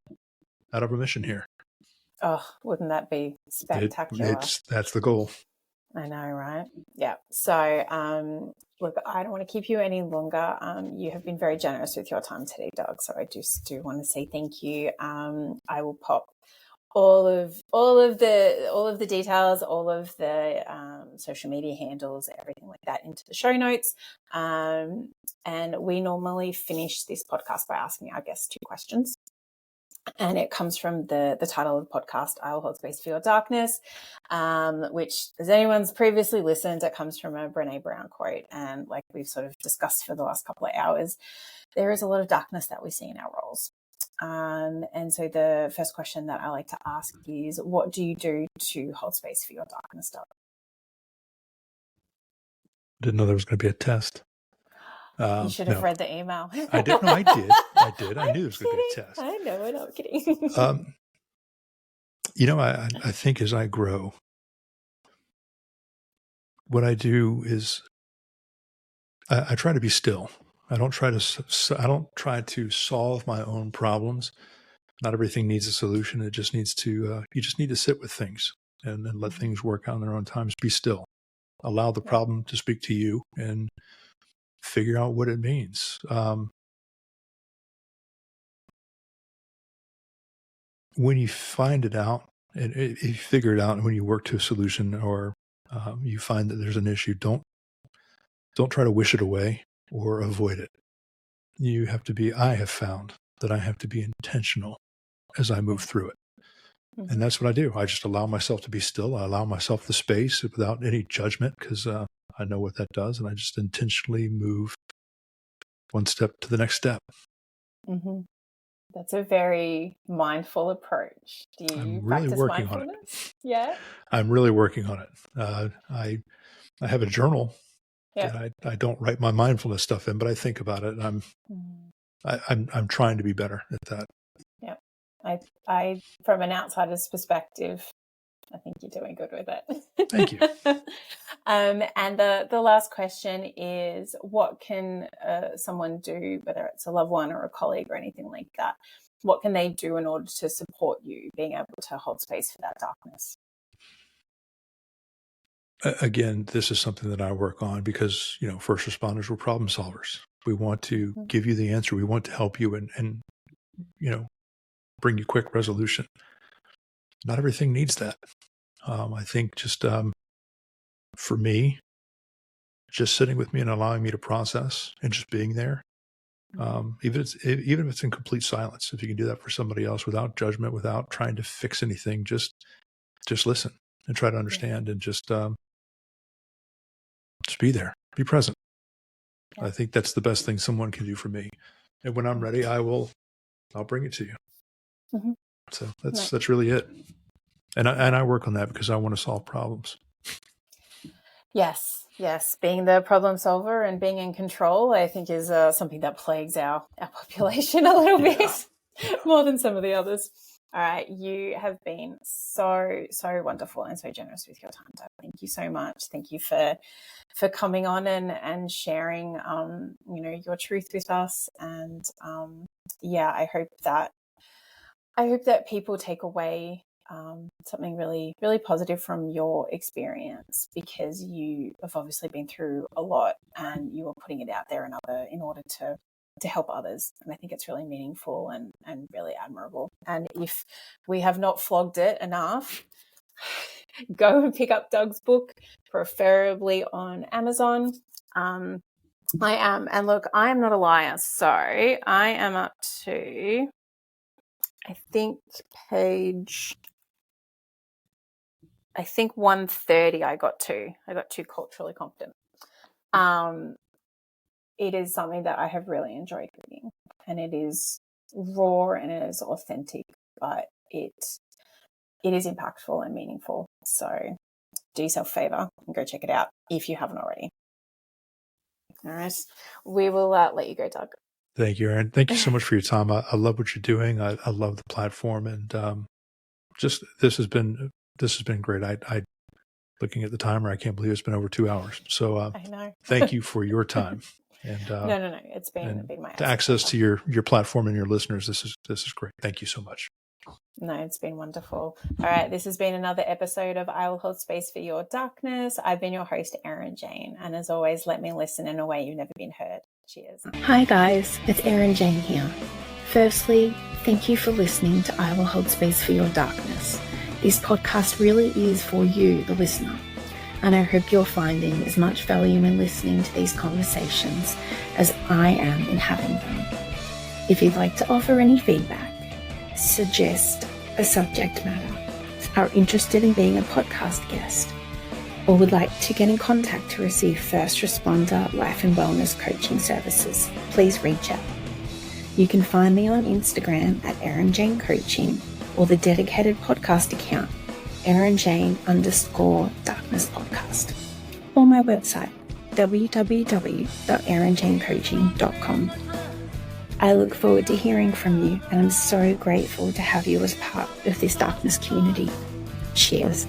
mission here. Oh, wouldn't that be spectacular? That's the goal. I know, right? Yeah. So, look, I don't want to keep you any longer. You have been very generous with your time today, Doug. So I just do want to say thank you. I will pop all of the details, all of the social media handles, everything like that into the show notes. And we normally finish this podcast by asking our guests 2 questions. And it comes from the title of the podcast, I Will Hold Space for Your Darkness, which, as anyone's previously listened, it comes from a Brené Brown quote. And like we've sort of discussed for the last couple of hours, there is a lot of darkness that we see in our roles. And so the first question that I like to ask is, what do you do to hold space for your darkness, Doug? Didn't know there was going to be a test. You should have No. read the email. I did. No, I did. I did. I knew there was going to be a test. I know, I'm not kidding. I think as I grow, what I do is I try to be still. I don't try to solve my own problems. Not everything needs a solution. It just needs to you just need to sit with things and let things work out in their own times. Be still. Allow the problem to speak to you and figure out what it means. When you find it out, and if you figure it out, and when you work to a solution, or you find that there's an issue, don't try to wish it away or avoid it. I have found that I have to be intentional as I move through it. Mm-hmm. And that's what I do. I just allow myself to be still. I allow myself the space without any judgment, because I know what that does. And I just intentionally move one step to the next step. Mm-hmm. That's a very mindful approach. Do you really practice working mindfulness? on it. Yeah. I'm really working on it. I have a journal Yeah. that I don't write my mindfulness stuff in, but I think about it. And I'm trying to be better at that. Yeah. I from an outsider's perspective, I think you're doing good with it. Thank you. And the last question is, what can someone do, whether it's a loved one or a colleague or anything like that, what can they do in order to support you being able to hold space for that darkness? Again, this is something that I work on because, first responders were problem solvers. We want to give you the answer. We want to help you and bring you quick resolution. Not everything needs that. I think just for me, just sitting with me and allowing me to process and just being there, even if it's in complete silence, if you can do that for somebody else without judgment, without trying to fix anything, just listen and try to understand and just be there, be present. I think that's the best thing someone can do for me. And when I'm ready, I'll bring it to you. Mm-hmm. So that's really it. And I work on that because I want to solve problems. Yes. Being the problem solver and being in control, I think, is something that plagues our population a little bit more than some of the others. All right, you have been so wonderful and so generous with your time, Doug. Thank you so much. Thank you for coming on and sharing, your truth with us. And I hope that people take away something really, really positive from your experience, because you have obviously been through a lot and you are putting it out there in order to help others. And I think it's really meaningful and really admirable. And if we have not flogged it enough, go and pick up Doug's book, preferably on Amazon. I am, and look, I am not a liar, so I am up to I think page 130 I got to culturally competent. It is something that I have really enjoyed reading, and it is raw and it is authentic, but it is impactful and meaningful. So do yourself a favor and go check it out if you haven't already. All right. We will let you go, Doug. Thank you, Erin. Thank you so much for your time. I love what you're doing. I love the platform, and this has been great. I looking at the timer, I can't believe it's been over 2 hours. So I know. Thank you for your time. And no, it's been my access to your platform and your listeners. This is great. Thank you so much. No, it's been wonderful. All right, this has been another episode of I Will Hold Space for Your Darkness. I've been your host, Erin Jane, and as always, let me listen in a way you've never been heard. Cheers. Hi guys, it's Erin Jane here. Firstly, thank you for listening to I Will Hold Space for Your Darkness. This podcast really is for you, the listener, and I hope you're finding as much value in listening to these conversations as I am in having them. If you'd like to offer any feedback, suggest a subject matter, are interested in being a podcast guest, or would like to get in contact to receive first responder life and wellness coaching services, please reach out. You can find me on Instagram at Erin Jane Coaching, or the dedicated podcast account, ErinJane_Darkness Podcast, or my website, www.erinjanecoaching.com. I look forward to hearing from you, and I'm so grateful to have you as part of this darkness community. Cheers.